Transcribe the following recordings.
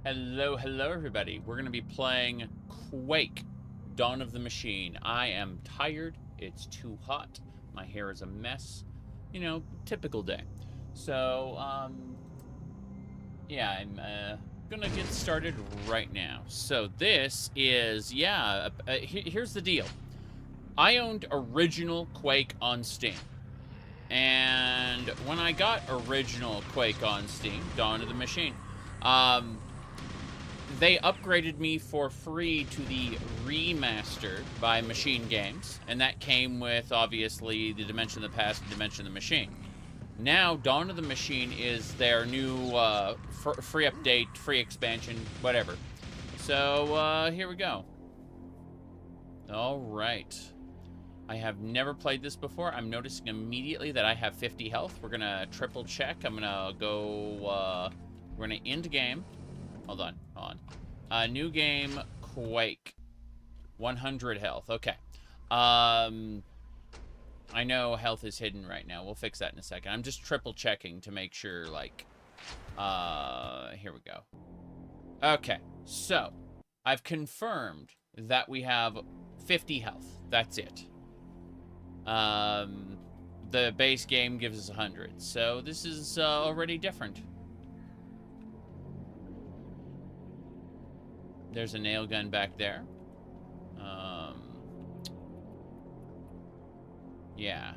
Hello, hello, everybody. We're going to be playing Quake, Dawn of the Machine. I am tired. It's too hot. My hair is a mess. You know, typical day. So, yeah, I'm going to get started right now. So this is, here's the deal. I owned original Quake on Steam. And when I got original Quake on Steam, Dawn of the Machine, they upgraded me for free to the Remaster by Machine Games, and that came with, obviously, the Dimension of the Past and Dimension of the Machine. Now, Dawn of the Machine is their new free update, free expansion, whatever. So, here we go. Alright. I have never played this before. I'm noticing immediately that I have 50 health. We're gonna triple check. I'm gonna go, we're gonna end game. Hold on. New game, Quake. 100 health. Okay. I know health is hidden right now. We'll fix that in a second. I'm just triple checking to make sure, like, here we go. Okay. So, I've confirmed that we have 50 health. That's it. The base game gives us 100. So, this is already different. There's a nail gun back there. Yeah.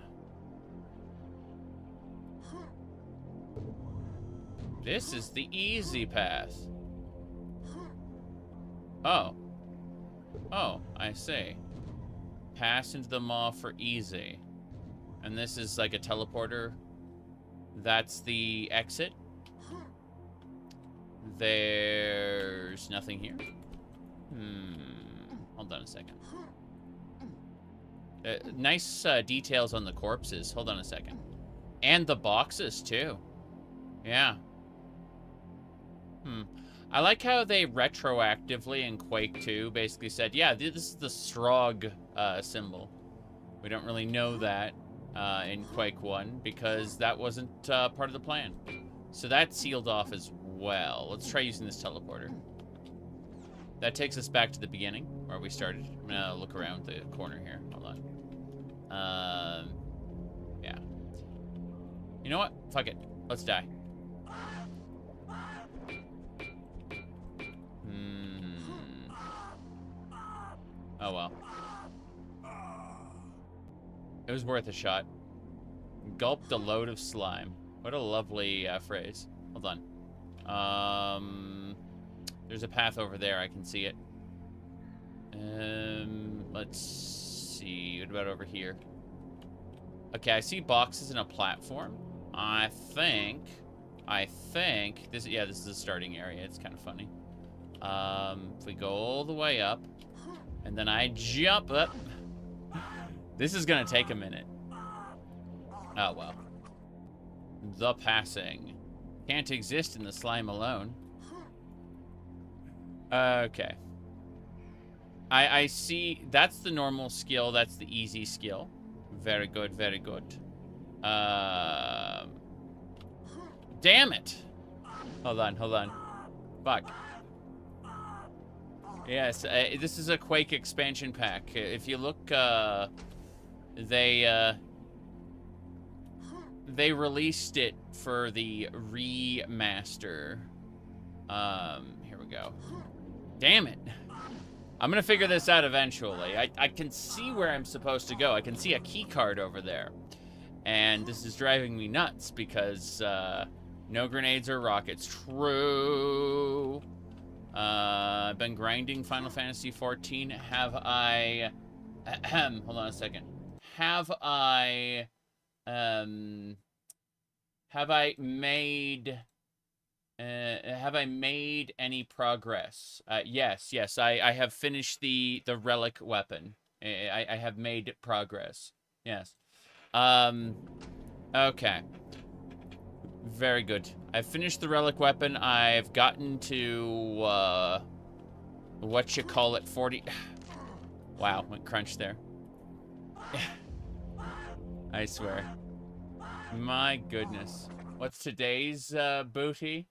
This is the easy path. Oh. Oh, I see. Pass into the mall for easy. And this is like a teleporter. That's the exit. There's nothing here. Hold on a second. Nice details on the corpses. Hold on a second. And the boxes, too. Yeah. I like how they retroactively in Quake 2 basically said, yeah, this is the Strog symbol. We don't really know that in Quake 1 because that wasn't part of the plan. So that's sealed off as well. Let's try using this teleporter. That takes us back to the beginning, where we started. I'm gonna look around the corner here. Hold on. Yeah. You know what? Fuck it. Let's die. Oh, well. It was worth a shot. Gulped a load of slime. What a lovely phrase. Hold on. There's a path over there. I can see it. Let's see. What about over here? Okay, I see boxes and a platform. I think this. Yeah, this is the starting area. It's kind of funny. If we go all the way up, and then I jump up. This is gonna take a minute. Oh well. The passing can't exist in the slime alone. Okay. I see. That's the normal skill. That's the easy skill. Very good, very good. Damn it. Hold on. Fuck. Yes, this is a Quake expansion pack. If you look, they released it for the remaster. Here we go. Damn it. I'm gonna figure this out eventually. I can see where I'm supposed to go. I can see a key card over there. And this is driving me nuts because, no grenades or rockets. True. I've been grinding Final Fantasy XIV. Have I... hold on a second. Have I made any progress? Yes. I have finished the relic weapon. I have made progress. Yes. Okay. Very good. I've finished the relic weapon. I've gotten to, what you call it, 40... Wow, went crunch there. I swear. My goodness. What's today's, booty?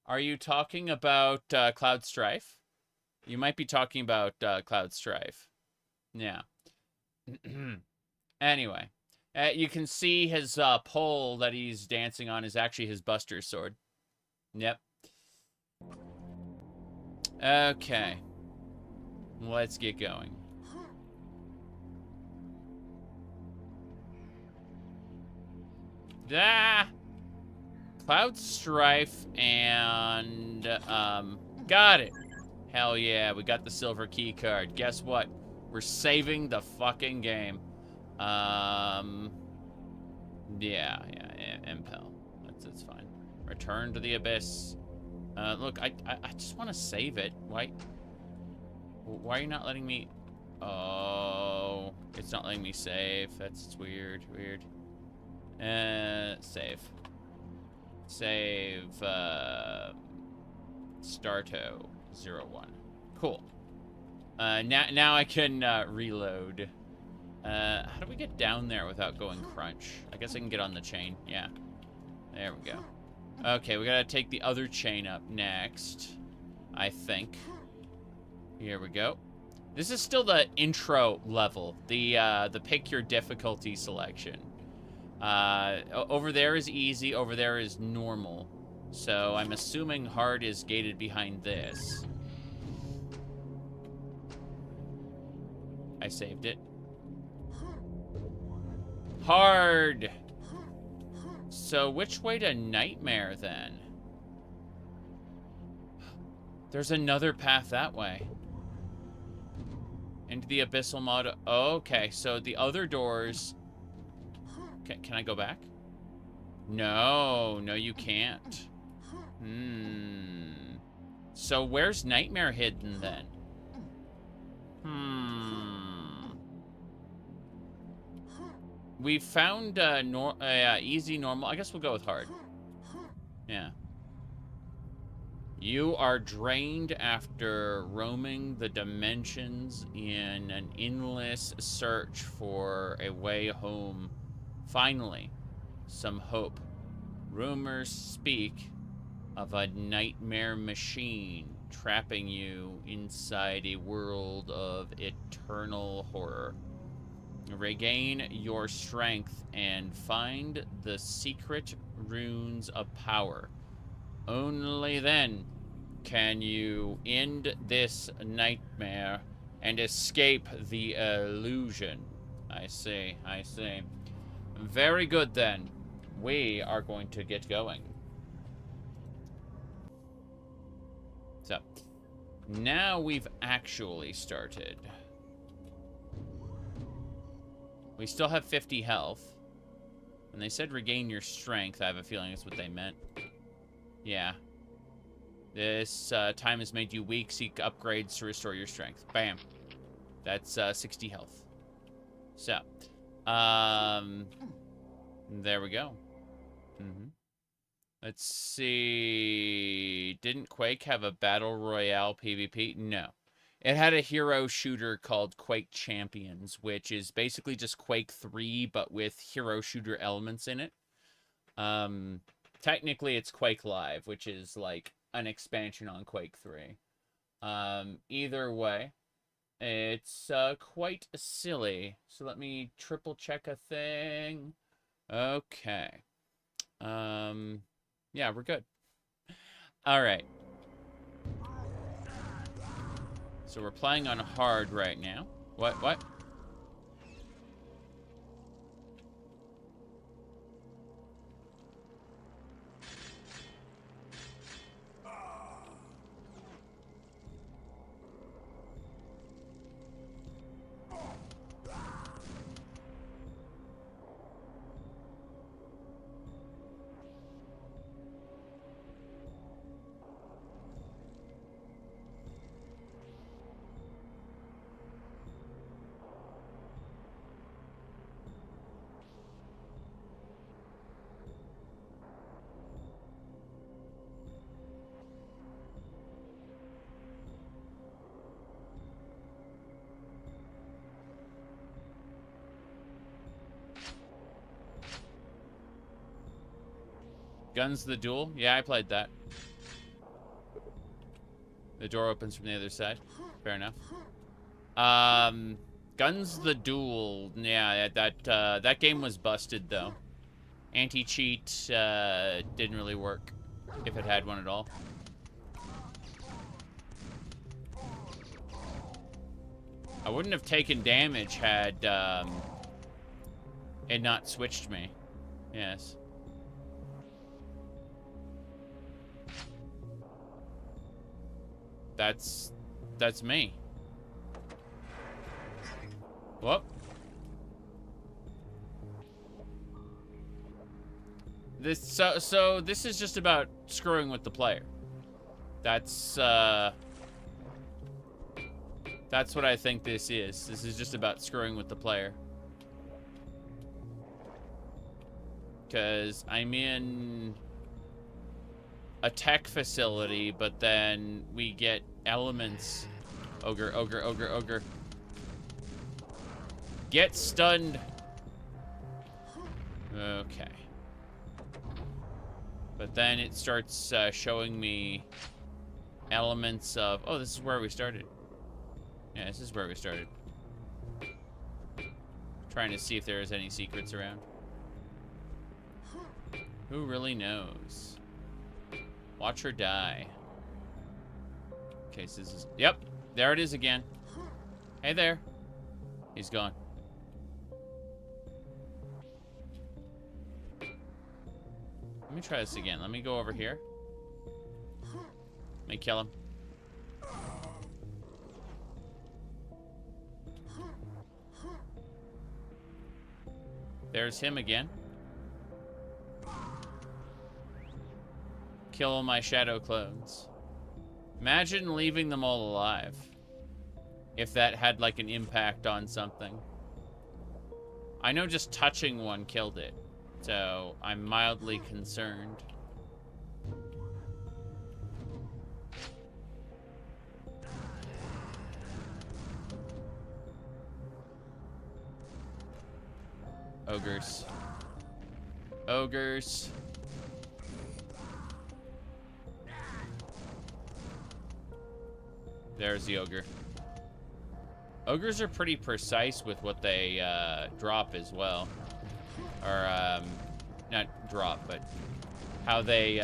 Are you talking about Cloud Strife? You might be talking about Cloud Strife. Yeah. Anyway, you can see his pole that he's dancing on is actually his Buster sword. Yep. Okay. Let's get going. Ah! Cloud Strife and, got it. Hell yeah, we got the silver key card. Guess what? We're saving the fucking game. Yeah, Impel. That's fine. Return to the Abyss. Look, I just want to save it. Why are you not letting me... Oh, it's not letting me save. That's weird. Save. Save, Starto 01. Cool. Now I can, reload. How do we get down there without going crunch? I guess I can get on the chain. Yeah. There we go. Okay, we gotta take the other chain up next, I think. Here we go. This is still the intro level, the pick your difficulty selection. Over there is easy, over there is normal. So I'm assuming hard is gated behind this. I saved it. Hard! So which way to Nightmare, then? There's another path that way. Into the Abyssal mod. Okay, so the other doors... Can I go back? No, you can't. So where's Nightmare hidden, then? We found easy, normal. I guess we'll go with hard. Yeah. You are drained after roaming the dimensions in an endless search for a way home. Finally, some hope. Rumors speak of a nightmare machine trapping you inside a world of eternal horror. Regain your strength and find the secret runes of power. Only then can you end this nightmare and escape the illusion. I see. Very good, then. We are going to get going. So, now we've actually started. We still have 50 health. When they said regain your strength, I have a feeling that's what they meant. Yeah. This time has made you weak. Seek upgrades to restore your strength. Bam. That's 60 health. So, there we go. Let's see. Didn't Quake have a Battle Royale PvP? No. It had a hero shooter called Quake Champions, which is basically just Quake 3, but with hero shooter elements in it. Technically, it's Quake Live, which is like an expansion on Quake 3. Either way, it's quite silly. So let me triple check a thing. Okay. Yeah, we're good. All right. So we're playing on hard right now. What? Guns the Duel? Yeah, I played that. The door opens from the other side. Fair enough. Guns the Duel. Yeah, that game was busted, though. Anti-cheat didn't really work, if it had one at all. I wouldn't have taken damage had it not switched me. Yes. That's me. Whoop. So this is just about screwing with the player. That's what I think this is. This is just about screwing with the player. Because I'm in a tech facility, but then we get elements. Ogre, ogre, ogre, ogre. Get stunned. Okay. But then it starts showing me elements of... Oh, this is where we started. Yeah, this is where we started. Trying to see if there's any secrets around. Who really knows? Watch her die. Okay, so this is... Yep, there it is again. Hey there. He's gone. Let me try this again. Let me go over here. Let me kill him. There's him again. Kill all my shadow clones. Imagine leaving them all alive. If that had like an impact on something. I know just touching one killed it. So I'm mildly concerned. Ogres. Ogres. There's the ogre. Ogres are pretty precise with what they drop as well. Or, not drop, but how they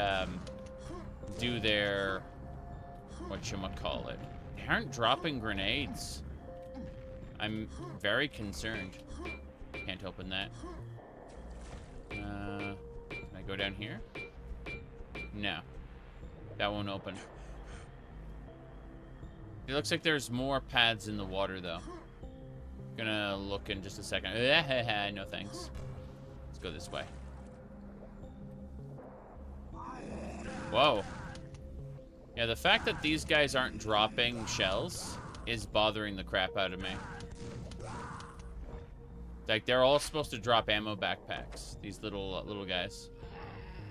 do their, whatchamacallit. They aren't dropping grenades. I'm very concerned. Can't open that. Can I go down here? No. That won't open. It looks like there's more paths in the water, though. Gonna look in just a second. No thanks. Let's go this way. Whoa. Yeah, the fact that these guys aren't dropping shells is bothering the crap out of me. Like, they're all supposed to drop ammo backpacks, these little guys.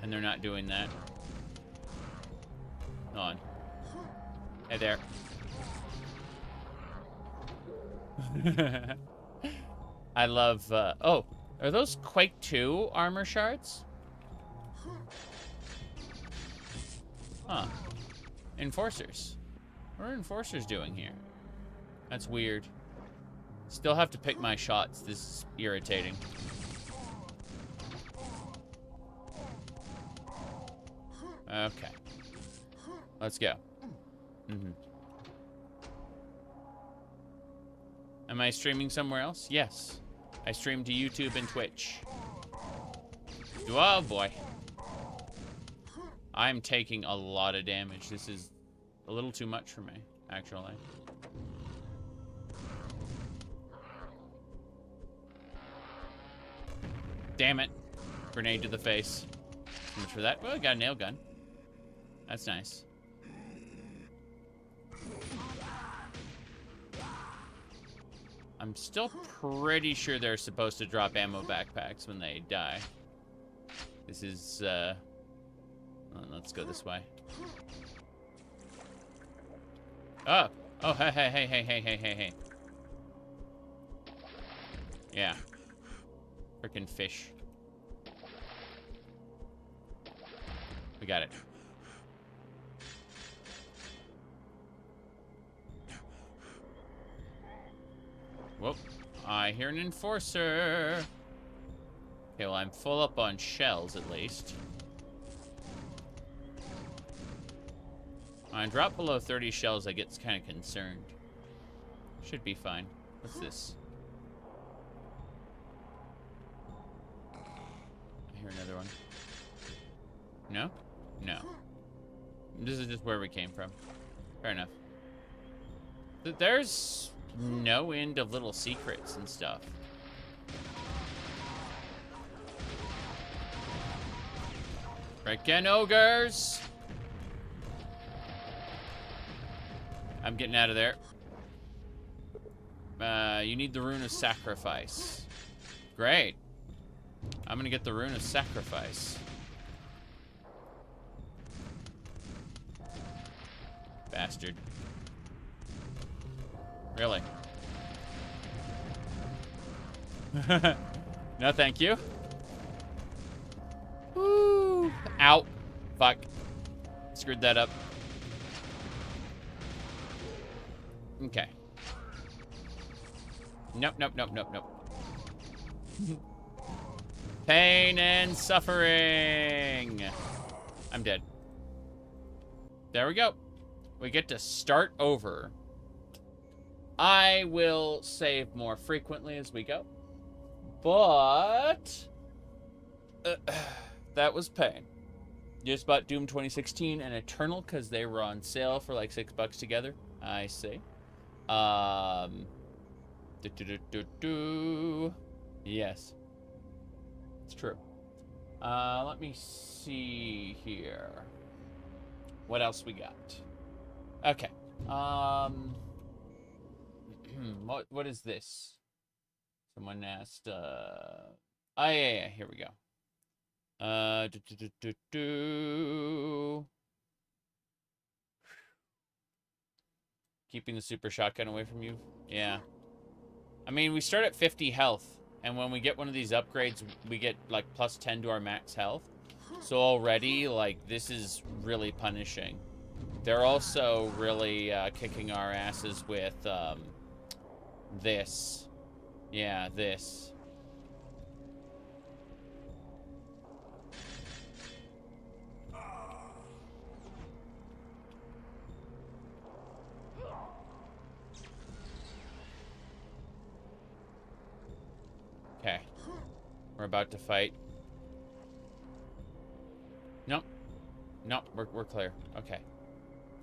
And they're not doing that. Hold on. Hey there. I love, oh, are those Quake 2 armor shards? Huh. Enforcers. What are enforcers doing here? That's weird. Still have to pick my shots. This is irritating. Okay. Let's go. Am I streaming somewhere else? Yes. I stream to YouTube and Twitch. Oh boy. I'm taking a lot of damage. This is a little too much for me, actually. Damn it. Grenade to the face. Too much for that. Well, I got a nail gun. That's nice. I'm still pretty sure they're supposed to drop ammo backpacks when they die. This is, let's go this way. Oh! Oh, hey. Yeah. Frickin' fish. We got it. Whoop. I hear an enforcer. Okay, well, I'm full up on shells, at least. When I drop below 30 shells, I get kind of concerned. Should be fine. What's this? I hear another one. No? No. This is just where we came from. Fair enough. There's no end of little secrets and stuff. Frickin' ogres! I'm getting out of there. You need the Rune of Sacrifice. Great. I'm gonna get the Rune of Sacrifice. Bastard. Really? No, thank you. Woo! Ow. Fuck. Screwed that up. Okay. Nope, nope, nope, nope, nope. Pain and suffering. I'm dead. There we go. We get to start over. I will save more frequently as we go. But that was pain. Just bought Doom 2016 and Eternal because they were on sale for like $6 together. I see. Yes. It's true. Let me see here. What else we got? Okay. What is this? Someone asked, oh, yeah, here we go. Keeping the super shotgun away from you? Yeah. I mean, we start at 50 health, and when we get one of these upgrades, we get, like, plus 10 to our max health. So already, like, this is really punishing. They're also really kicking our asses with this. Yeah, this. Okay. We're about to fight. Nope. Nope, we're clear. Okay.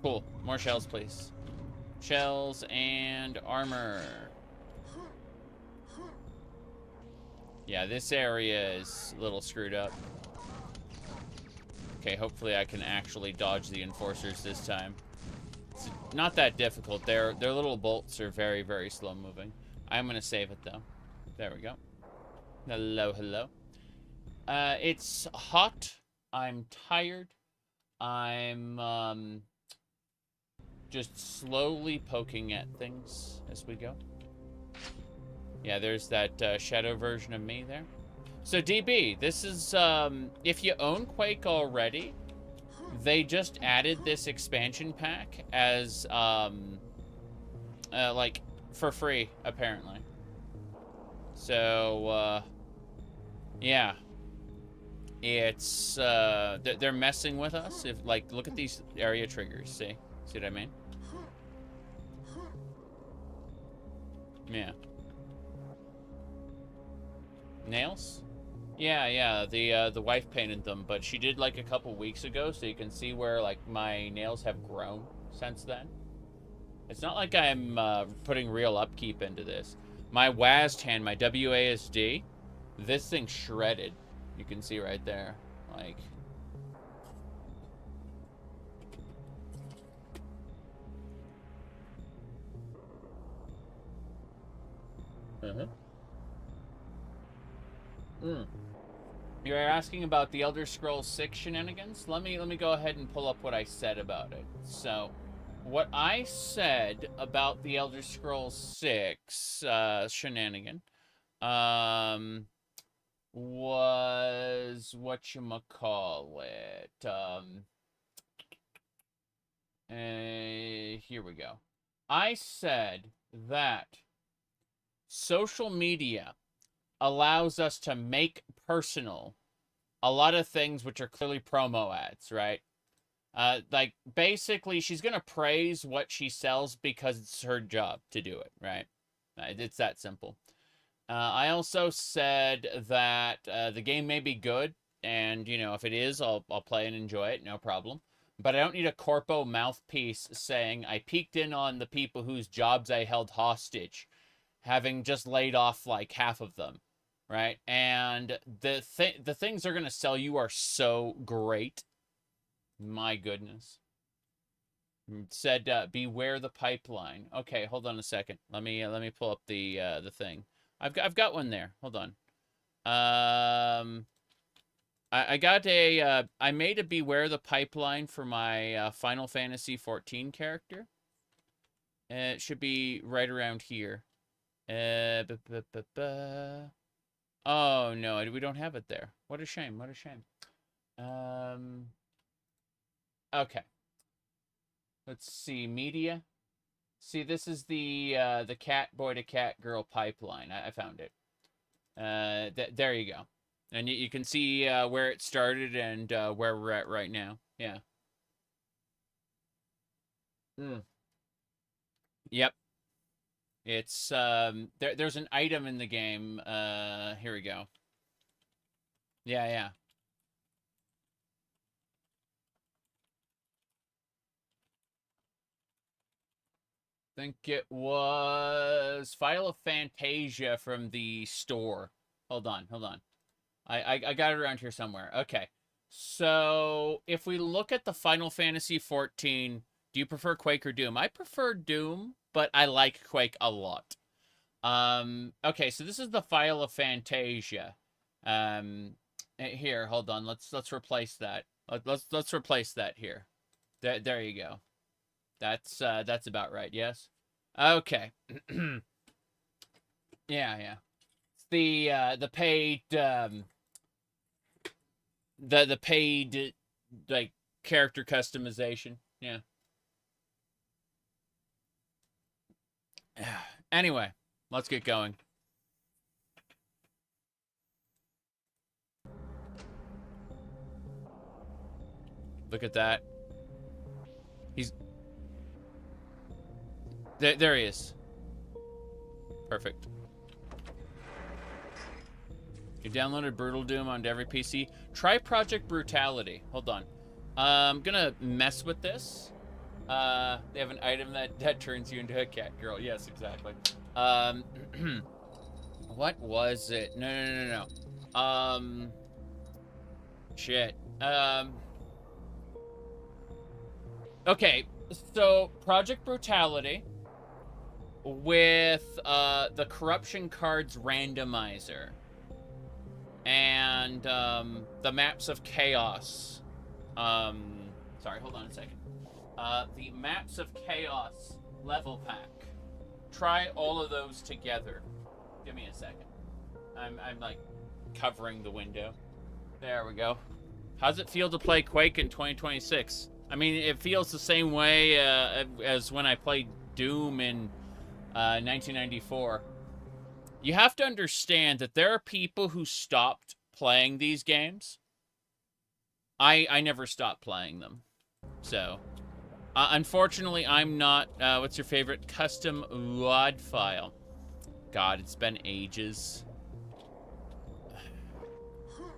Cool. More shells, please. Shells and armor. Yeah, this area is a little screwed up. Okay, hopefully I can actually dodge the enforcers this time. It's not that difficult. Their little bolts are very, very slow moving. I'm gonna save it though. There we go. Hello, hello. It's hot. I'm tired. I'm just slowly poking at things as we go. Yeah, there's that shadow version of me there. So DB, this is if you own Quake already, they just added this expansion pack as like for free apparently. So yeah, it's they're messing with us. If like look at these area triggers, see what I mean? Yeah. Nails? Yeah, the wife painted them, but she did like a couple weeks ago, so you can see where like my nails have grown since then. It's not like I'm putting real upkeep into this. My WASD hand, my WASD, this thing's shredded. You can see right there, like. You're asking about the Elder Scrolls 6 shenanigans? Let me go ahead and pull up what I said about it. So, what I said about the Elder Scrolls 6 shenanigan was whatchamacallit. Here we go. I said that social media allows us to make personal a lot of things which are clearly promo ads, right? Like, basically, she's going to praise what she sells because it's her job to do it, right? It's that simple. I also said that the game may be good, and, you know, if it is, I'll play and enjoy it, no problem. But I don't need a corpo mouthpiece saying I peeked in on the people whose jobs I held hostage, having just laid off, like, half of them, right? And the things they're going to sell you are so great. My goodness. It said, beware the pipeline. Okay, hold on a second. Let me pull up the thing. I've got one there. Hold on. I got a I made a beware the pipeline for my Final Fantasy 14 character. It should be right around here. Oh no, we don't have it there. What a shame. What a shame. Okay. Let's see, media. See, this is the cat boy to cat girl pipeline. I found it. There you go. And you can see where it started and where we're at right now. Yeah. Yep. It's there's an item in the game. Here we go. Yeah, yeah. Think it was File of Fantasia from the store. Hold on, hold on. I got it around here somewhere. Okay. So, if we look at the Final Fantasy 14, do you prefer Quake or Doom? I prefer Doom, but I like Quake a lot. Okay, so this is the File of Fantasia. Here, hold on. Let's replace that. Let's replace that here. There you go. That's about right, yes? Okay. Yeah, yeah. It's the paid the paid like character customization. Yeah. Anyway, let's get going. Look at that. He's there he is. Perfect. You downloaded Brutal Doom onto every PC. Try Project Brutality. Hold on. I'm gonna mess with this. They have an item that turns you into a cat girl. Yes, exactly. What was it? No. Shit. Okay, so Project Brutality with the Corruption Cards randomizer and the Maps of Chaos. Sorry, hold on a second. The Maps of Chaos level pack. Try all of those together. Give me a second. I'm like covering the window. There we go. How's it feel to play Quake in 2026? I mean, it feels the same way as when I played Doom in 1994. You have to understand that there are people who stopped playing these games. I never stopped playing them. So, unfortunately, I'm not... what's your favorite custom WAD file? God, it's been ages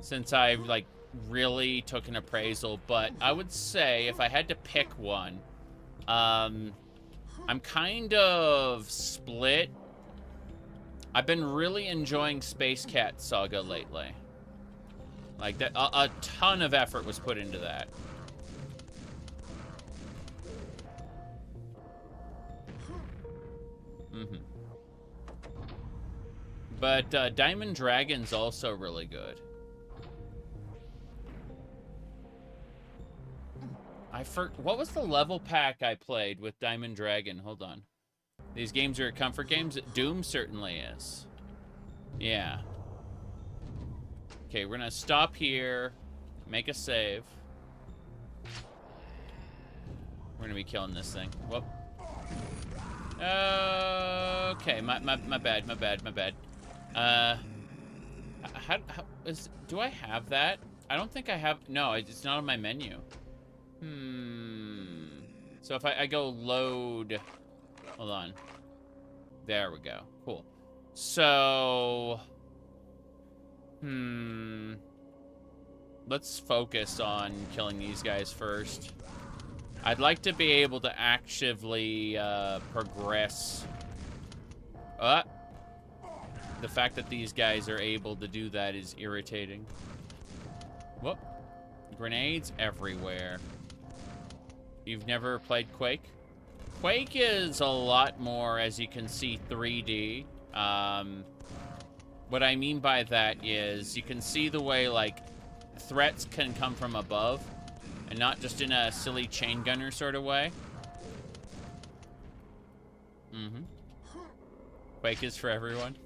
since I've, like, really took an appraisal, but I would say if I had to pick one, I'm kind of split. I've been really enjoying Space Cat Saga lately. Like, that, a ton of effort was put into that. But Diamond Dragon's also really good. What was the level pack I played with Diamond Dragon? Hold on. These games are comfort games. Doom certainly is. Yeah. Okay, we're gonna stop here. Make a save. We're gonna be killing this thing. Whoop. Okay, my bad. Do I have that? I don't think I have. No, it's not on my menu. So if I go load, hold on. There we go. Cool. So, let's focus on killing these guys first. I'd like to be able to actively progress. The fact that these guys are able to do that is irritating. Whoop. Grenades everywhere. You've never played Quake? Quake is a lot more, as you can see, 3D. What I mean by that is you can see the way, like, threats can come from above and not just in a silly chain gunner sort of way. Quake is for everyone.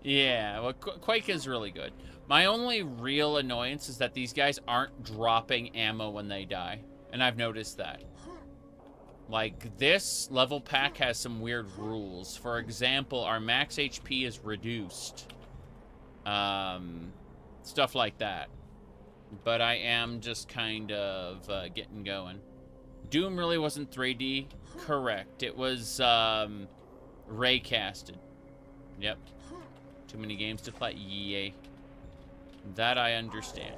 Yeah, well, Quake is really good. My only real annoyance is that these guys aren't dropping ammo when they die. And I've noticed that. Like, this level pack has some weird rules. For example, our max HP is reduced. Stuff like that. But I am just kind of getting going. Doom really wasn't 3D. Correct. It was raycasted. Yep. Too many games to play. Yay. That I understand.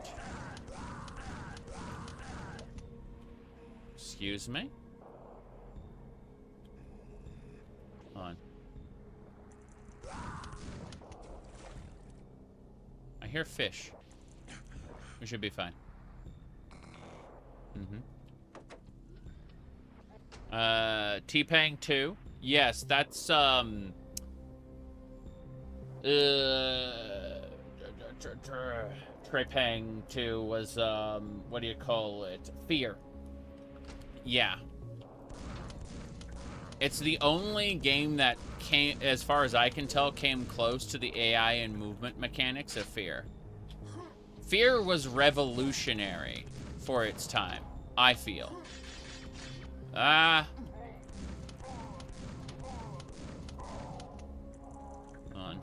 Excuse me? Hold on. I hear fish. We should be fine. T-Pang 2. Yes, that's Trepang 2 was what do you call it? Fear. Yeah. It's the only game that came, as far as I can tell, came close to the AI and movement mechanics of Fear. Fear was revolutionary for its time, I feel. Hold on.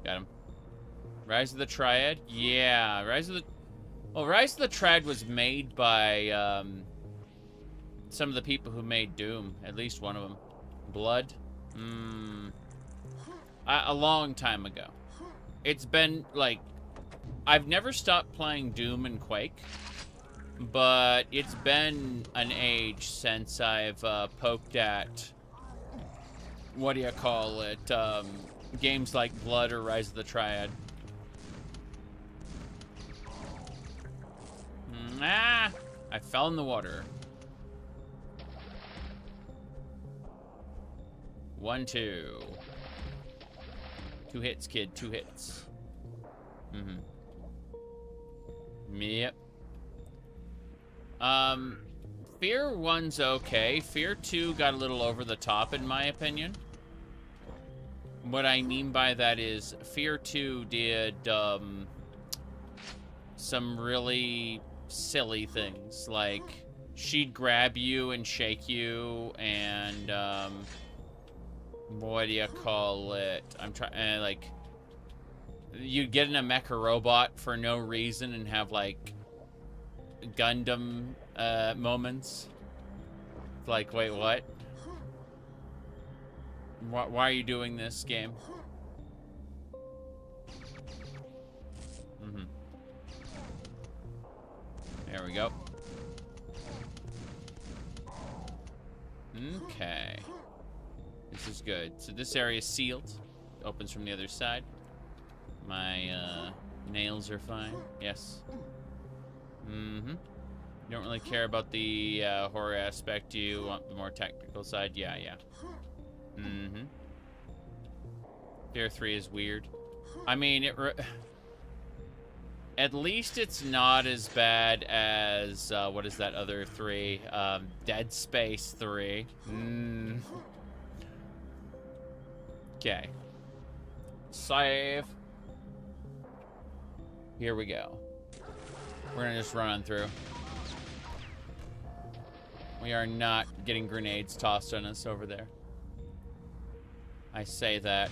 Got him. Rise of the Triad? Yeah, Rise of the Triad was made by some of the people who made Doom. At least one of them. Blood? A long time ago. It's been, like... I've never stopped playing Doom and Quake. But it's been an age since I've poked at... What do you call it? Games like Blood or Rise of the Triad. I fell in the water. 1, 2. 2 hits, kid. 2 hits. Yep. Fear 1's okay. Fear 2 got a little over the top, in my opinion. What I mean by that is Fear 2 did some really silly things, like she'd grab you and shake you, and what do you call it? I'm trying, like, you'd get in a mecha robot for no reason and have like Gundam moments. It's like, wait, what? Why are you doing this, game? There we go. Okay. This is good. So this area is sealed. Opens from the other side. My nails are fine. Yes. You don't really care about the horror aspect. You want the more technical side? Yeah. Fear 3 is weird. I mean, at least it's not as bad as, what is that other 3? Dead Space 3. Okay. Save. Here we go. We're gonna just run on through. We are not getting grenades tossed on us over there. I say that.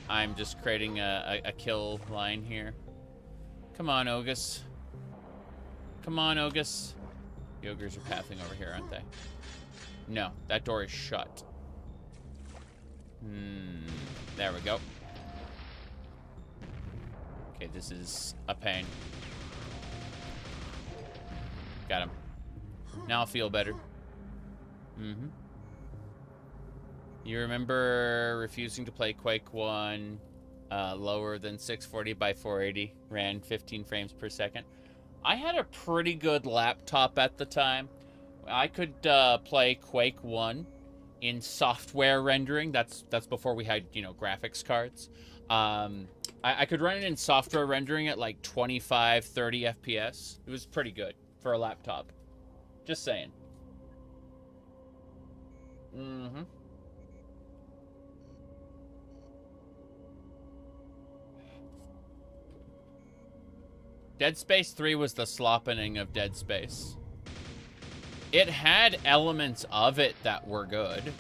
I'm just creating a kill line here. Come on, Ogus. Come on, Ogus. The ogres are pathing over here, aren't they? No, that door is shut. There we go. Okay, this is a pain. Got him. Now I feel better. You remember refusing to play Quake 1 lower than 640 by 480, ran 15 frames per second. I had a pretty good laptop at the time. I could play Quake 1 in software rendering. That's before we had, you know, graphics cards. I could run it in software rendering at like 25, 30 FPS. It was pretty good for a laptop. Just saying. Dead Space 3 was the sloppening of Dead Space. It had elements of it that were good.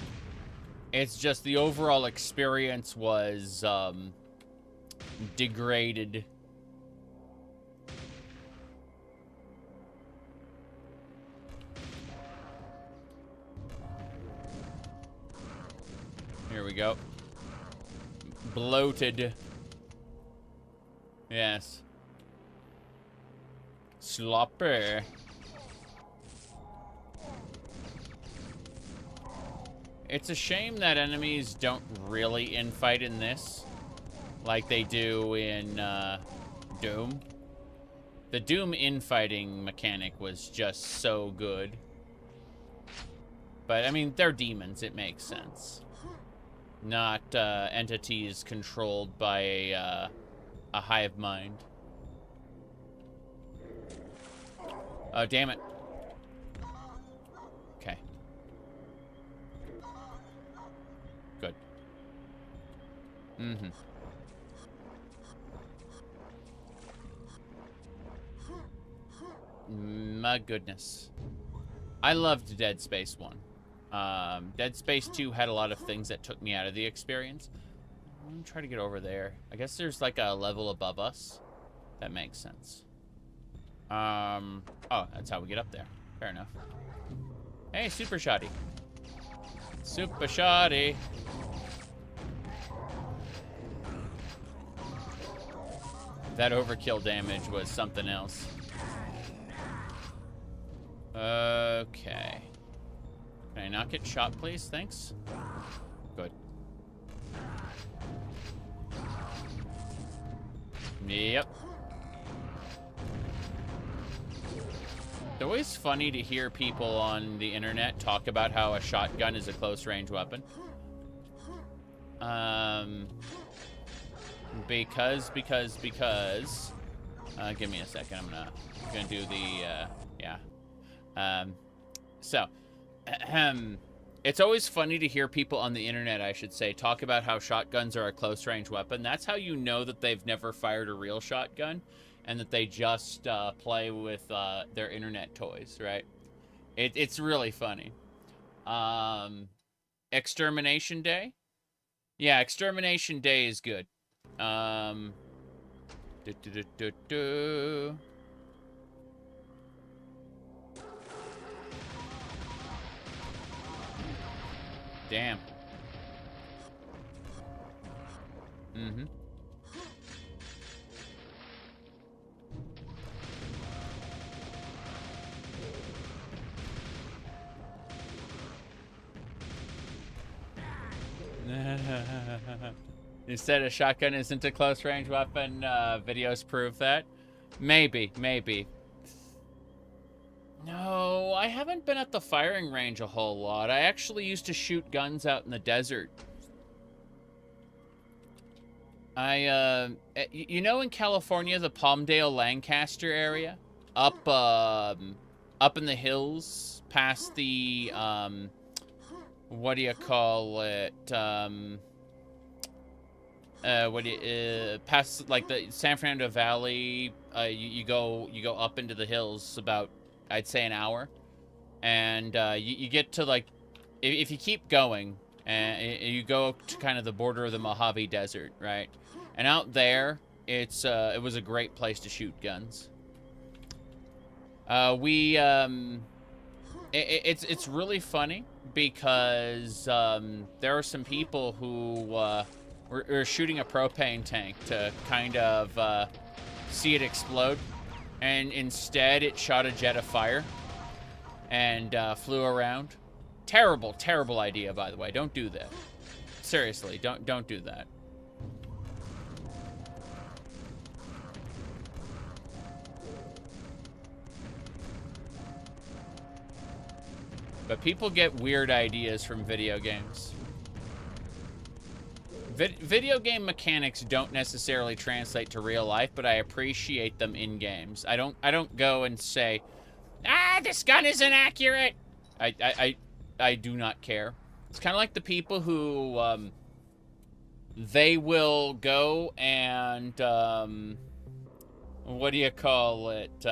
It's just the overall experience was degraded. Here we go. Bloated. Yes. Sloppy. It's a shame that enemies don't really infight in this like they do in Doom. The Doom infighting mechanic was just so good. But, I mean, they're demons. It makes sense. Not entities controlled by a hive mind. Oh, damn it. Okay. Good. My goodness. I loved Dead Space 1. Dead Space 2 had a lot of things that took me out of the experience. I'm gonna try to get over there. I guess there's like a level above us. That makes sense. Oh, that's how we get up there. Fair enough. Hey, Super Shoddy. Super Shoddy. That overkill damage was something else. Okay. Can I not get shot, please? Thanks. Good. Yep. It's always funny to hear people on the internet talk about how a shotgun is a close-range weapon. Because... give me a second. I'm gonna do the, yeah. It's always funny to hear people on the internet, I should say, talk about how shotguns are a close-range weapon. That's how you know that they've never fired a real shotgun and that they just play with their internet toys, right? It's really funny. Extermination Day? Yeah, Extermination Day is good. Damn. You said a shotgun isn't a close-range weapon. Videos prove that. Maybe. No, I haven't been at the firing range a whole lot. I actually used to shoot guns out in the desert. You know, in California, the Palmdale, Lancaster area, up in the hills, past the what do you call it? Past like the San Fernando Valley. You go up into the hills about, I'd say, an hour. And you get to, like, if you keep going, and you go to kind of the border of the Mojave Desert, right? And out there, it was a great place to shoot guns. It's really funny because there are some people who were shooting a propane tank to kind of see it explode, and instead it shot a jet of fire and flew around. Terrible, terrible idea, by the way. Don't do that. Seriously, don't do that. But people get weird ideas from video games. Video game mechanics don't necessarily translate to real life, but I appreciate them in games. I don't go and say, "Ah, this gun isn't accurate." I do not care. It's kind of like the people who they will go and what do you call it?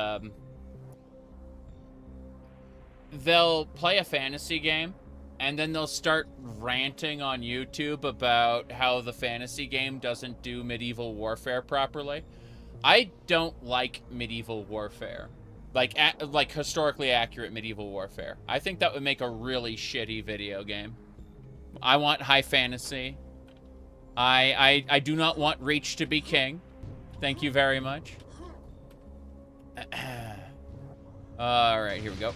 They'll play a fantasy game, and then they'll start ranting on YouTube about how the fantasy game doesn't do medieval warfare properly. I don't like medieval warfare. Like historically accurate medieval warfare. I think that would make a really shitty video game. I want high fantasy. I do not want Reach to be king. Thank you very much. Alright, here we go.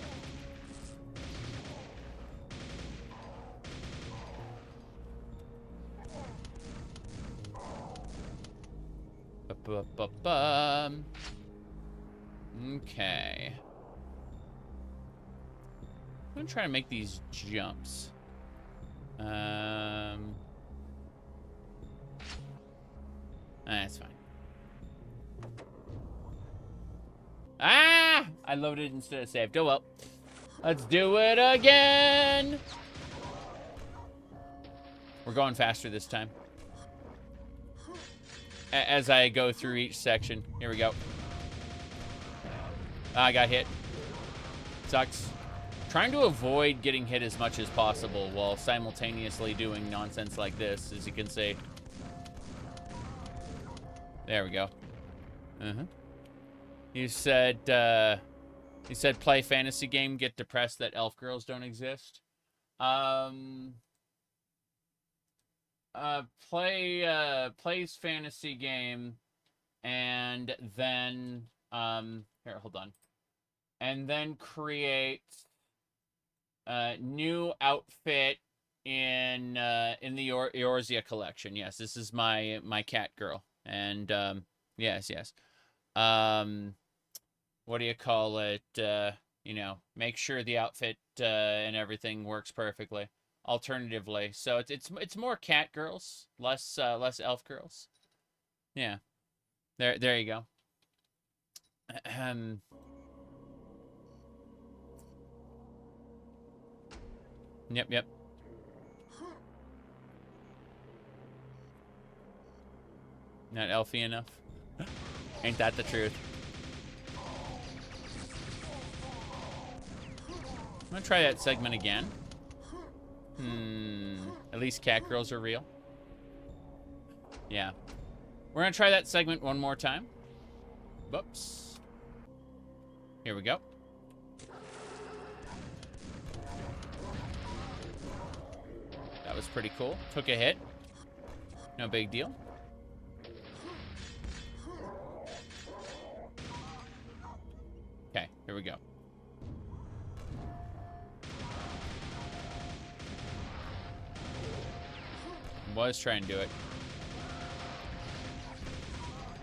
Okay. I'm gonna try to make these jumps. That's fine. Ah! I loaded instead of saved. Oh well. Let's do it again! We're going faster this time. As I go through each section. Here we go. I got hit. Sucks. Trying to avoid getting hit as much as possible while simultaneously doing nonsense like this, as you can see. There we go. You said play fantasy game, get depressed that elf girls don't exist. Plays fantasy game, and then here, hold on, and then create a new outfit in the Eorzea collection. Yes, this is my cat girl, and yes. What do you call it? You know, make sure the outfit and everything works perfectly. Alternatively, so it's more cat girls, less elf girls. Yeah, there you go. Yep. Not elfy enough. Ain't that the truth? I'm gonna try that segment again. At least cat girls are real. Yeah. We're gonna try that segment one more time. Whoops. Here we go. That was pretty cool. Took a hit. No big deal. Okay, here we go. Was trying to do it.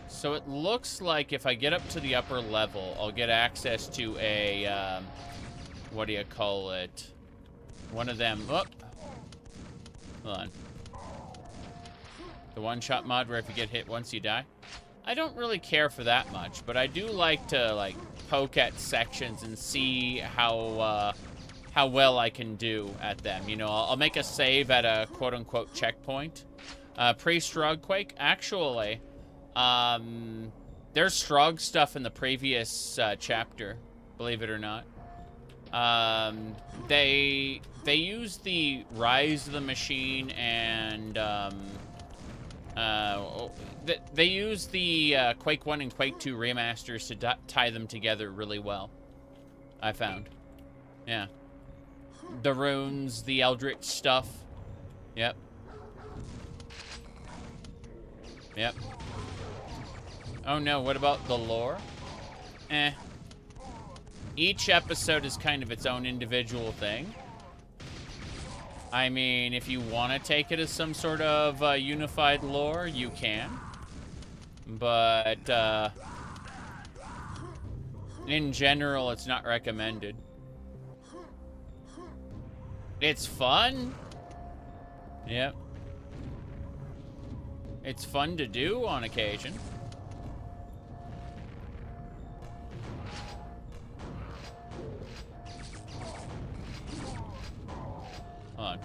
So it looks like if I get up to the upper level, I'll get access to a, what do you call it? One of them. Oh. Hold on. The one-shot mod where if you get hit once you die. I don't really care for that much, but I do like to, like, poke at sections and see how well I can do at them. You know, I'll make a save at a quote-unquote checkpoint. Pre-Strug Quake, actually, there's Strug stuff in the previous chapter, believe it or not. They use the Rise of the Machine and they use the Quake 1 and Quake 2 remasters to tie them together really well, I found. Yeah. The runes, the Eldritch stuff. Yep. Yep. Oh no, what about the lore? Eh. Each episode is kind of its own individual thing. I mean, if you want to take it as some sort of unified lore, you can. But, in general, it's not recommended. It's fun. Yep. It's fun to do on occasion. Hold on.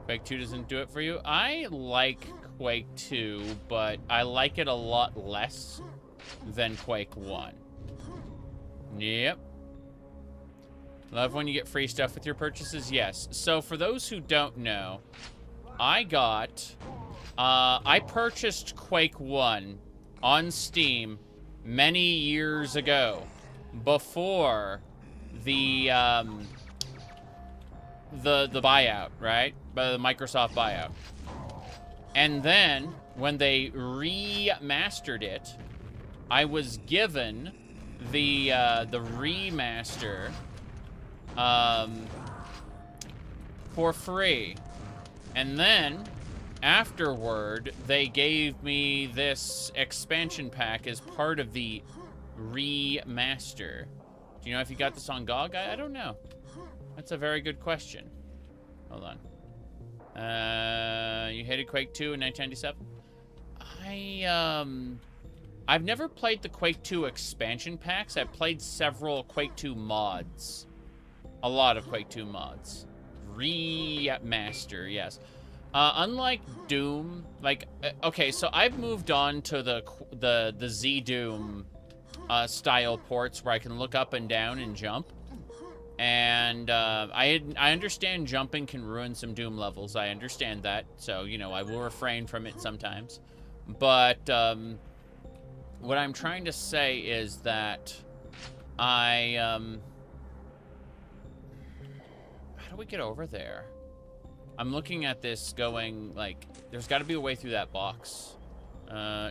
Quake 2 doesn't do it for you? I like Quake 2, but I like it a lot less than Quake 1. Yep. Love when you get free stuff with your purchases? Yes. So for those who don't know, I purchased Quake 1 on Steam many years ago, before the buyout, right? The Microsoft buyout. And then when they remastered it, I was given the remaster for free. And then afterward, they gave me this expansion pack as part of the remaster. Do you know if you got this on GOG? I don't know. That's a very good question. Hold on. You hated Quake 2 in 1997? I've never played the Quake 2 expansion packs. I've played several Quake 2 mods. A lot of Quake 2 mods. Remaster, yes. Unlike Doom, like, okay, so I've moved on to the Z Doom style ports where I can look up and down and jump. And I understand jumping can ruin some Doom levels. I understand that. So, you know, I will refrain from it sometimes. But what I'm trying to say is that how do we get over there? I'm looking at this going, like, there's got to be a way through that box.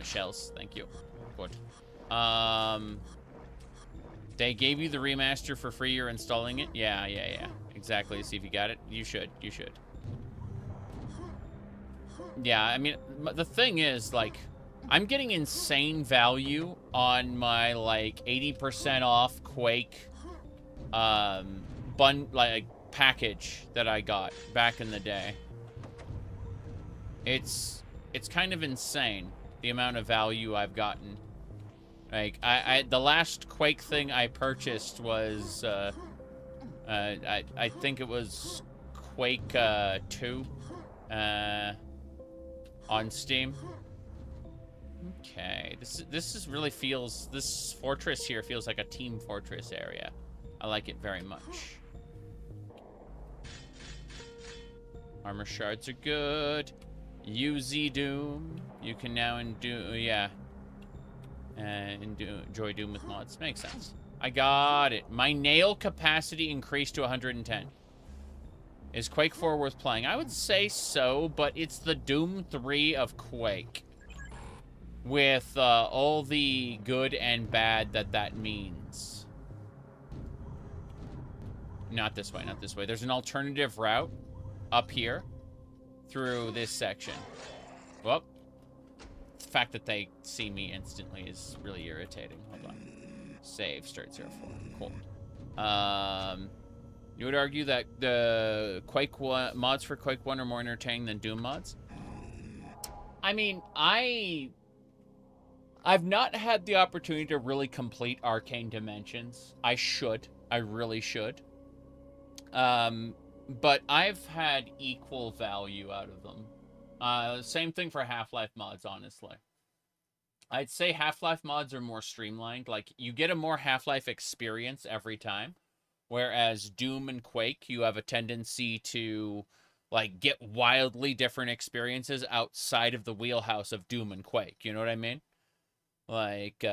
Shells, thank you. Good. They gave you the remaster for free. You're installing it? Yeah. Exactly. See if you got it. You should. Yeah, I mean, the thing is, like, I'm getting insane value on my, like, 80% off Quake, package that I got back in the day. It's kind of insane, the amount of value I've gotten. Like, the last Quake thing I purchased was, I think it was Quake 2 on Steam. Okay, this fortress here feels like a Team Fortress area. I like it very much. Armor shards are good. UZ Doom. You can now enjoy Doom with mods. Makes sense. I got it. My nail capacity increased to 110. Is Quake 4 worth playing? I would say so, but it's the Doom 3 of Quake. With all the good and bad that means. Not this way, not this way. There's an alternative route up here through this section. Well, the fact that they see me instantly is really irritating. Hold on. Save, start 04. Cool. You would argue that the Quake 1 mods for Quake 1 are more entertaining than Doom mods? I mean, I've not had the opportunity to really complete Arcane Dimensions. I should. I really should. But I've had equal value out of them. Same thing for Half-Life mods, honestly. I'd say Half-Life mods are more streamlined. Like, you get a more Half-Life experience every time. Whereas Doom and Quake, you have a tendency to, like, get wildly different experiences outside of the wheelhouse of Doom and Quake. You know what I mean? Like,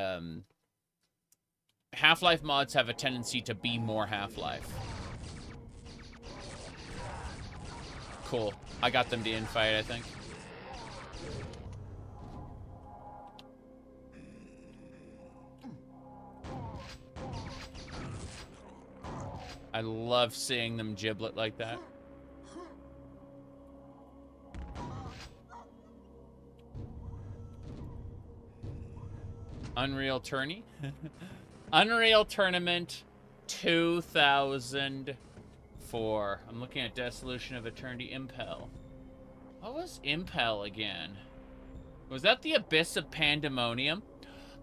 Half-Life mods have a tendency to be more Half-Life. Cool. I got them to infight, I think. I love seeing them giblet like that. Unreal Tourney? Unreal Tournament 2004. I'm looking at Dissolution of Eternity Impel. What was Impel again? Was that the Abyss of Pandemonium?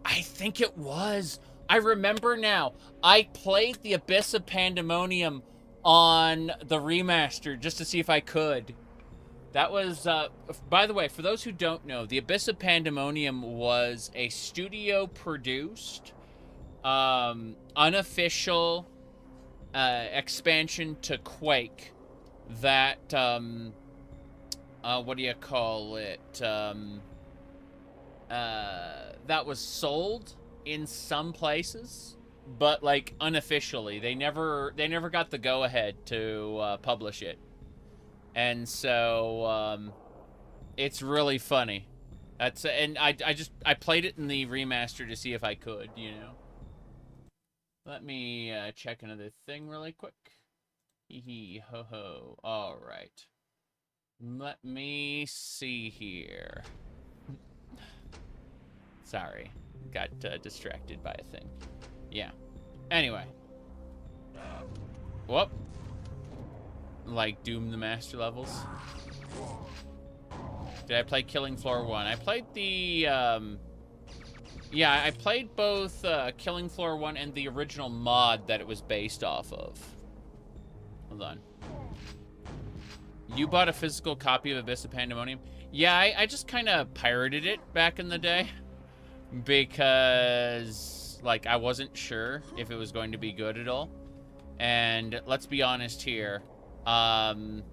I think it was. I remember now. I played the Abyss of Pandemonium on the remaster just to see if I could. That was, by the way, for those who don't know, the Abyss of Pandemonium was a studio-produced, unofficial expansion to Quake that, what do you call it? That was sold in some places, but like unofficially. They never got the go-ahead to publish it. And so it's really funny. That's and I played it in the remaster to see if I could, you know. Let me check another thing really quick. Hee hee ho ho. All right. Let me see here. Sorry, got distracted by a thing. Yeah. Anyway. Whoop. Like Doom the Master levels. Did I play Killing Floor 1? I played the, yeah, I played both Killing Floor 1 and the original mod that it was based off of. Hold on. You bought a physical copy of Abyss of Pandemonium? Yeah, I just kind of pirated it back in the day. Because, like, I wasn't sure if it was going to be good at all. And let's be honest here. In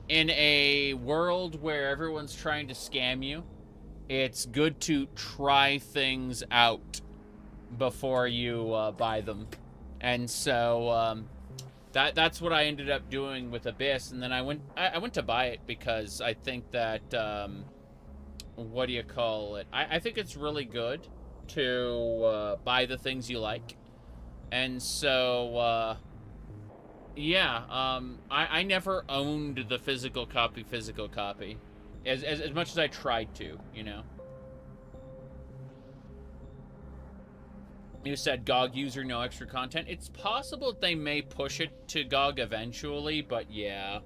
a world where everyone's trying to scam you, it's good to try things out before you buy them. And so that's what I ended up doing with Abyss. And then I went to buy it because I think that what do you call it? I think it's really good to buy the things you like. And so yeah, I never owned the physical copy, as much as I tried to, you know. You said GOG user, no extra content. It's possible that they may push it to GOG eventually, but yeah.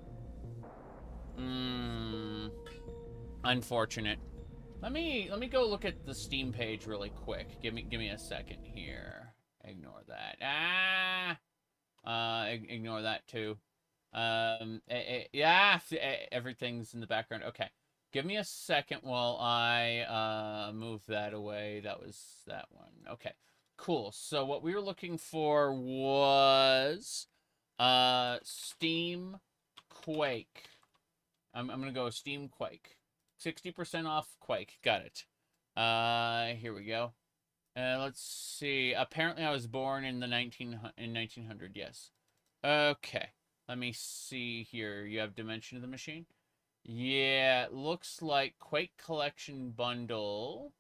Unfortunate. Let me go look at the Steam page really quick. Give me a second here. Ignore that. Ignore that too. Yeah, everything's in the background. Okay. Give me a second while I move that away. That was that one. Okay. Cool. So what we were looking for was Steam Quake. I'm gonna go Steam Quake. 60% off Quake. Got it. Here we go. Let's see. Apparently I was born in the 1900, yes. Okay. Let me see here. You have Dimension of the Machine? Yeah, it looks like Quake Collection Bundle.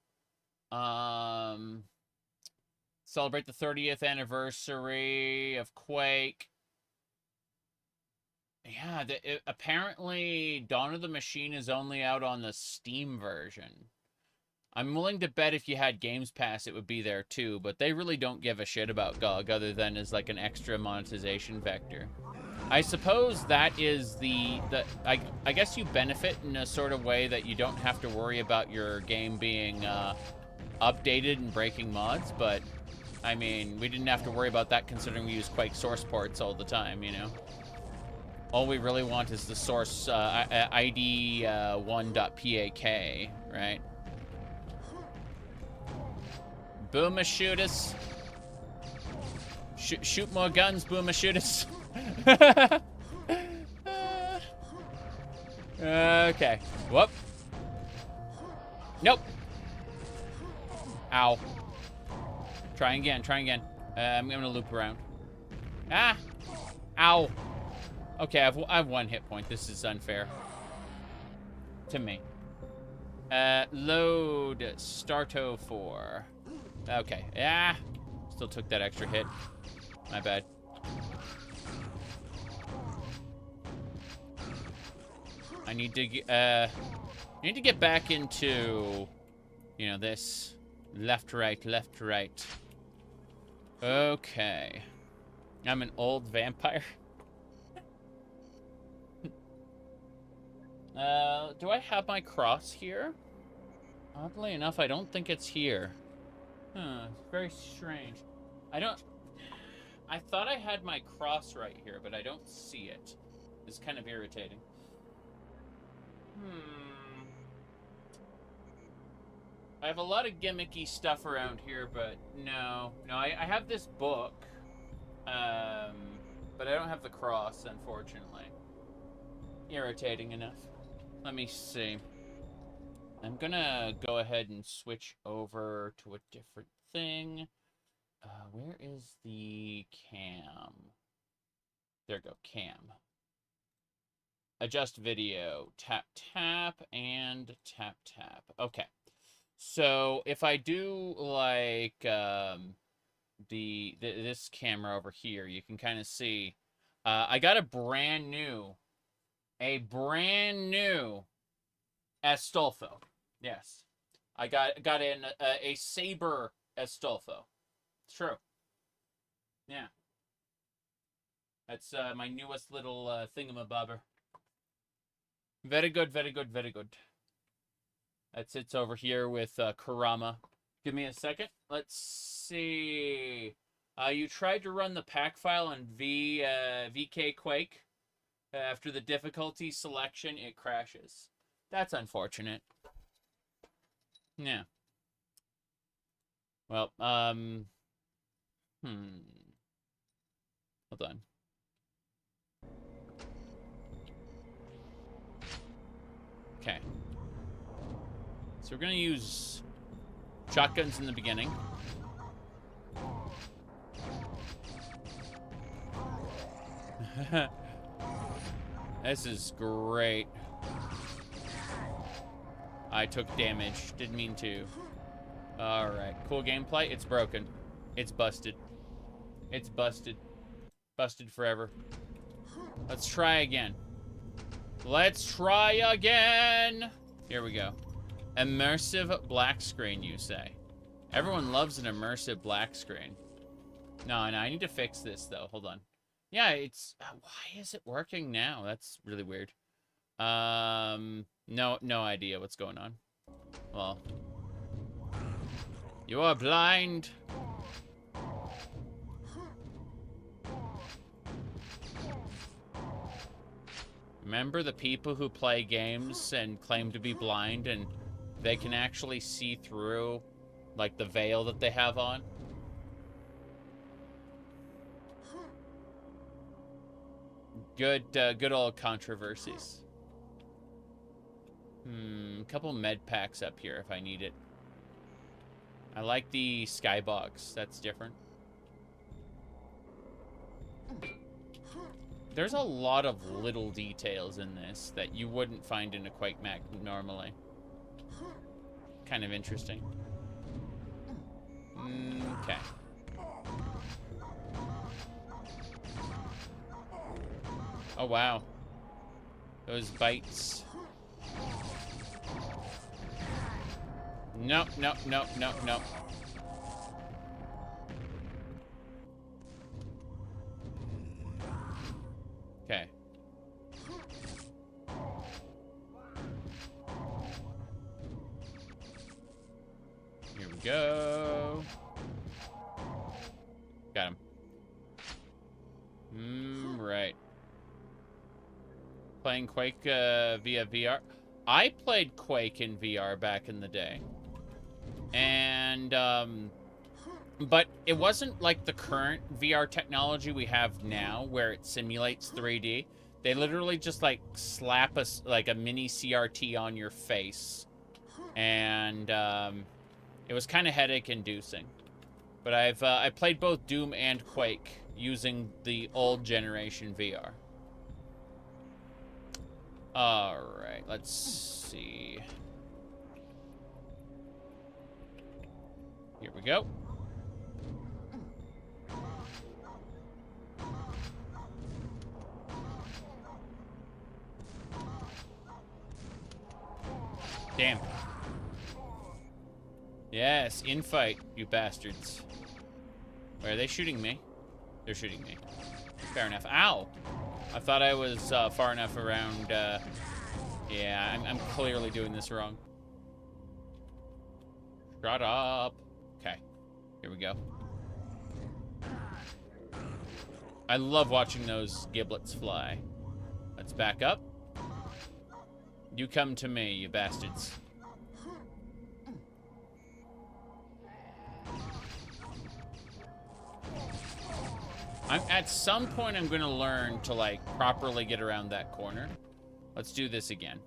Celebrate the 30th anniversary of Quake. Yeah, apparently Dawn of the Machine is only out on the Steam version. I'm willing to bet if you had Games Pass, it would be there too, but they really don't give a shit about GOG other than as like an extra monetization vector. I suppose that is I guess you benefit in a sort of way that you don't have to worry about your game being updated and breaking mods, but I mean, we didn't have to worry about that considering we use Quake source ports all the time, you know? All we really want is the source ID 1.pak, right? Boomer shooters. Shoot more guns, boomer shooters. Okay. Whoop. Nope. Ow. Try again, try again. I'm gonna loop around. Ah! Ow. Okay, I have 1 hit point. This is unfair. To me. Load Starto 4. Okay. Ah! Still took that extra hit. My bad. I need to get back into, you know, this. Left, right, left, right. Okay. I'm an old vampire. Do I have my cross here? Oddly enough, I don't think it's here. Huh, very strange. I thought I had my cross right here, but I don't see it. It's kind of irritating. I have a lot of gimmicky stuff around here, but no. No, I have this book. But I don't have the cross, unfortunately. Irritating enough. Let me see. I'm gonna go ahead and switch over to a different thing. Where is the cam? There we go, cam. Adjust video. Tap, tap, and tap, tap. Okay. So if I do like this camera over here, you can kind of see I got a brand new Astolfo. Yes, I got in a Saber Astolfo. It's true. Yeah, that's my newest little thingamabobber. Very good, very good, very good. That sits over here with Kurama. Give me a second. Let's see. You tried to run the pack file on VK Quake. After the difficulty selection, it crashes. That's unfortunate. Yeah. Well, hold on. Okay. So we're gonna use shotguns in the beginning. This is great. I took damage. Didn't mean to. Alright. Cool gameplay. It's broken. It's busted. It's busted. Busted forever. Let's try again. Let's try again! Here we go. Immersive black screen, you say? Everyone loves an immersive black screen. No, I need to fix this, though. Hold on. Yeah, it's... why is it working now? That's really weird. No idea what's going on. Well. You are blind. Remember the people who play games and claim to be blind and they can actually see through, like, the veil that they have on? Good old controversies. Couple med packs up here if I need it. I like the skybox. That's different. There's a lot of little details in this that you wouldn't find in a Quake map normally. Kind of interesting. Okay. Oh, wow. Those bites. Nope, nope, nope, nope, nope. Okay. Here we go. Got him. Right. Playing Quake via VR. I played Quake in VR back in the day. And But it wasn't like the current VR technology we have now, where it simulates 3D. They literally just like slap us like a mini CRT on your face, and it was kind of headache-inducing. But I played both Doom and Quake using the old generation VR. All right, let's see. Here we go. Damn. Yes, infight, you bastards. Where are they shooting me? They're shooting me. Fair enough. Ow! I thought I was far enough around. Yeah, I'm clearly doing this wrong. Shut up. Okay, here we go. I love watching those giblets fly. Let's back up. You come to me, you bastards. At some point, I'm going to learn to, like, properly get around that corner. Let's do this again.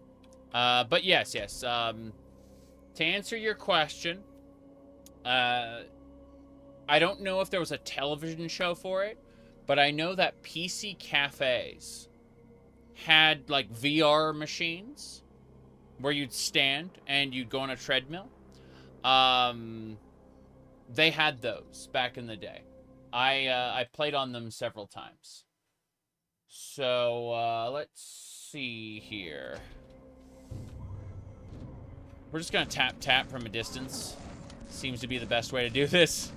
But yes. To answer your question, I don't know if there was a television show for it, but I know that PC cafes had, like, VR machines where you'd stand and you'd go on a treadmill. They had those back in the day. I played on them several times. So, let's see here. We're just gonna tap from a distance. Seems to be the best way to do this.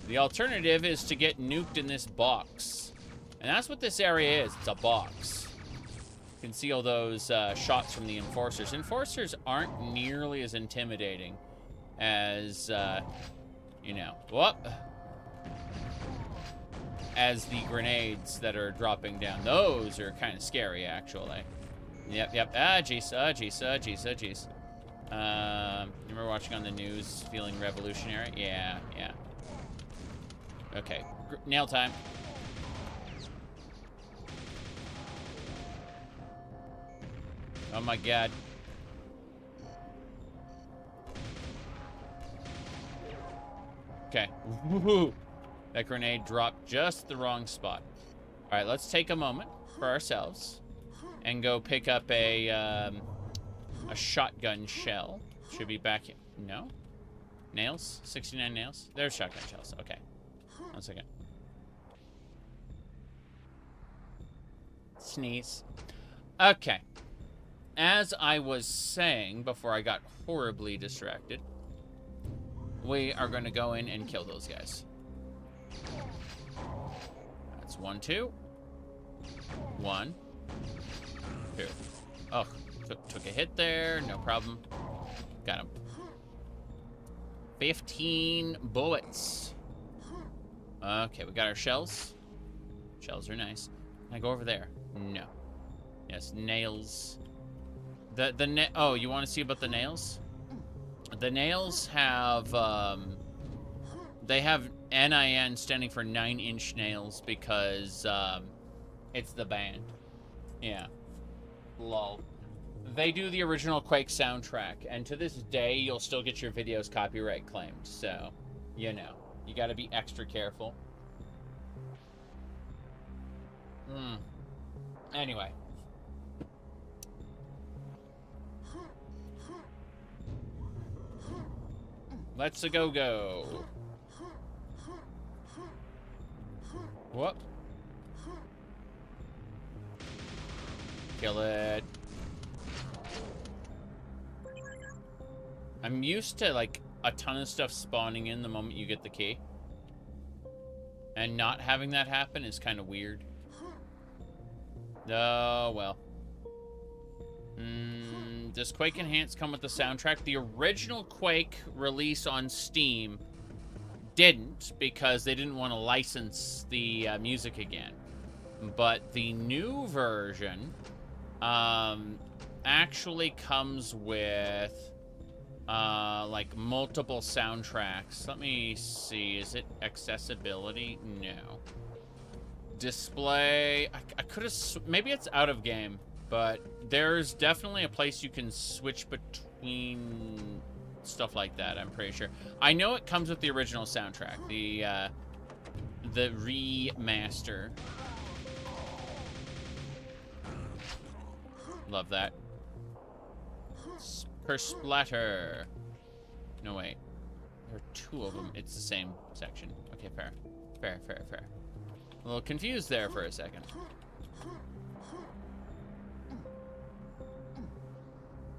The alternative is to get nuked in this box. And that's what this area is. It's a box. You can see all those shots from the enforcers. Enforcers aren't nearly as intimidating as, you know, what? As the grenades that are dropping down. Those are kind of scary, actually. Yep. Ah, jeez. You remember watching on the news, feeling revolutionary? Yeah. Okay, nail time. Oh my god. Okay. Woohoo! That grenade dropped just the wrong spot. All right, let's take a moment for ourselves and go pick up a shotgun shell. Should be back here. No? Nails? 69 nails? There's shotgun shells. Okay. 1 second. Sneeze. Okay. As I was saying before I got horribly distracted, we are going to go in and kill those guys. That's 1, 2. 1, 2. Oh, took a hit there. No problem. Got him. 15 bullets. Okay, we got our shells. Shells are nice. Can I go over there? No. Yes, nails. Oh, you want to see about the nails? The nails have, they have NIN standing for 9-inch nails because, it's the band. Yeah. Lol. They do the original Quake soundtrack, and to this day, you'll still get your videos copyright claimed, so, you know, you gotta be extra careful. Anyway. Let's go. Whoop. Kill it. I'm used to, like, a ton of stuff spawning in the moment you get the key. And not having that happen is kind of weird. Oh, well. Does Quake Enhanced come with the soundtrack? The original Quake release on Steam didn't, because they didn't want to license the music again. But the new version actually comes with like multiple soundtracks. Let me see. Is it accessibility? No. Display. I could have. Maybe it's out of game, but there's definitely a place you can switch between stuff like that. I'm pretty sure. I know it comes with the original soundtrack. The remaster. Love that. Per splatter. No, wait. There are two of them. It's the same section. Okay, fair. Fair, fair, fair. A little confused there for a second.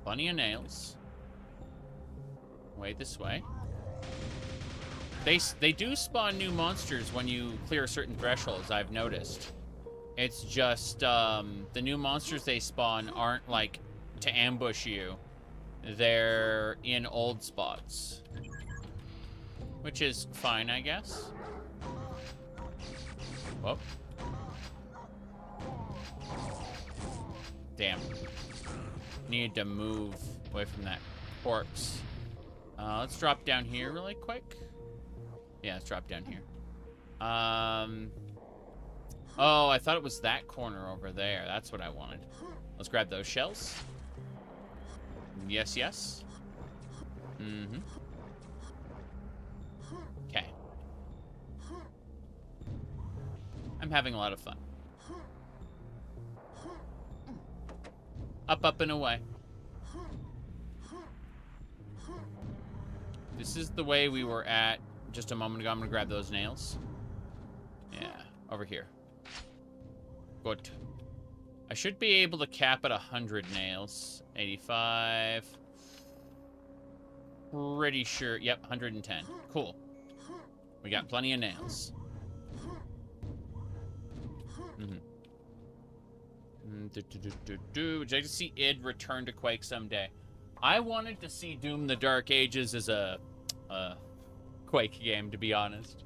Plenty of nails. Wait, this way. They do spawn new monsters when you clear certain thresholds, I've noticed. It's just, the new monsters they spawn aren't, like, to ambush you. They're in old spots. Which is fine, I guess. Whoop. Damn. Need to move away from that corpse. Let's drop down here really quick. Yeah, let's drop down here. Oh, I thought it was that corner over there. That's what I wanted. Let's grab those shells. Yes, yes. Mm-hmm. Okay. I'm having a lot of fun. Up, up, and away. This is the way we were at just a moment ago. I'm gonna grab those nails. Yeah, over here. Good. I should be able to cap at 100 nails. 85. Pretty sure. Yep, 110. Cool. We got plenty of nails. Would you like to see id return to Quake someday? I wanted to see Doom the Dark Ages as a Quake game, to be honest.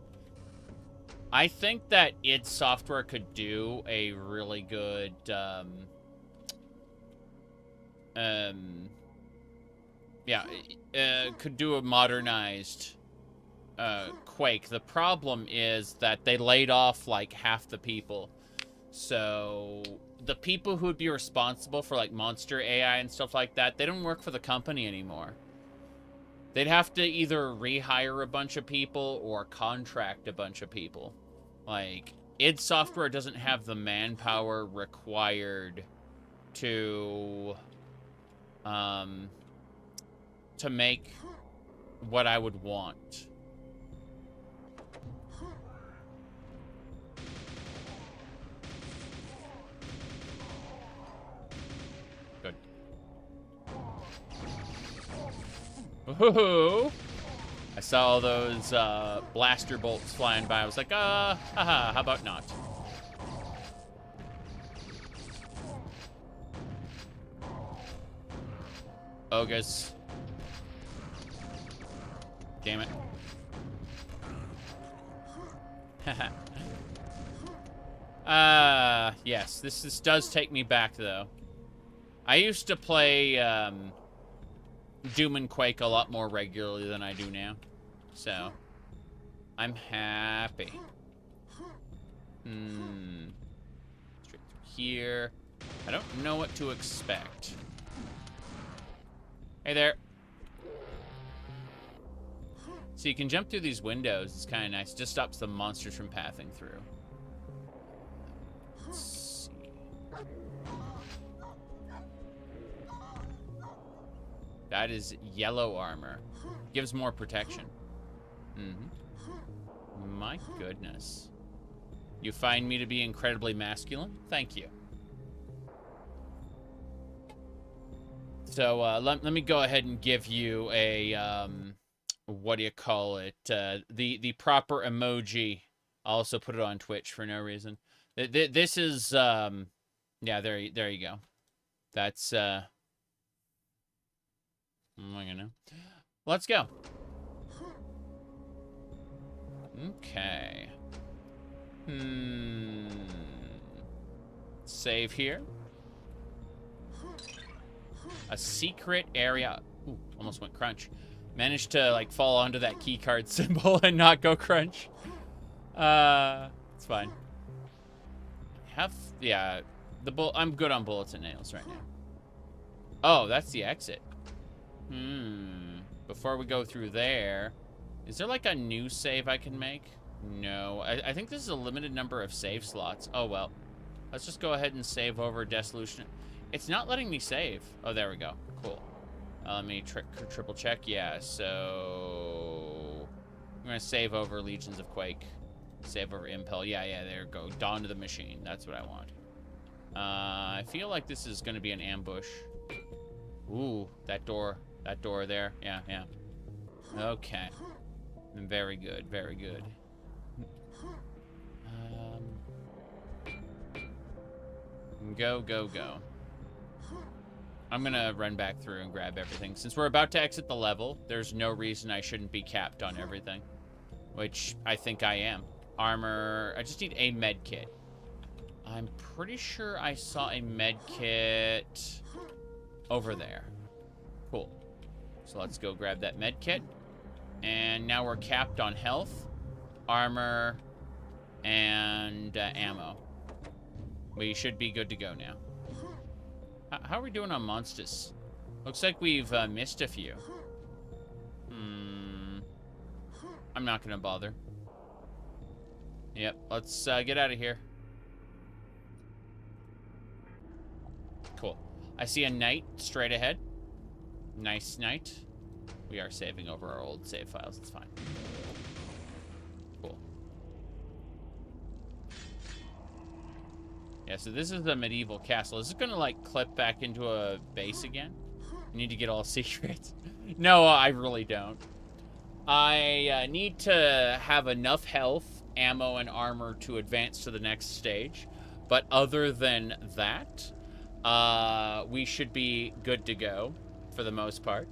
I think that id Software could do a really good could do a modernized Quake. The problem is that they laid off like half the people. So the people who would be responsible for like monster AI and stuff like that, they don't work for the company anymore. They'd have to either rehire a bunch of people or contract a bunch of people. Like, id Software doesn't have the manpower required to make what I would want. Good. Woohoo! I saw all those blaster bolts flying by. I was like, haha, how about not? Bogus. Damn it. Yes, this does take me back, though. I used to play, Doom and Quake a lot more regularly than I do now. So, I'm happy. Straight through here. I don't know what to expect. Hey there. So you can jump through these windows. It's kind of nice. It just stops the monsters from passing through. Let's see. That is yellow armor. Gives more protection. My goodness. You find me to be incredibly masculine? Thank you. So, let me go ahead and give you a, what do you call it? The proper emoji. I'll also put it on Twitch for no reason. This is, yeah, there you go. That's, oh my god, no. Let's go. Okay. Save here. A secret area. Ooh, almost went crunch. Managed to, like, fall onto that key card symbol and not go crunch. It's fine. Yeah, I'm good on bullets and nails right now. Oh, that's the exit. Before we go through there, is there, like, a new save I can make? No. I think this is a limited number of save slots. Oh, well. Let's just go ahead and save over Dissolution. It's not letting me save. Oh, there we go. Cool. Let me triple check. Yeah, so... I'm going to save over Legions of Quake. Save over Impel. Yeah, there we go. Dawn to the Machine. That's what I want. I feel like this is going to be an ambush. Ooh, that door. That door there. Yeah. Okay. Very good, very good. Go. I'm gonna run back through and grab everything. Since we're about to exit the level, there's no reason I shouldn't be capped on everything. Which I think I am. Armor, I just need a med kit. I'm pretty sure I saw a med kit over there. Cool. So let's go grab that med kit. And now we're capped on health, armor, and ammo. We should be good to go now. How are we doing on monsters? Looks like we've missed a few. I'm not gonna bother. Yep, let's get out of here. Cool. I see a knight straight ahead. Nice knight. We are saving over our old save files. It's fine. Cool. Yeah, so this is the medieval castle. Is it gonna, like, clip back into a base again? You need to get all secrets. No, I really don't. I need to have enough health, ammo, and armor to advance to the next stage. But other than that, we should be good to go for the most part.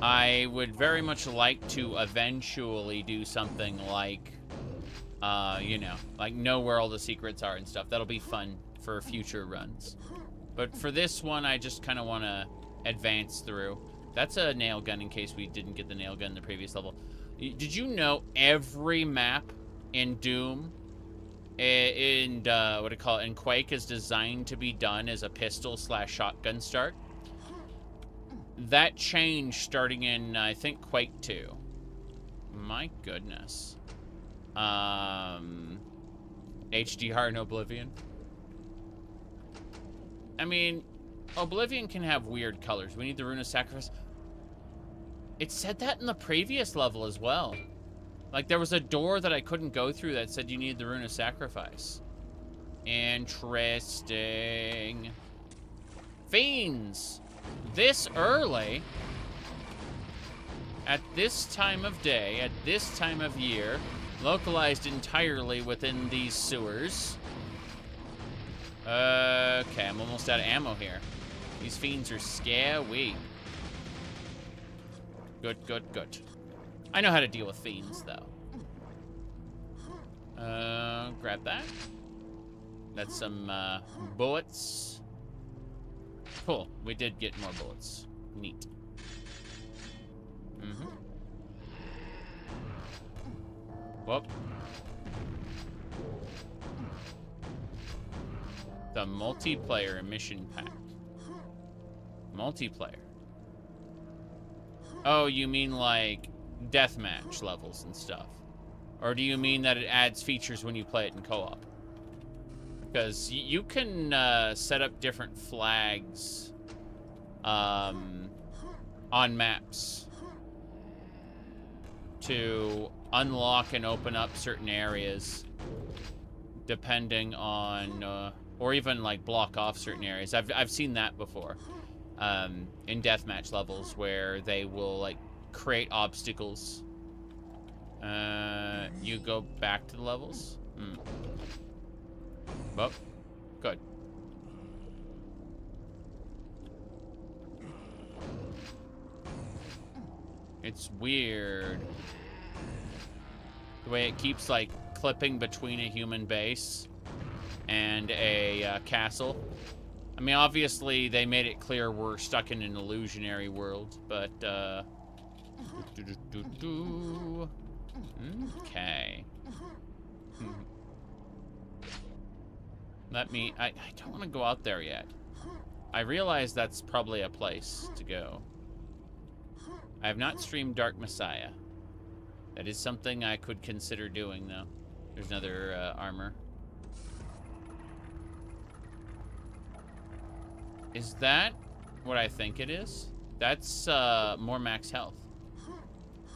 I would very much like to eventually do something like, you know, like know where all the secrets are and stuff. That'll be fun for future runs. But for this one, I just kind of want to advance through. That's a nail gun in case we didn't get the nail gun in the previous level. Did you know every map in Doom, in what do you call it, in Quake is designed to be done as a pistol/shotgun start? That changed starting in, I think, Quake 2. My goodness. HDR and Oblivion. I mean, Oblivion can have weird colors. We need the Rune of Sacrifice. It said that in the previous level as well. Like, there was a door that I couldn't go through that said you needed the Rune of Sacrifice. Interesting. Fiends! This early, at this time of day, at this time of year, localized entirely within these sewers. Okay, I'm almost out of ammo here. These fiends are scary. Good. I know how to deal with fiends, though. Grab that. That's some, bullets. Cool. We did get more bullets. Neat. Whoop. The multiplayer mission pack. Multiplayer. Oh, you mean like deathmatch levels and stuff? Or do you mean that it adds features when you play it in co-op? Because you can set up different flags on maps to unlock and open up certain areas depending on, or even like block off certain areas. I've seen that before in deathmatch levels where they will like create obstacles. You go back to the levels? Well, good. It's weird. The way it keeps, like, clipping between a human base. and a castle. I mean, obviously, they made it clear we're stuck in an illusionary world, but, okay. I don't want to go out there yet. I realize that's probably a place to go. I have not streamed Dark Messiah. That is something I could consider doing, though. There's another armor. Is that what I think it is? That's more max health.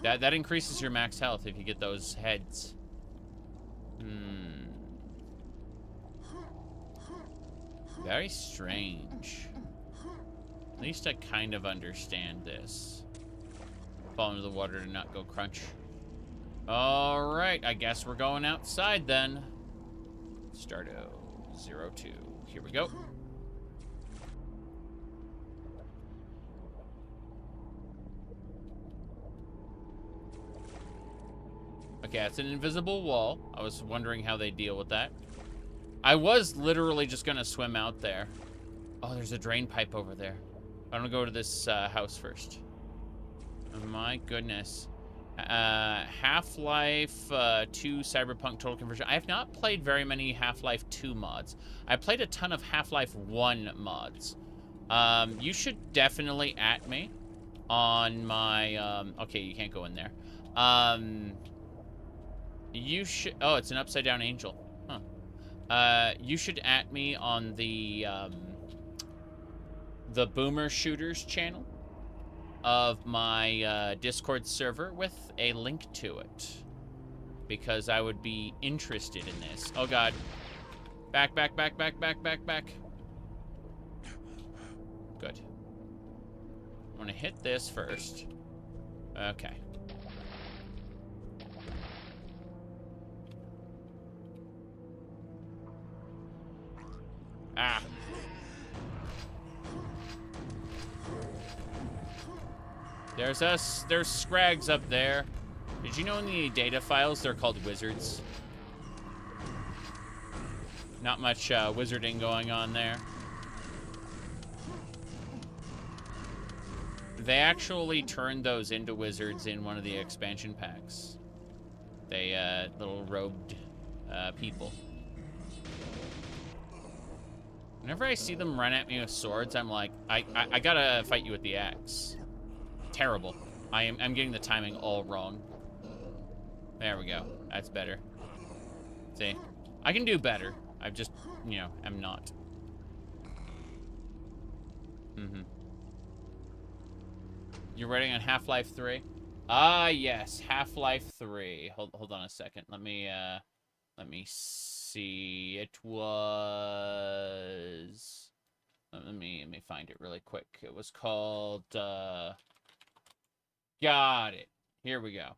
That increases your max health if you get those heads. Very strange. At least I kind of understand this. Fall into the water to not go crunch. Alright, I guess we're going outside then. Starto 02. Here we go. Okay, it's an invisible wall. I was wondering how they deal with that. I was literally just gonna swim out there. Oh, there's a drain pipe over there. I'm gonna go to this house first. Oh my goodness. Half-Life 2 Cyberpunk Total Conversion. I have not played very many Half-Life 2 mods. I played a ton of Half-Life 1 mods. You should definitely at me on my... okay, you can't go in there. You should... Oh, it's an upside-down angel. Huh. You should at me on the Boomer Shooters channel of my Discord server with a link to it, because I would be interested in this. Oh god. Back, back, back, back, back, back, back. Good. I'm gonna hit this first. Okay. Ah. There's us. There's Scrags up there. Did you know in the data files they're called wizards? Not much wizarding going on there. They actually turned those into wizards in one of the expansion packs. They, little robed people. Whenever I see them run at me with swords, I'm like, I gotta fight you with the axe. Terrible. I'm getting the timing all wrong. There we go. That's better. See? I can do better. I've just, you know, am not. You're writing on Half-Life 3? Ah, yes. Half-Life 3. Hold on a second. Let me see. It was... Let me find it really quick. It was called, Got it. Here we go.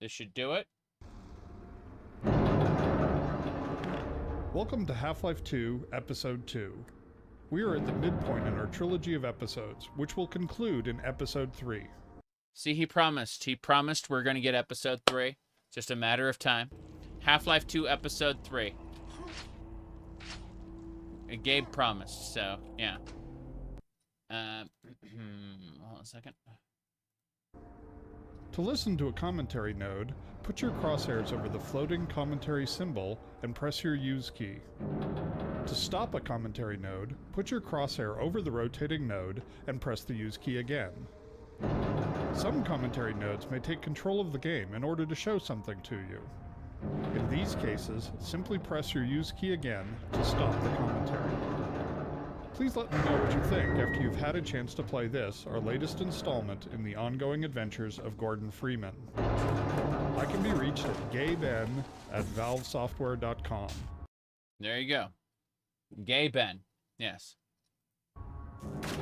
This should do it. Welcome to Half-Life 2, Episode 2. We are at the midpoint in our trilogy of episodes, which will conclude in Episode 3. See, he promised. He promised we're going to get Episode 3. Just a matter of time. Half-Life 2, Episode 3. Gabe promised, so, yeah. Hold on a second. To listen to a commentary node, put your crosshairs over the floating commentary symbol and press your Use key. To stop a commentary node, put your crosshair over the rotating node and press the Use key again. Some commentary nodes may take control of the game in order to show something to you. In these cases, simply press your Use key again to stop the commentary. Please let me know what you think after you've had a chance to play this, our latest installment in the ongoing adventures of Gordon Freeman. I can be reached at gayben@valvesoftware.com. There you go. Gay Ben. Yes.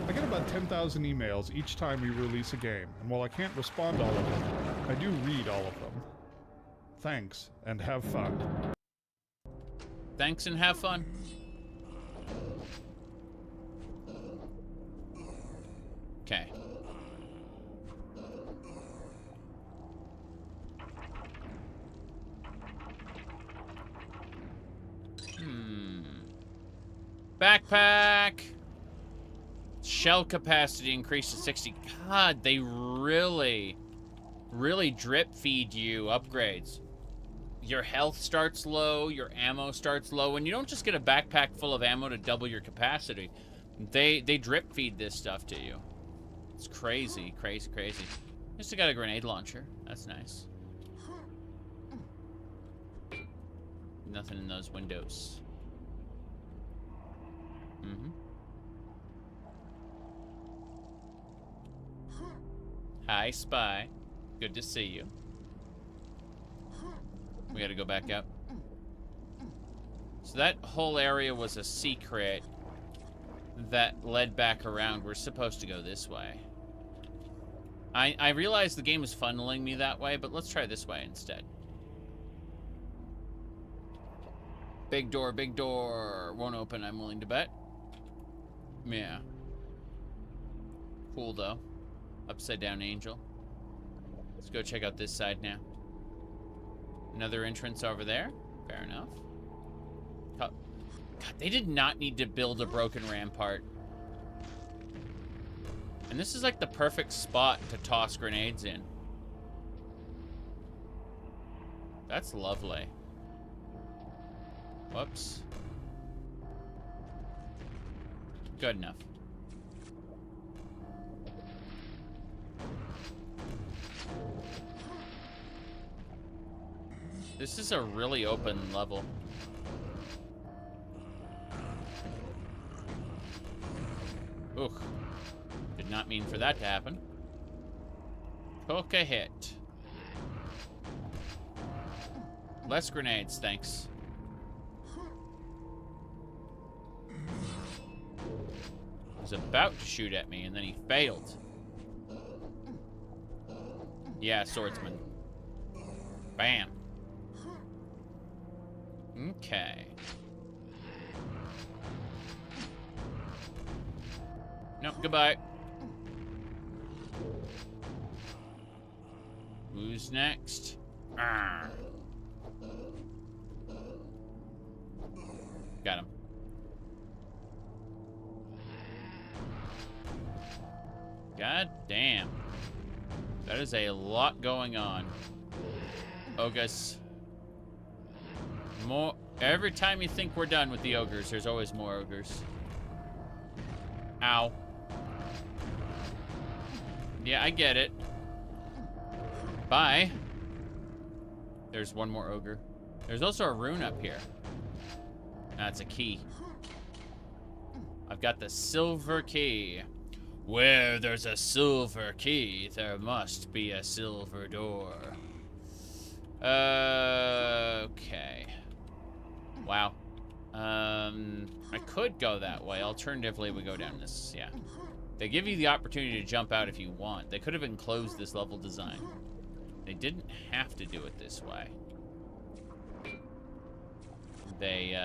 I get about 10,000 emails each time we release a game, and while I can't respond to all of them, I do read all of them. Thanks, and have fun. Thanks and have fun. Okay. Backpack! Shell capacity increased to 60. God, they really drip feed you upgrades. Your health starts low, your ammo starts low, and you don't just get a backpack full of ammo to double your capacity. They drip feed this stuff to you. It's crazy, crazy, crazy. Just got a grenade launcher. That's nice. Nothing in those windows. Mm-hmm. Hi, Spy. Good to see you. We gotta go back up. So that whole area was a secret that led back around. We're supposed to go this way. I realize the game is funneling me that way, but let's try this way instead. Big door, big door. Won't open, I'm willing to bet. Yeah. Cool, though. Upside down angel. Let's go check out this side now. Another entrance over there. Fair enough. God, they did not need to build a broken rampart. And this is like the perfect spot to toss grenades in. That's lovely. Whoops. Good enough. This is a really open level. Ugh. Did not mean for that to happen. Took a hit. Less grenades, thanks. He was about to shoot at me, and then he failed. Yeah, swordsman. Bam. Okay. Nope, goodbye. Who's next? Arrgh. Got him. God damn. That is a lot going on. Ogus. More. Every time you think we're done with the ogres, there's always more ogres. Ow. Yeah, I get it. Bye. There's one more ogre. There's also a rune up here. That's a key. I've got the silver key. Where there's a silver key, there must be a silver door. Okay. Wow. I could go that way. Alternatively, we go down this, yeah. They give you the opportunity to jump out if you want. They could have enclosed this level design. They didn't have to do it this way. They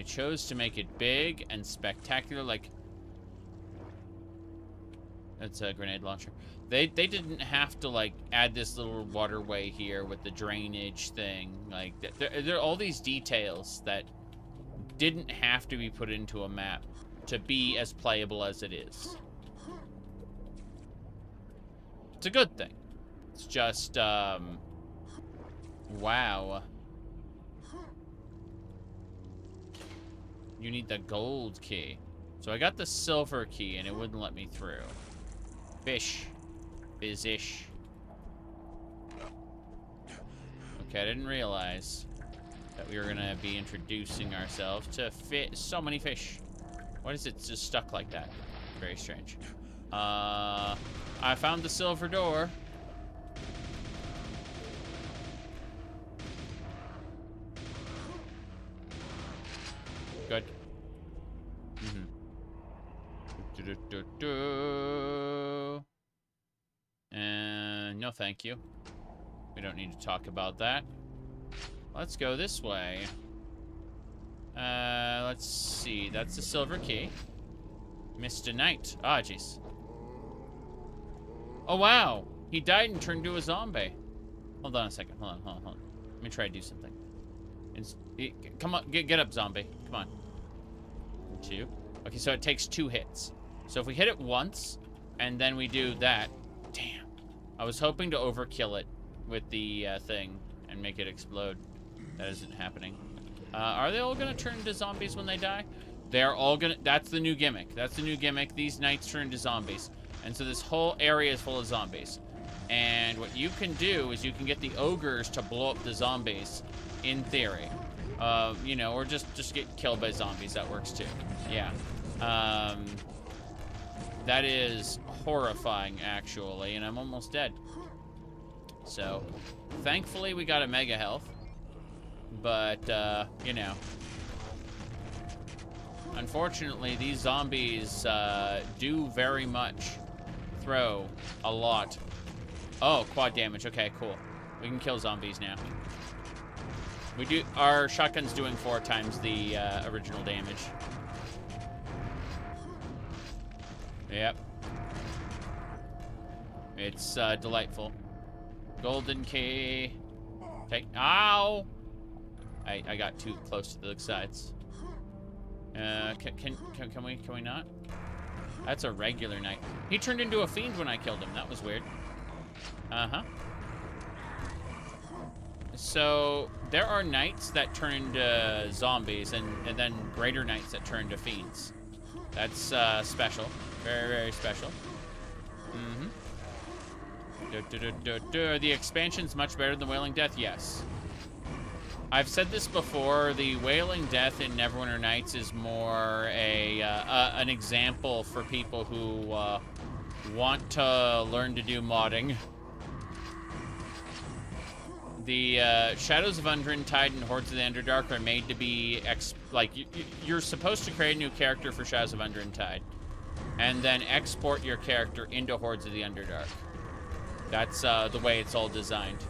chose to make it big and spectacular, like... That's a grenade launcher. They didn't have to, like, add this little waterway here with the drainage thing. Like, there are all these details that didn't have to be put into a map to be as playable as it is. It's a good thing. It's just, wow. You need the gold key. So I got the silver key and it wouldn't let me through. Fish. Fish-ish. Okay, I didn't realize that we were gonna be introducing ourselves to so many fish. Why is it just stuck like that? Very strange. I found the silver door. Good. And no thank you. We don't need to talk about that. Let's go this way. Let's see. That's the silver key. Mr. Knight. Ah, jeez. Oh, wow. He died and turned into a zombie. Hold on a second. Hold on. Let me try to do something. Come on. Get up, zombie. Come on. 2. Okay, so it takes 2 hits. So if we hit it once, and then we do that... Damn. I was hoping to overkill it with the thing and make it explode. That isn't happening. Are they all gonna turn into zombies when they die? They're all gonna... That's the new gimmick. That's the new gimmick. These knights turn into zombies. And so this whole area is full of zombies. And what you can do is you can get the ogres to blow up the zombies, in theory. You know, or just get killed by zombies. That works too. Yeah. That is horrifying, actually, and I'm almost dead. So, thankfully we got a mega health. But, you know. Unfortunately, these zombies do very much throw a lot. Oh, quad damage. Okay, cool. We can kill zombies now. We do. Our shotgun's doing 4 times the original damage. Yep. It's delightful. Golden key. Take. Ow! I got too close to the sides. Can we not? That's a regular knight. He turned into a fiend when I killed him. That was weird. Uh-huh. So, there are knights that turn into zombies, and then greater knights that turn into fiends. That's special. Very, very special. Mm-hmm. The expansion's much better than Wailing Death? Yes. I've said this before, the Wailing Death in Neverwinter Nights is more an example for people who want to learn to do modding. The Shadows of Undrintide and Hordes of the Underdark are made to be, you're supposed to create a new character for Shadows of Undrintide, and then export your character into Hordes of the Underdark. That's the way it's all designed.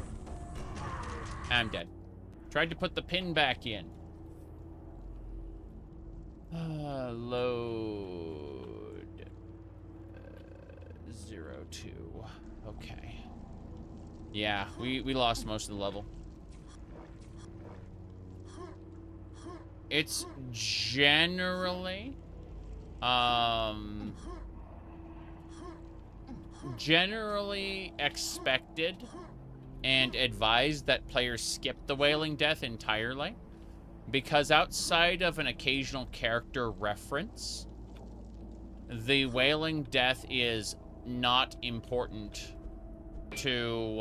I'm dead. Tried to put the pin back in. Load. 02. Okay. Yeah, we lost most of the level. It's generally expected and advised that players skip the Wailing Death entirely, because outside of an occasional character reference, the Wailing Death is not important to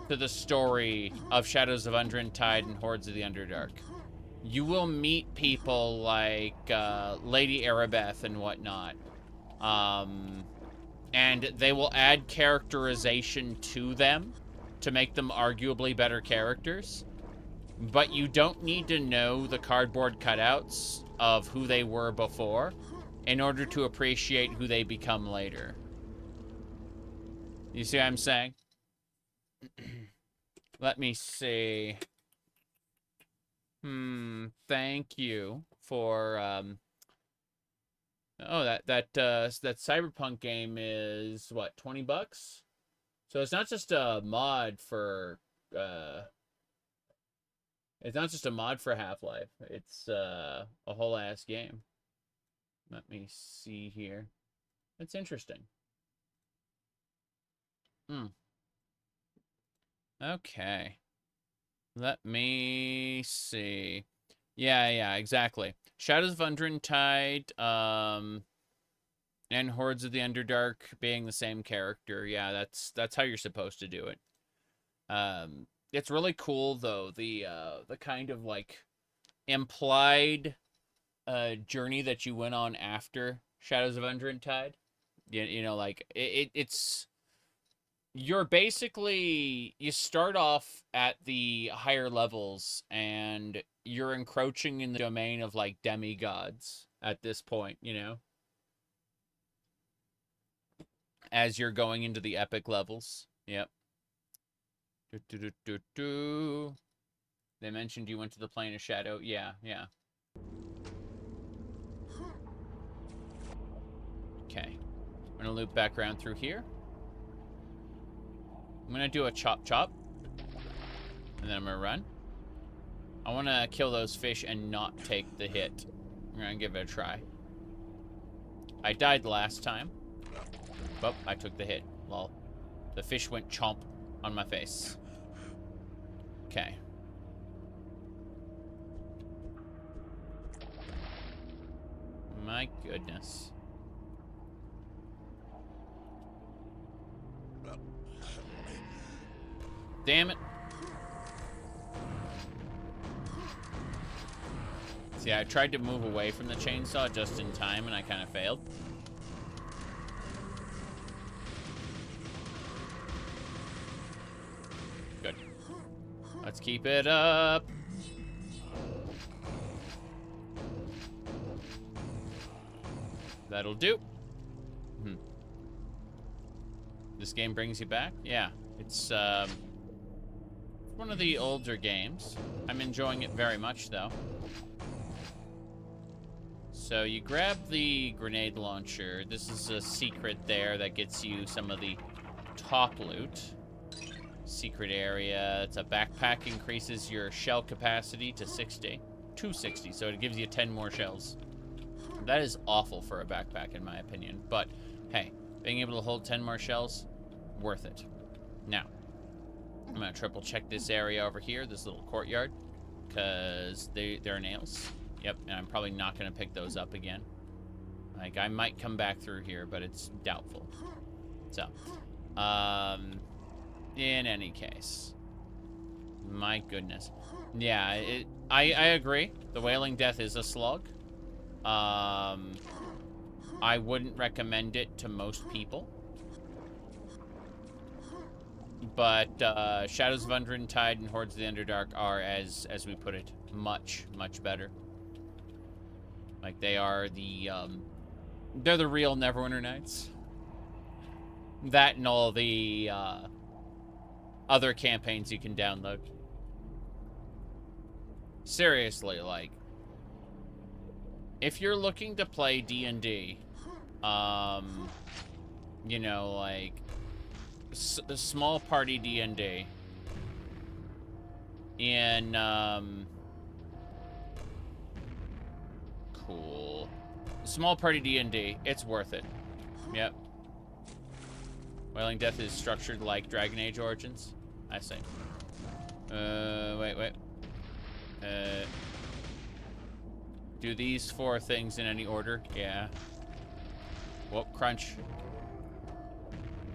the story of Shadows of Undrintide and Hordes of the Underdark. You will meet people like Lady Erebeth and whatnot, and they will add characterization to them to make them arguably better characters, but you don't need to know the cardboard cutouts of who they were before in order to appreciate who they become later. You see what I'm saying? Let me see. Thank you for, oh, that Cyberpunk game is, what, $20? So it's not just a mod for, it's not just a mod for Half-Life. It's, a whole-ass game. Let me see here. That's interesting. Okay. Let me see. Yeah, exactly. Shadows of Undrintide, and Hordes of the Underdark being the same character. Yeah, that's how you're supposed to do it. It's really cool though, the kind of like implied journey that you went on after Shadows of Undrintide. You know, like it's you're basically, you start off at the higher levels and you're encroaching in the domain of like demigods at this point, you know, as you're going into the epic levels. Yep. They mentioned you went to the plane of shadow. Yeah. Okay. I'm gonna loop back around through here. I'm gonna do a chop, and then I'm gonna run. I wanna kill those fish and not take the hit. We're gonna give it a try. I died last time. Oh, I took the hit. Lol. The fish went chomp on my face. Okay. My goodness. Damn it. See, I tried to move away from the chainsaw just in time, and I kind of failed. Good. Let's keep it up. That'll do. This game brings you back? Yeah. It's one of the older games. I'm enjoying it very much, though. So you grab the grenade launcher. This is a secret there that gets you some of the top loot. Secret area. It's a backpack, increases your shell capacity to 260, so it gives you 10 more shells. That is awful for a backpack, in my opinion. But, hey, being able to hold 10 more shells, worth it. Now, I'm going to triple check this area over here, this little courtyard, because there are nails. Yep, and I'm probably not going to pick those up again. Like, I might come back through here, but it's doubtful. So, in any case. My goodness. Yeah, I agree. The Wailing Death is a slug. I wouldn't recommend it to most people. But Shadows of Undrun-Tide and Hordes of the Underdark are, as we put it, much, much better. Like, they are they're the real Neverwinter Nights. That and all the other campaigns you can download. Seriously, like, if you're looking to play D&D, you know, like, small party D&D in, cool. Small party D&D, it's worth it. Yep. Wailing Death is structured like Dragon Age Origins. I see. Wait. Do these 4 things in any order? Yeah. Whoop, crunch.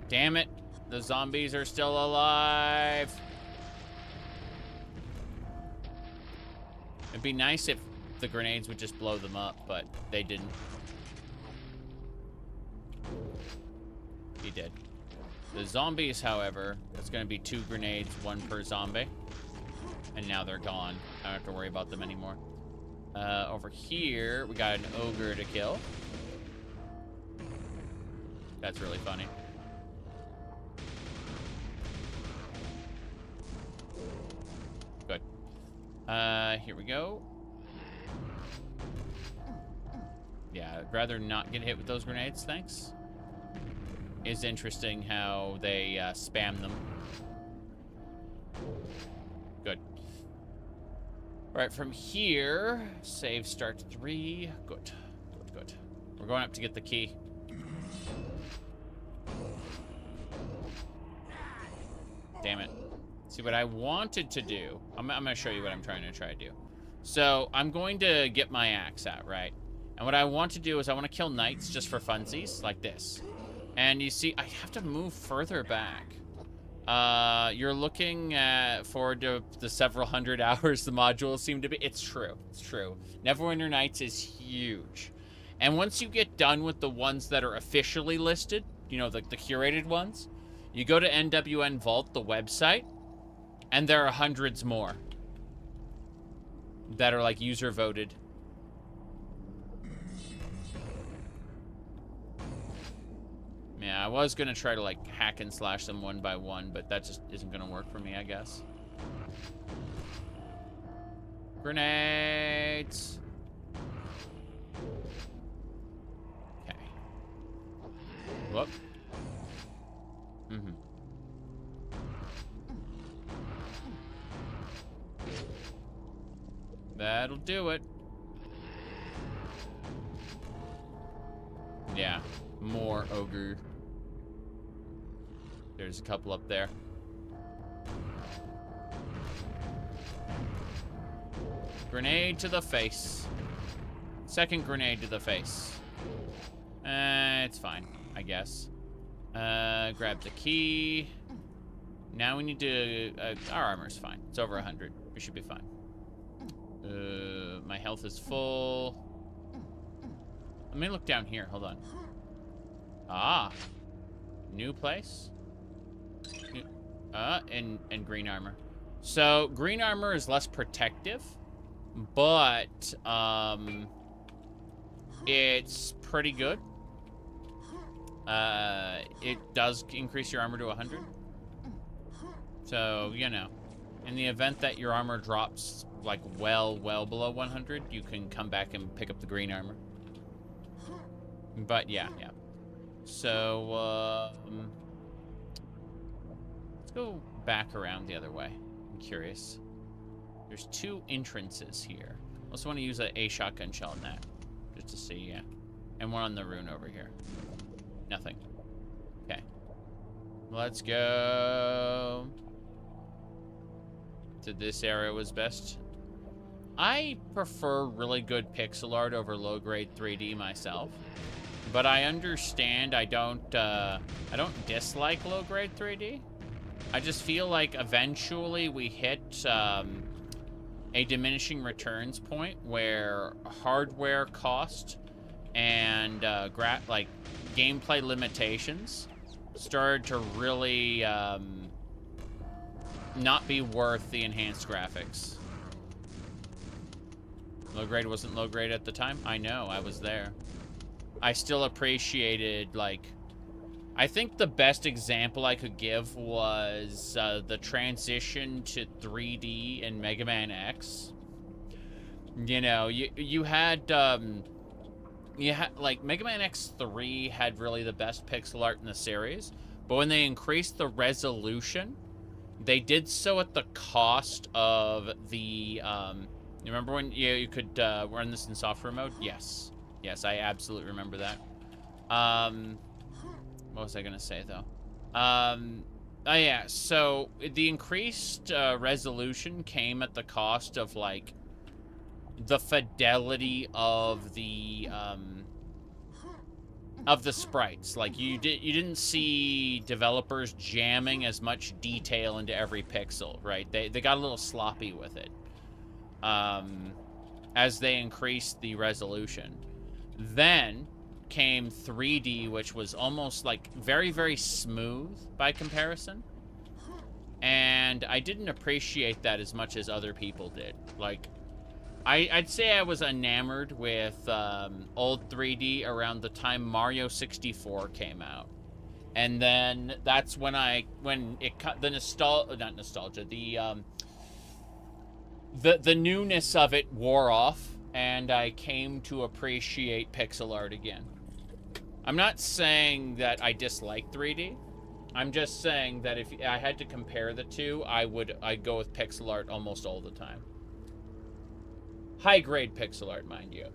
Damn it. The zombies are still alive. It'd be nice if the grenades would just blow them up, but they didn't. He did. The zombies, however, it's going to be 2 grenades, 1 per zombie. And now they're gone. I don't have to worry about them anymore. Over here, we got an ogre to kill. That's really funny. Good. Here we go. Yeah, I'd rather not get hit with those grenades, thanks. It's interesting how they spam them. Good. All right, from here, save start 3. Good. We're going up to get the key. Damn it. See, what I wanted to do, I'm going to show you what I'm trying to do. So, I'm going to get my axe out, right? And what I want to do is I want to kill knights just for funsies, like this. And you see, I have to move further back. You're looking forward to the several hundred hours the modules seem to be. It's true. Neverwinter Nights is huge. And once you get done with the ones that are officially listed, you know, the curated ones, you go to NWN Vault, the website, and there are hundreds more that are, like, user voted. Yeah, I was gonna try to, like, hack and slash them one by one, but that just isn't gonna work for me, I guess. Grenades! Okay. Whoop. That'll do it. Yeah, more ogre. There's a couple up there. Grenade to the face. Second grenade to the face. It's fine, I guess. Grab the key. Now we need to... our armor's fine. It's over 100. We should be fine. My health is full. Let me look down here. Hold on. Ah. New place. And green armor. So, green armor is less protective. But, it's pretty good. It does increase your armor to 100. So, you know, in the event that your armor drops, like, well below 100, you can come back and pick up the green armor. But, yeah. So, let's go back around the other way. I'm curious. There's 2 entrances here. I also want to use a shotgun shell in that, just to see, yeah. And one on the rune over here. Nothing. Okay. Let's go. To this area was best. I prefer really good pixel art over low-grade 3D myself, but I understand I don't dislike low-grade 3D. I just feel like eventually we hit a diminishing returns point where hardware cost and gameplay limitations started to really not be worth the enhanced graphics. Low grade wasn't low grade at the time. I know, I was there. I still appreciated, like, I think the best example I could give was the transition to 3D in Mega Man X. You know, you had like Mega Man X3 had really the best pixel art in the series, but when they increased the resolution, they did so at the cost of the you remember when you could run this in software mode? Yes, I absolutely remember that. What was I gonna say though? Oh yeah, so the increased resolution came at the cost of, like, the fidelity of the sprites. Like, you didn't see developers jamming as much detail into every pixel, right? They got a little sloppy with it as they increased the resolution. Then came 3D, which was almost like very, very smooth by comparison. And I didn't appreciate that as much as other people did. Like, I'd say I was enamored with old 3D around the time Mario 64 came out. And then that's when it cut the the newness of it wore off, and I came to appreciate pixel art again. I'm not saying that I dislike 3D. I'm just saying that if I had to compare the two, I'd go with pixel art almost all the time. High-grade pixel art, mind you.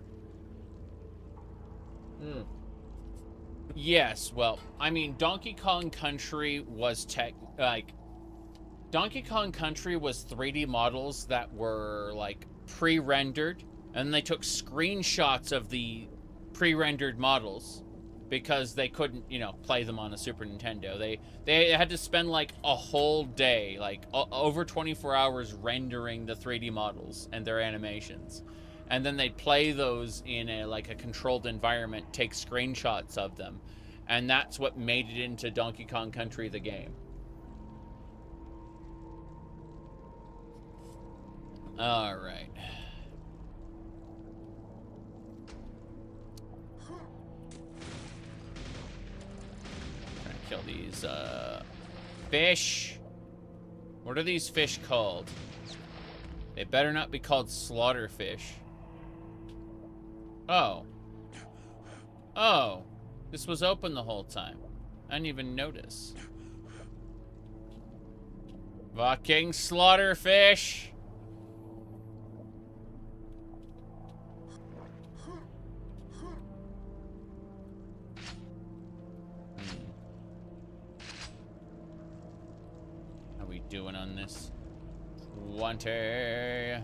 Yes, well, I mean, Donkey Kong Country was Donkey Kong Country was 3D models that were, like, pre-rendered, and they took screenshots of the pre-rendered models because they couldn't, you know, play them on a Super Nintendo. They had to spend, like, a whole day, like, over 24 hours rendering the 3D models and their animations. And then they'd play those in a controlled environment, take screenshots of them. And that's what made it into Donkey Kong Country, the game. All right. Trying to kill these fish. What are these fish called? They better not be called slaughterfish. Oh. Oh. This was open the whole time. I didn't even notice. Fucking slaughterfish. doing on this? 20.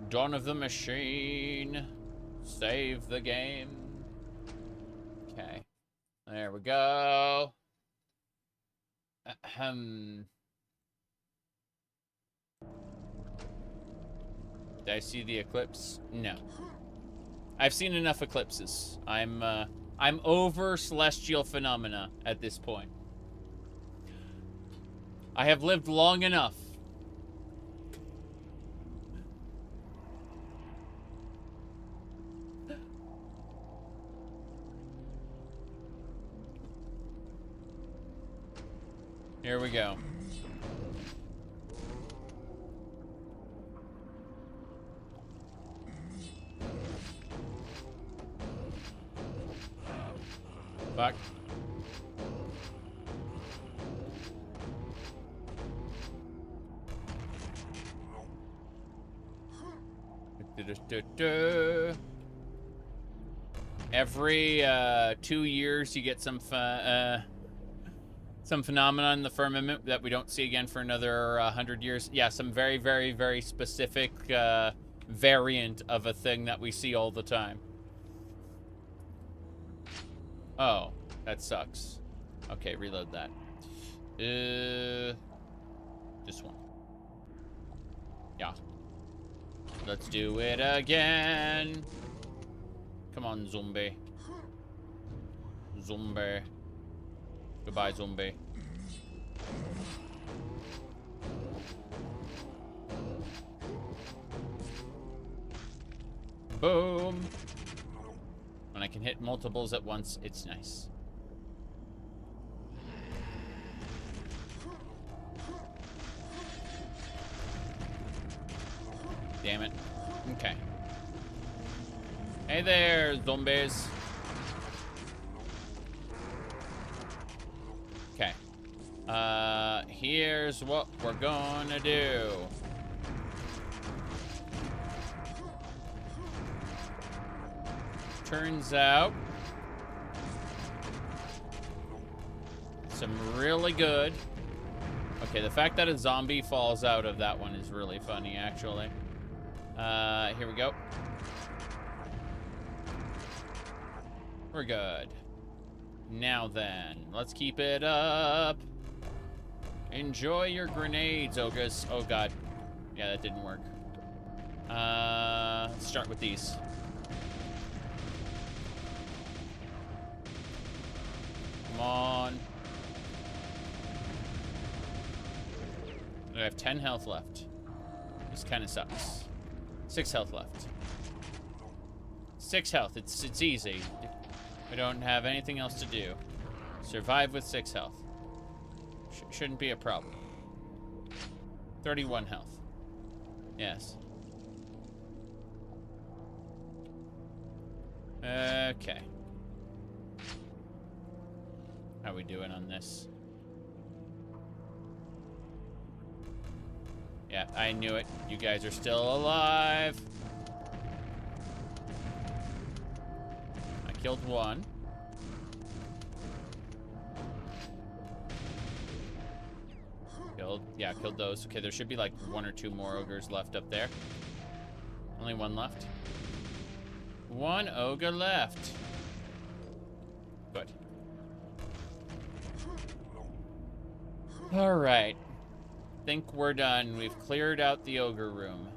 Dawn of the Machine. Save the game. Okay. There we go. Did I see the eclipse? No. I've seen enough eclipses. I'm over celestial phenomena at this point. I have lived long enough. Here we go. Fuck. Every 2 years you get some phenomenon in the firmament that we don't see again for another 100 years. Yeah, some very, very, very specific variant of a thing that we see all the time. Oh, that sucks. Okay, reload that. This one. Yeah. Let's do it again. Come on, zombie. Zombie. Goodbye, zombie. Boom. When I can hit multiples at once, it's nice. Damn it. Okay. Hey there, zombies. Okay. Here's what we're gonna do. Turns out some really good. Okay, the fact that a zombie falls out of that one is really funny, actually. Here we go. We're good. Now then, let's keep it up. Enjoy your grenades, Ogres. Oh god. Yeah, that didn't work. Let's start with these. Come on. I have 10 health left. This kind of sucks. 6 health left. 6 health. It's easy. I don't have anything else to do. Survive with 6 health. Shouldn't be a problem. 31 health. Yes. Okay. How we doing on this? Yeah, I knew it. You guys are still alive. I killed one. Killed those. Okay, there should be like 1 or 2 more ogres left up there. Only 1 left. 1 ogre left. Good. Alright. Think we're done. We've cleared out the ogre room.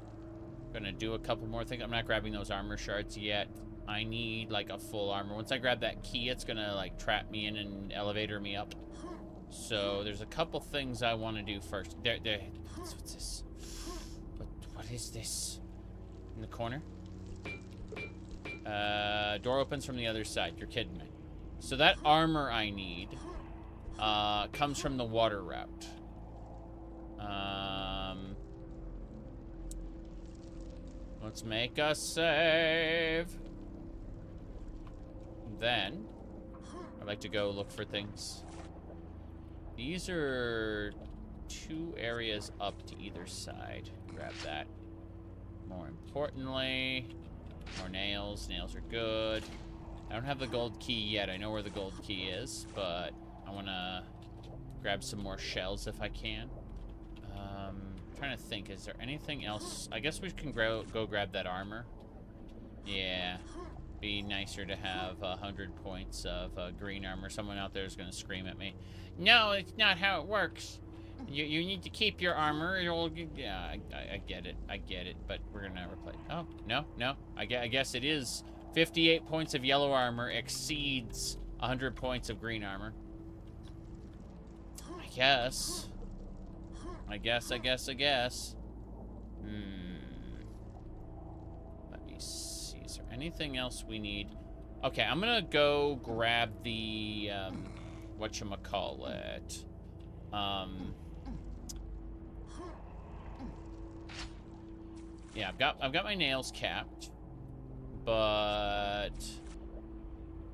Gonna do a couple more things. I'm not grabbing those armor shards yet. I need like a full armor. Once I grab that key, it's gonna like trap me in and elevator me up. So there's a couple things I want to do first. What's this? What is this? In the corner? Door opens from the other side. You're kidding me. So that armor I need comes from the water route. Let's make a save. Then I'd like to go look for things. These are 2 areas up to either side. Grab that. More importantly, more nails. Nails are good. I don't have the gold key yet. I know where the gold key is, but I want to grab some more shells if I can. Trying to think, is there anything else? I guess we can go grab that armor. Yeah. Be nicer to have 100 points of green armor. Someone out there is going to scream at me. No, it's not how it works. You need to keep your armor. Yeah, I get it. I get it. But we're going to replace. Oh, no. I guess it is 58 points of yellow armor exceeds 100 points of green armor. I guess. Let me see. Is there anything else we need? Okay, I'm gonna go grab the whatchamacallit. Yeah, I've got my nails capped, but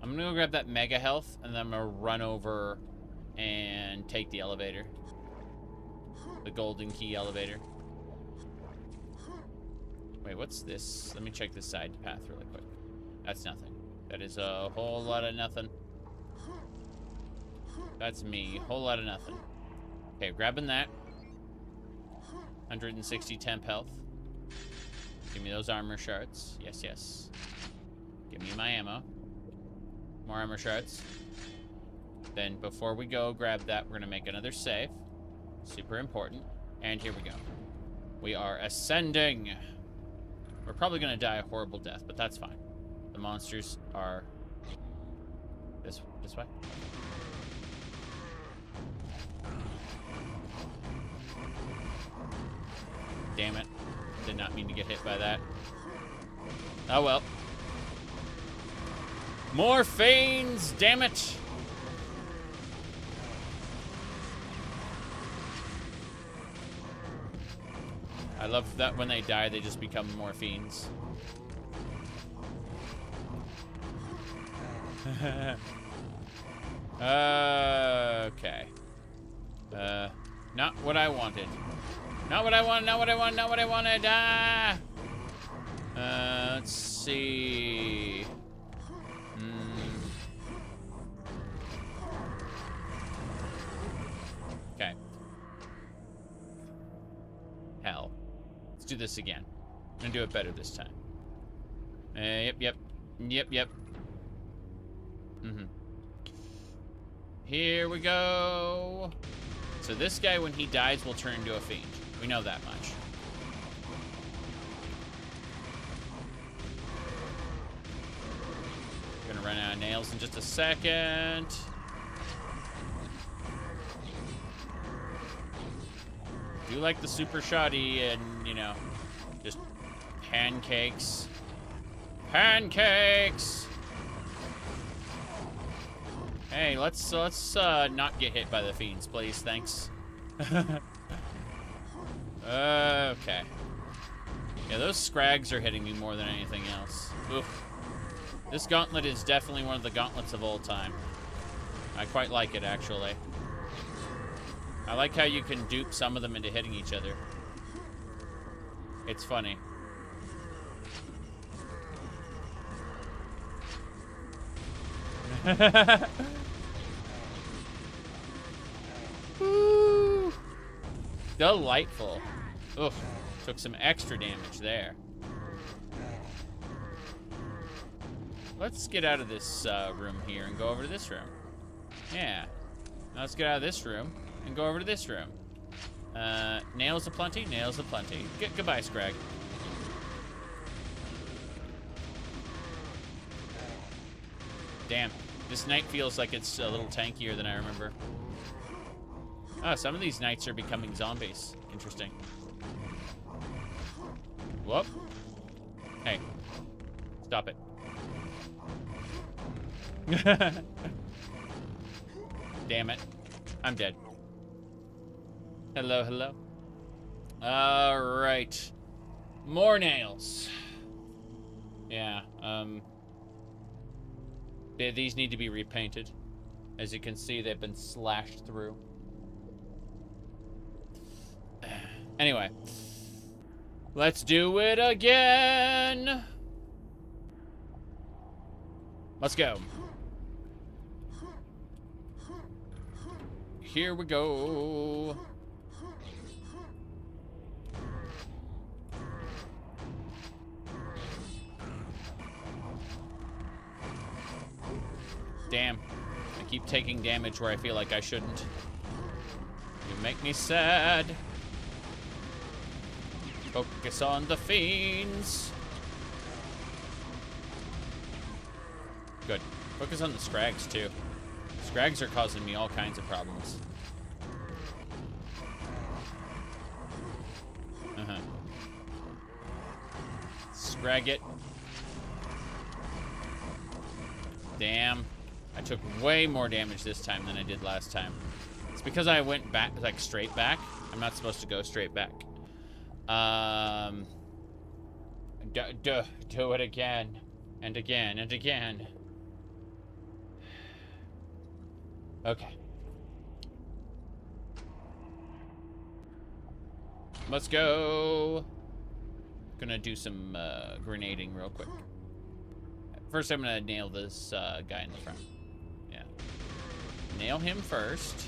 I'm gonna go grab that mega health, and then I'm gonna run over and take the elevator. The golden key elevator. Wait, what's this? Let me check this side path really quick. That's nothing. That is a whole lot of nothing. That's me. Whole lot of nothing. Okay, grabbing that. 160 temp health. Give me those armor shards. Yes. Give me my ammo. More armor shards. Then before we go grab that, we're gonna make another save. Super important. And here we go. We are ascending. We're probably gonna die a horrible death, but that's fine. The monsters are this way. Damn it. Did not mean to get hit by that. Oh well. More fiends, damn it. I love that when they die, they just become more fiends. Okay. Not what I wanted. Not what I wanted. Ah! Let's see. Okay. Hell. Let's do this again. I'm gonna do it better this time. Yep. Here we go. So this guy, when he dies, will turn into a fiend. We know that much. Gonna run out of nails in just a second. Do like the super shoddy and, you know, just pancakes. Pancakes! Hey, let's not get hit by the fiends, please. Thanks. Okay. Yeah, those scrags are hitting me more than anything else. Oof. This gauntlet is definitely one of the gauntlets of all time. I quite like it, actually. I like how you can dupe some of them into hitting each other. It's funny. Woo. Delightful. Ugh. Took some extra damage there. Let's get out of this room here and go over to this room. Yeah. Now let's get out of this room and go over to this room. Nails aplenty, nails aplenty. Goodbye, Scrag. Damn. This knight feels like it's a little tankier than I remember. Oh, some of these knights are becoming zombies. Interesting. Whoop. Hey. Stop it. Damn it. I'm dead. Hello, hello. Alright. More nails. Yeah, these need to be repainted. As you can see, they've been slashed through. Anyway. Let's do it again. Let's go. here we go. Damn. I keep taking damage where I feel like I shouldn't. You make me sad. Focus on the fiends. Good. Focus on the scrags, too. Scrags are causing me all kinds of problems. Scrag it. Damn. I took way more damage this time than I did last time. It's because I went back, like, straight back. I'm not supposed to go straight back. Do it again. And again, and again. Okay. Let's go. Gonna do some grenading real quick. First, I'm gonna nail this guy in the front. Yeah. Nail him first.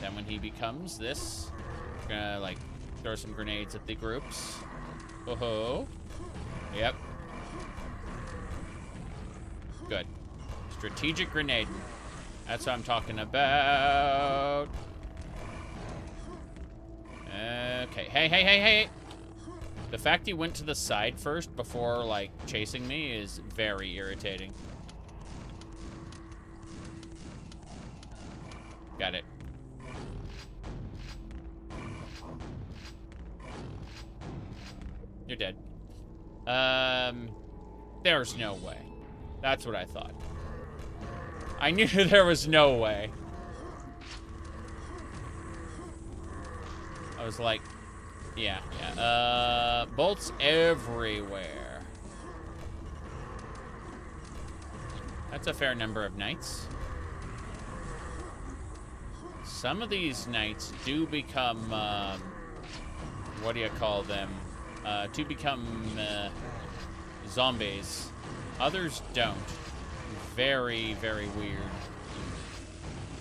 Then when he becomes this, we're gonna, like, throw some grenades at the groups. Oh-ho. Yep. Good. Strategic grenade. That's what I'm talking about. Okay. Hey, hey, hey, hey! The fact he went to the side first before, like, chasing me is very irritating. Got it. You're dead. There's no way. That's what I thought. I knew there was no way. I was like, yeah. Bolts everywhere. That's a fair number of knights. Some of these knights do become, what do you call them? To become zombies. Others don't. Very, very weird.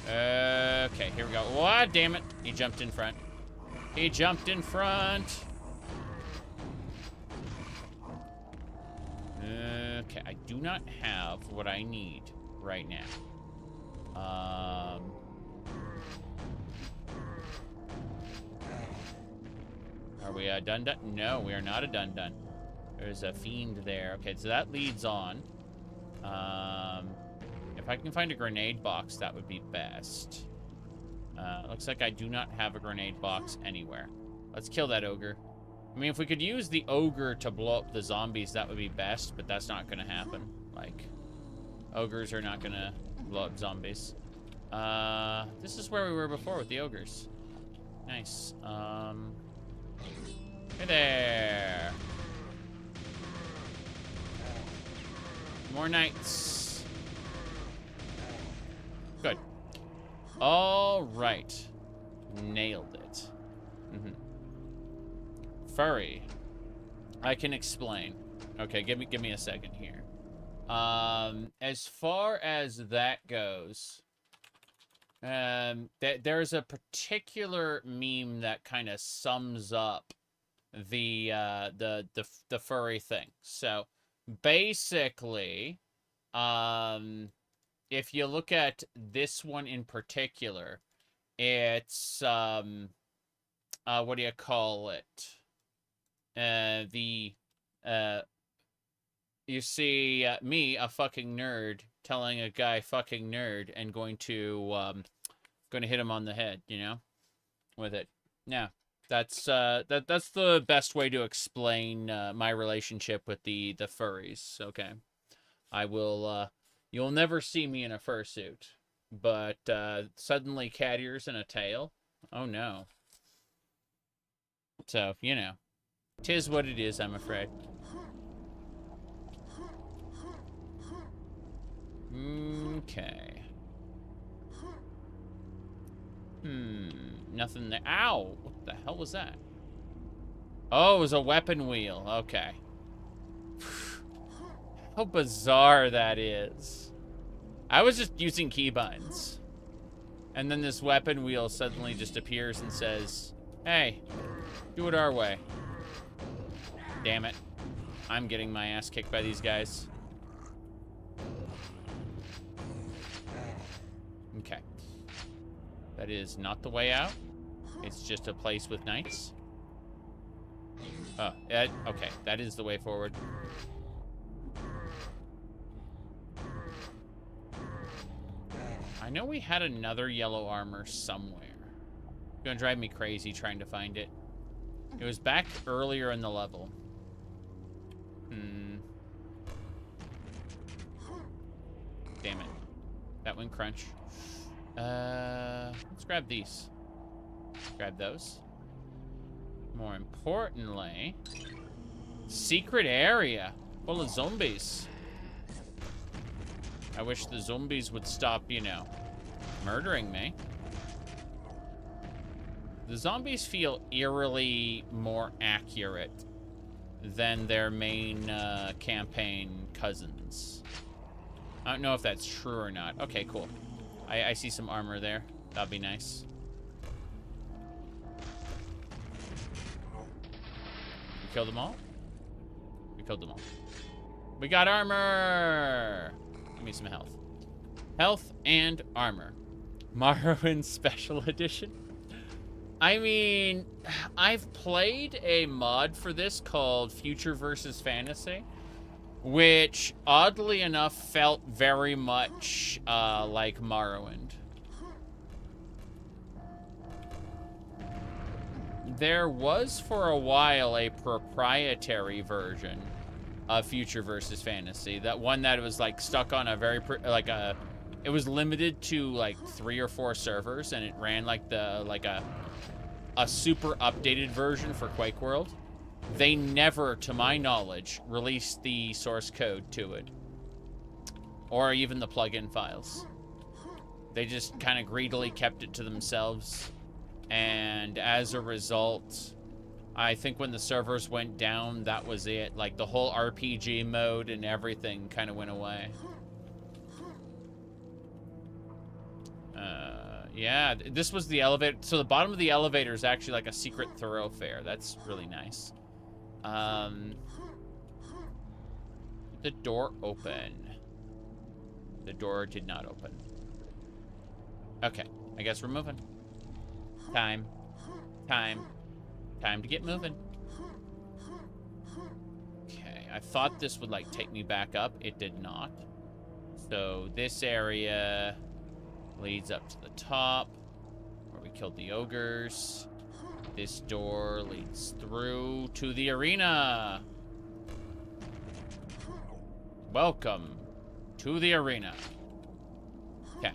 Okay, here we go. What? Damn it. He jumped in front. He jumped in front. Okay, I do not have what I need right now. Are we a dun-dun? No, we are not a dun-dun. There's a fiend there. Okay, so that leads on. If I can find a grenade box, that would be best. Looks like I do not have a grenade box anywhere. Let's kill that ogre. I mean, if we could use the ogre to blow up the zombies, that would be best, but that's not going to happen. Like, ogres are not going to blow up zombies. This is where we were before with the ogres. Nice. Hey there. More knights. Good. All right. Nailed it. Furry. I can explain. Okay, give me a second here. As far as that goes, there's a particular meme that kind of sums up the furry thing. So basically, if you look at this one in particular, it's what do you call it? You see me, a fucking nerd, telling a guy fucking nerd and going to hit him on the head, you know, with it. Yeah, that's the best way to explain my relationship with the furries. Okay, I will. You'll never see me in a fursuit, but suddenly cat ears and a tail. Oh no. So you know, 'tis what it is. I'm afraid. Okay. Nothing there. Ow! What the hell was that? Oh, it was a weapon wheel. Okay. How bizarre that is. I was just using keybinds. And then this weapon wheel suddenly just appears and says, hey, do it our way. Damn it. I'm getting my ass kicked by these guys. Okay. That is not the way out. It's just a place with knights. Oh, okay. That is the way forward. I know we had another yellow armor somewhere. It's gonna drive me crazy trying to find it. It was back earlier in the level. Damn it. That went crunch. Let's grab these. Grab those. More importantly, secret area full of zombies. I wish the zombies would stop, you know, murdering me. The zombies feel eerily more accurate than their main campaign cousins. I don't know if that's true or not. Okay, cool. I see some armor there. That'd be nice. We killed them all? We killed them all. We got armor! Give me some health. Health and armor. Morrowind Special Edition. I mean, I've played a mod for this called Future versus Fantasy, which oddly enough felt very much like Morrowind. There was for a while a proprietary version of Future versus Fantasy. That one that was like stuck on a very it was limited to like 3 or 4 servers, and it ran like a super updated version for Quake World. They never, to my knowledge, released the source code to it, or even the plugin files. They just kind of greedily kept it to themselves, and as a result, I think when the servers went down, that was it. Like, the whole RPG mode and everything kind of went away. Yeah, this was the elevator. So the bottom of the elevator is actually like a secret thoroughfare. That's really nice. The door open. The door did not open. Okay, I guess we're moving. Time to get moving. Okay, I thought this would like take me back up. It did not. So this area leads up to the top where we killed the ogres. This door leads through to the arena. Welcome to the arena. Okay.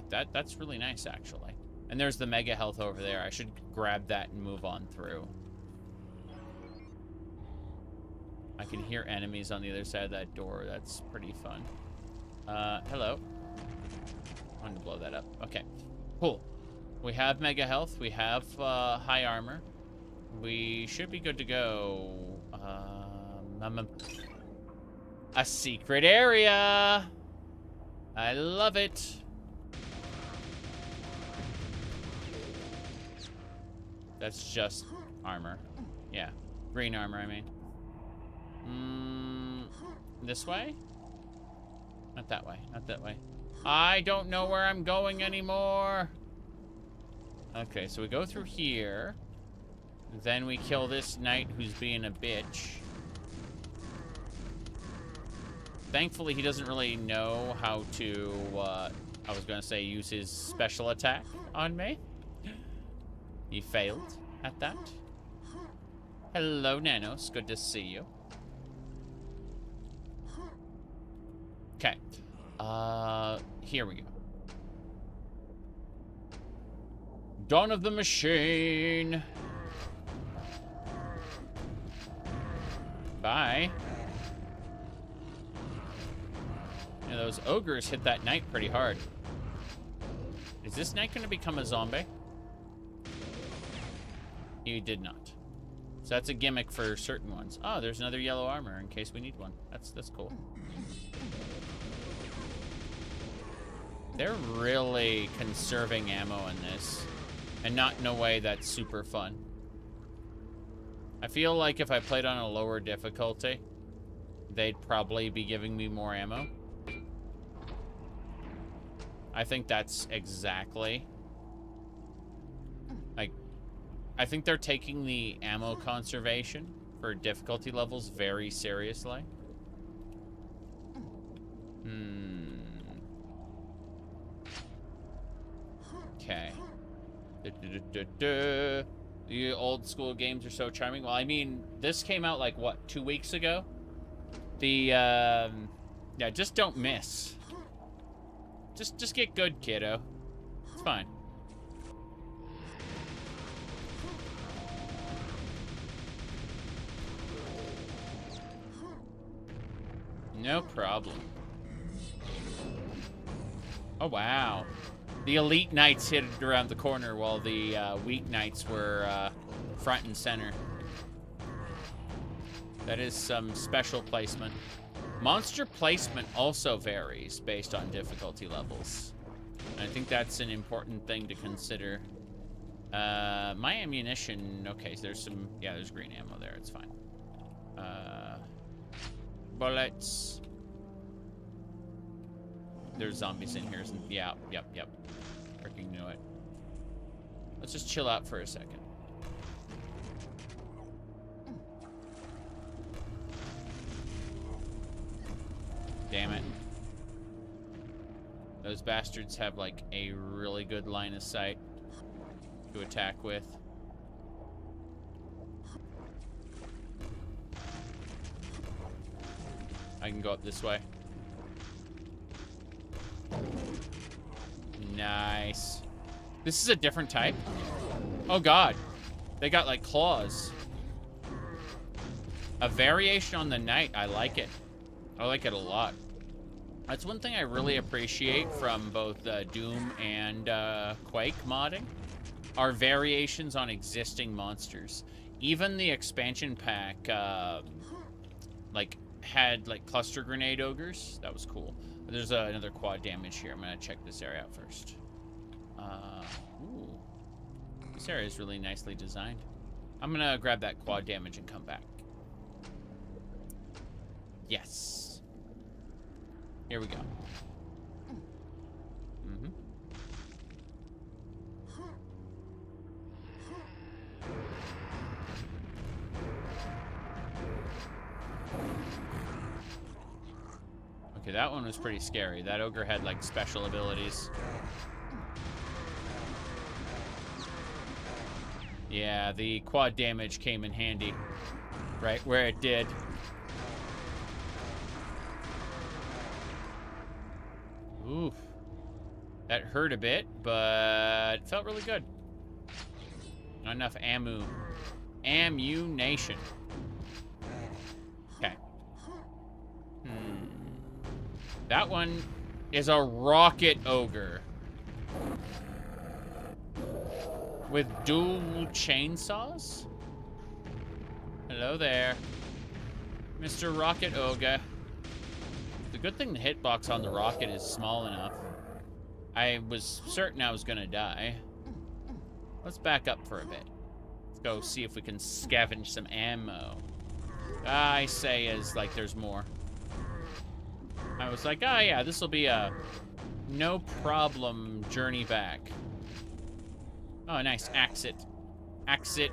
That's really nice, actually. And there's the mega health over there. I should grab that and move on through. I can hear enemies on the other side of that door. That's pretty fun. Hello. I wanted to blow that up. Okay. Cool. We have mega health. We have high armor. We should be good to go. A secret area. I love it. That's just armor. Yeah. Green armor, I mean. This way? Not that way. Not that way. I don't know where I'm going anymore. Okay, so we go through here. Then we kill this knight who's being a bitch. Thankfully, he doesn't really know how to, I was going to say, use his special attack on me. He failed at that. Hello, Nanos. Good to see you. Okay. Here we go. Dawn of the Machine. Bye. Yeah, those ogres hit that knight pretty hard. Is this knight going to become a zombie? He did not. So that's a gimmick for certain ones. Oh, there's another yellow armor in case we need one. That's cool. They're really conserving ammo in this. And not in a way that's super fun. I feel like if I played on a lower difficulty, they'd probably be giving me more ammo. I think that's exactly... Like, I think they're taking the ammo conservation for difficulty levels very seriously. Okay. The old school games are so charming. Well, I mean, this came out like, what, 2 weeks ago? Yeah, just don't miss. Just get good, kiddo. It's fine. No problem. Oh, wow. The elite knights hid around the corner while the weak knights were front and center. That is some special placement. Monster placement also varies based on difficulty levels. And I think that's an important thing to consider. My ammunition, okay, so there's some, yeah, there's green ammo there, it's fine. Bullets. There's zombies in here, isn't? Yeah, yep. Freaking knew it. Let's just chill out for a second. Damn it. Those bastards have like a really good line of sight to attack with. I can go up this way. Nice. This is a different type. Oh god. They got like claws. A variation on the knight. I like it. I like it a lot. That's one thing I really appreciate from both Doom and Quake modding. Are variations on existing monsters. Even the expansion pack like had like cluster grenade ogres. That was cool. There's another quad damage here. I'm gonna check this area out first. Ooh. This area is really nicely designed. I'm gonna grab that quad damage and come back. Yes. Here we go. Okay, that one was pretty scary. That ogre had, like, special abilities. Yeah, the quad damage came in handy. Right where it did. Oof. That hurt a bit, but felt really good. Not enough ammunition. Okay. That one is a rocket ogre. With dual chainsaws? Hello there. Mr. Rocket Ogre. The good thing the hitbox on the rocket is small enough. I was certain I was gonna die. Let's back up for a bit. Let's go see if we can scavenge some ammo. I say as like there's more. I was like, oh yeah, this will be a no problem journey back. Oh, nice. Axe it. Axe it.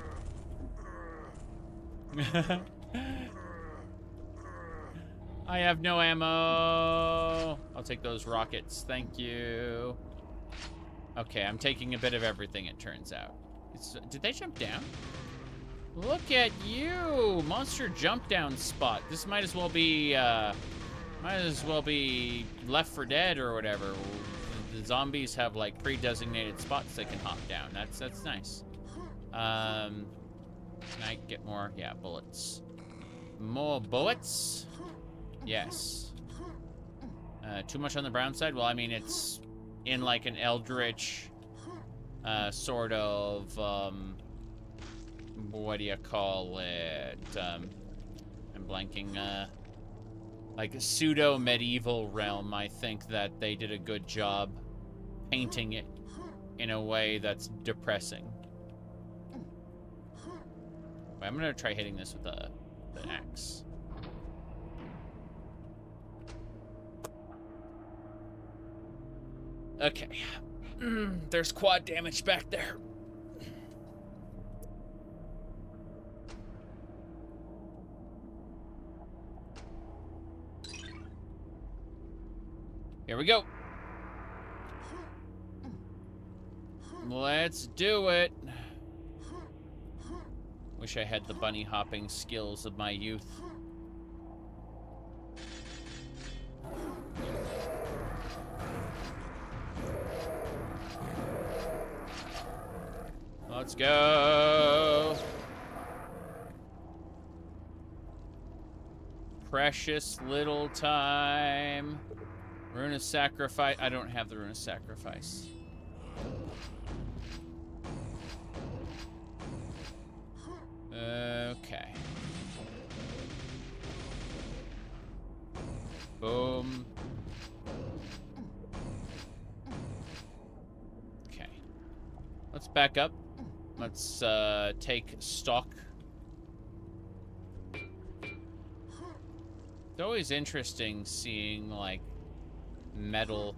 I have no ammo. I'll take those rockets. Thank you. Okay, I'm taking a bit of everything, it turns out. Did they jump down? Look at you! Monster jump down spot. This might as well be Left 4 Dead or whatever. The zombies have like pre-designated spots they can hop down. That's nice. Can I get more? Yeah, bullets. More bullets? Yes. Too much on the brown side? Well, I mean, it's in like an eldritch sort of what do you call it? I'm blanking. Like a pseudo medieval realm. I think that they did a good job painting it in a way that's depressing. But I'm gonna try hitting this with the axe. Okay. There's quad damage back there. Here we go. Let's do it. Wish I had the bunny hopping skills of my youth. Let's go. Precious little time. Rune of Sacrifice. I don't have the Rune of Sacrifice. Okay. Boom. Okay. Let's back up. Let's take stock. It's always interesting seeing, like, metal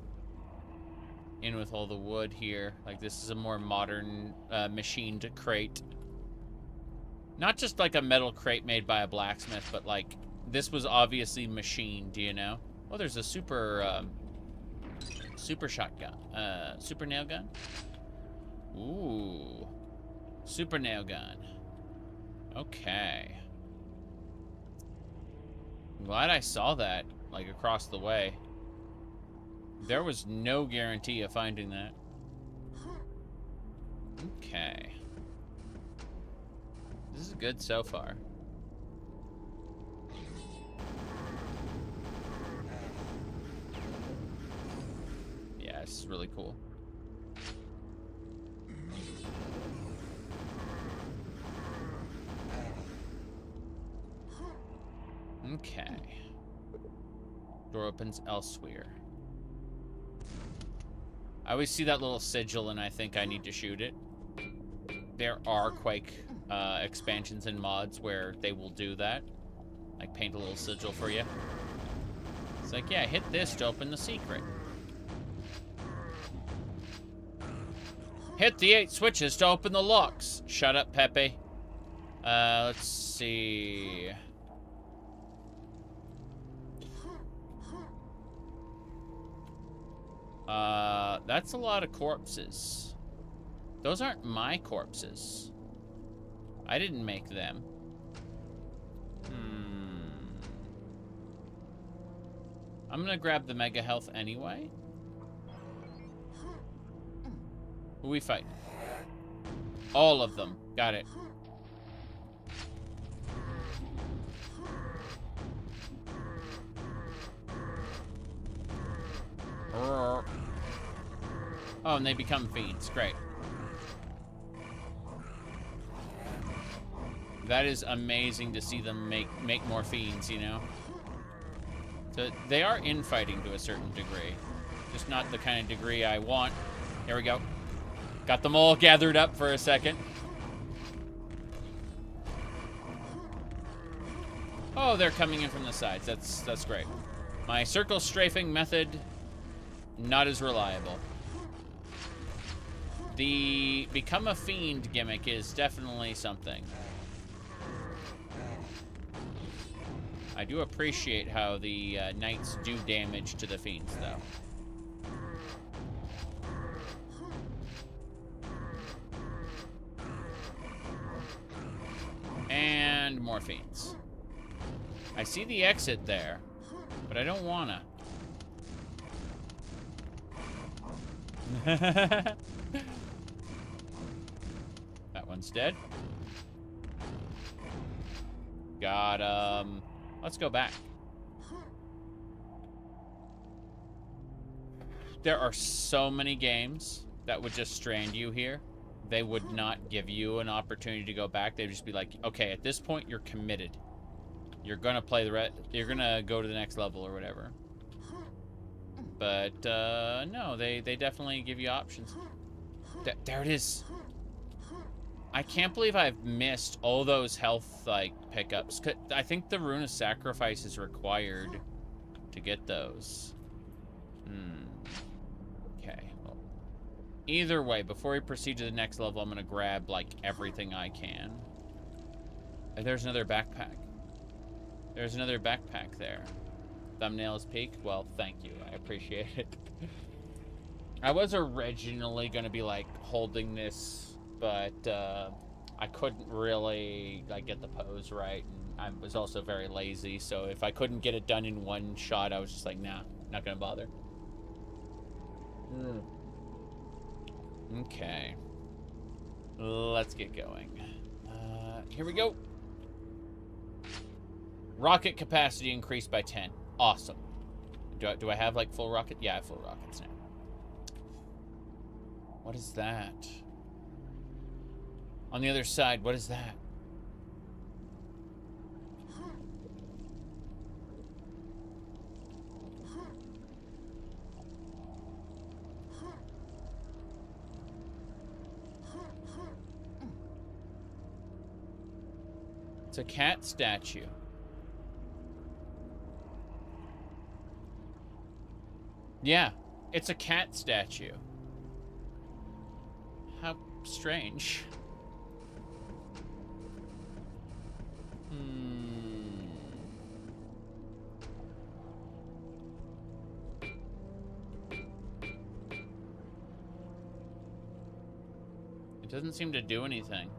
in with all the wood here. Like, this is a more modern machined crate. Not just like a metal crate made by a blacksmith, but like this was obviously machined, you know? Oh, there's a super shotgun. Super nail gun? Ooh. Super nail gun. Okay. I'm glad I saw that, like, across the way. There was no guarantee of finding that. Okay. This is good so far. Yeah, this is really cool. Okay. Door opens elsewhere. I always see that little sigil and I think I need to shoot it. There are Quake expansions and mods where they will do that. Like paint a little sigil for you. It's like, yeah, hit this to open the secret. Hit the 8 switches to open the locks. Shut up, Pepe. Let's see. That's a lot of corpses. Those aren't my corpses. I didn't make them. I'm gonna grab the mega health anyway. Who we fight? All of them. Got it. Oh, and they become fiends. Great. That is amazing to see them make more fiends, you know? So they are infighting to a certain degree. Just not the kind of degree I want. Here we go. Got them all gathered up for a second. Oh, they're coming in from the sides. That's great. My circle strafing method, not as reliable. The become a fiend gimmick is definitely something. I do appreciate how the knights do damage to the fiends, though. And more fiends. I see the exit there, but I don't wanna. That one's dead. Got, let's go back. There are so many games that would just strand you here. They would not give you an opportunity to go back. They'd just be like, okay, at this point, you're committed. You're gonna play you're gonna go to the next level or whatever. But, no, they definitely give you options. There it is. I can't believe I've missed all those health, like, pickups. I think the Rune of Sacrifice is required to get those. Okay, well, either way, before we proceed to the next level, I'm gonna grab, like, everything I can. And there's another backpack. There's another backpack there. Thumbnail is peaked? Well, thank you. I appreciate it. I was originally gonna be, like, holding this, but, I couldn't really, like, get the pose right, and I was also very lazy, so if I couldn't get it done in one shot, I was just like, nah, not gonna bother. Okay. Let's get going. Here we go. Rocket capacity increased by 10. Awesome. Do I have, like, full rocket? Yeah, I have full rockets now. What is that? On the other side, what is that? It's a cat statue. Yeah, it's a cat statue. How strange. It doesn't seem to do anything.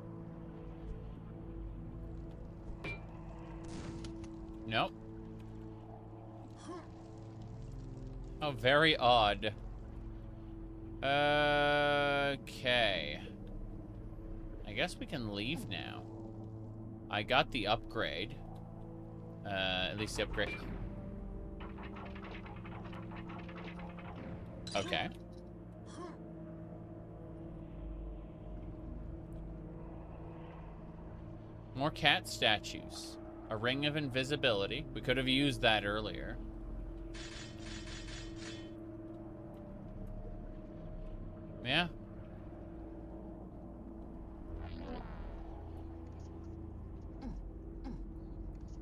Nope. Oh, very odd. Okay. I guess we can leave now. I got the upgrade. At least the upgrade. Okay. More cat statues. A ring of invisibility. We could have used that earlier. Yeah.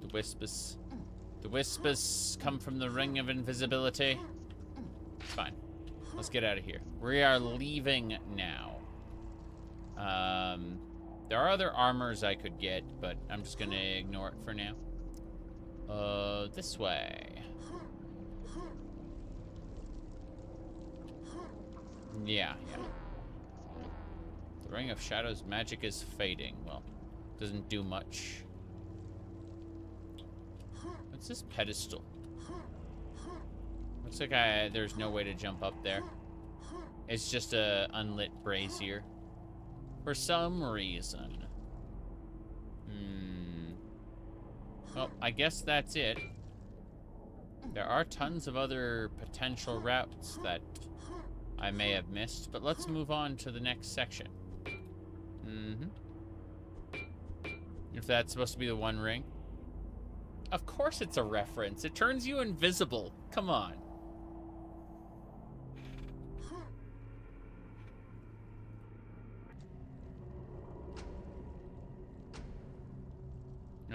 The whispers. The whispers come from the ring of invisibility. Fine. Let's get out of here. We are leaving now. There are other armors I could get, but I'm just gonna ignore it for now. This way. Yeah. The Ring of Shadows magic is fading. Well, doesn't do much. What's this pedestal? Looks like there's no way to jump up there. It's just a unlit brazier. For some reason. Well, I guess that's it. There are tons of other potential routes that I may have missed, but let's move on to the next section. If that's supposed to be the One Ring. Of course it's a reference. It turns you invisible. Come on.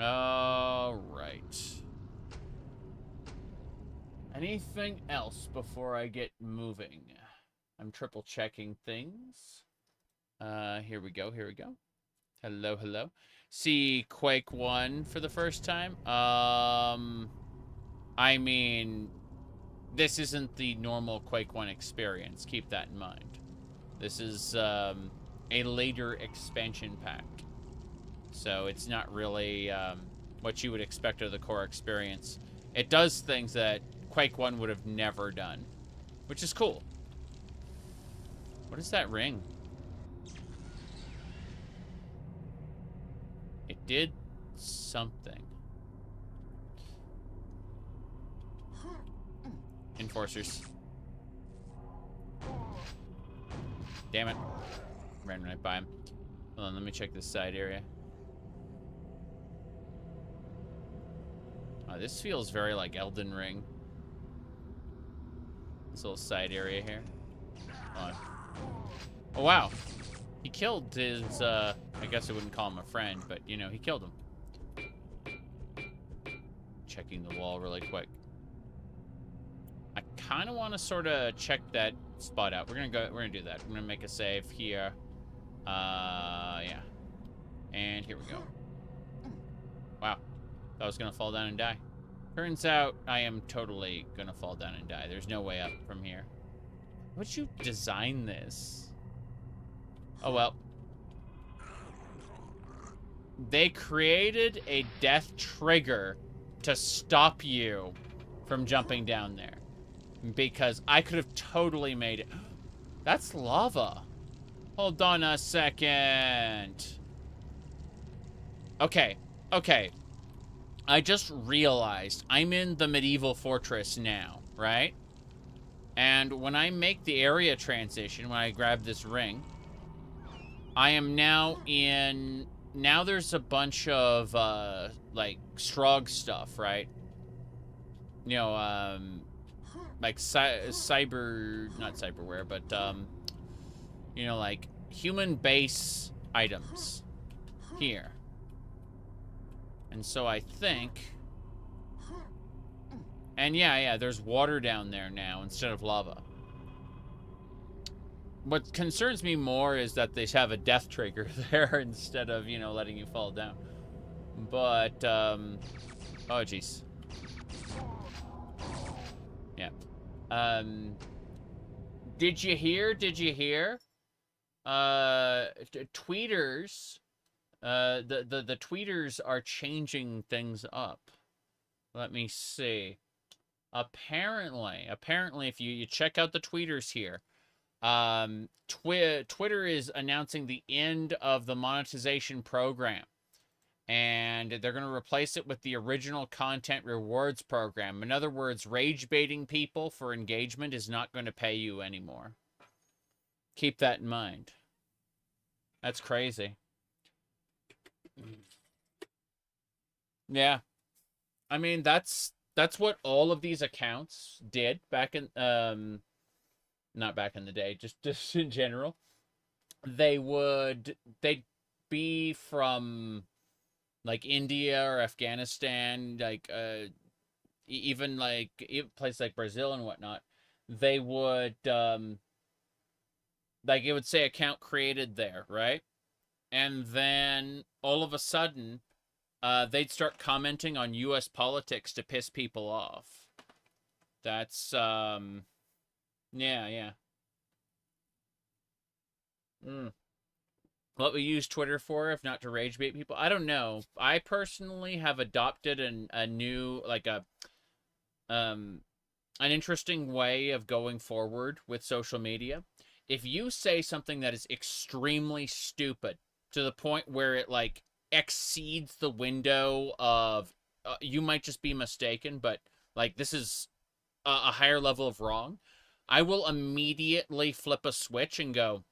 All right. Anything else before I get moving? I'm triple checking things. Here we go. Hello, hello. See Quake 1 for the first time? I mean, this isn't the normal Quake 1 experience. Keep that in mind. This is a later expansion pack. So it's not really what you would expect of the core experience. It does things that Quake 1 would have never done, which is cool. What is that ring? It did something. Enforcers. Damn it. Ran right by him. Hold on, let me check this side area. Oh, this feels very like Elden Ring. This little side area here. Hold on. Oh, wow. He killed his, I guess I wouldn't call him a friend, but, you know, he killed him. Checking the wall really quick. I kind of want to sort of check that spot out. We're gonna do that. We're gonna make a save here. Yeah. And here we go. Wow. I was gonna fall down and die. Turns out I am totally gonna fall down and die. There's no way up from here. Would you design this? Oh, well. They created a death trigger to stop you from jumping down there. Because I could have totally made it. That's lava. Hold on a second. Okay. Okay. I just realized I'm in the medieval fortress now, right? And when I make the area transition, when I grab this ring, I am now in... Now there's a bunch of, like, Strog stuff, right? You know, like, cyber... Not cyberware, but, you know, like, human base items here. And so I think... And yeah, there's water down there now instead of lava. What concerns me more is that they have a death trigger there instead of, you know, letting you fall down. But, oh, jeez. Yeah. Did you hear? Tweeters, the tweeters are changing things up. Let me see. Apparently, if you check out the tweeters here, Twitter is announcing the end of the monetization program, and they're going to replace it with the original content rewards program. In other words, rage baiting people for engagement is not going to pay you anymore. Keep that in mind. That's crazy. Yeah. I mean, that's what all of these accounts did back in, not back in the day, just in general. They'd be from, like, India or Afghanistan, like, even, like, places like Brazil and whatnot. They would, like, it would say account created there, right? And then, all of a sudden, they'd start commenting on U.S. politics to piss people off. That's, yeah. What we use Twitter for, if not to rage bait people? I don't know. I personally have adopted a new, like an interesting way of going forward with social media. If you say something that is extremely stupid to the point where it, like, exceeds the window of, you might just be mistaken, but, like, this is a higher level of wrong, I will immediately flip a switch and go,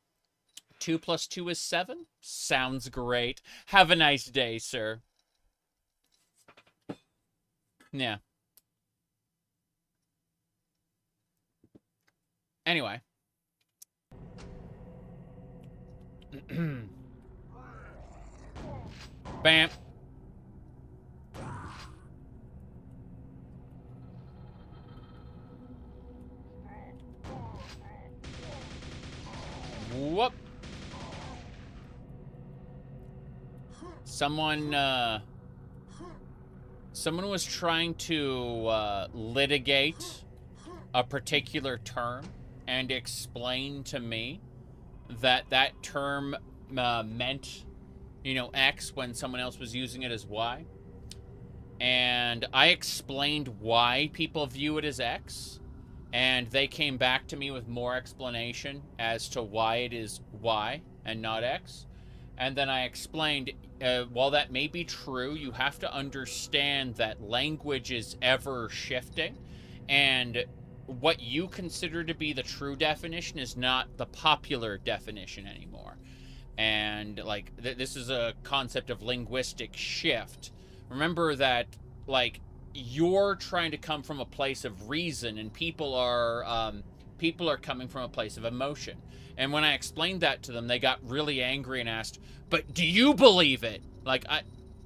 2 + 2 is 7? Sounds great. Have a nice day, sir. Yeah. Anyway. Bam. Whoop. Someone was trying to litigate a particular term and explain to me that that term meant, you know, X when someone else was using it as Y. And I explained why people view it as X, and they came back to me with more explanation as to why it is Y and not X. And then I explained, while that may be true, you have to understand that language is ever shifting, and what you consider to be the true definition is not the popular definition anymore. And, like, this is a concept of linguistic shift. Remember that, like, you're trying to come from a place of reason, and people are people are coming from a place of emotion. And when I explained that to them, they got really angry and asked, "But do you believe it?" Like,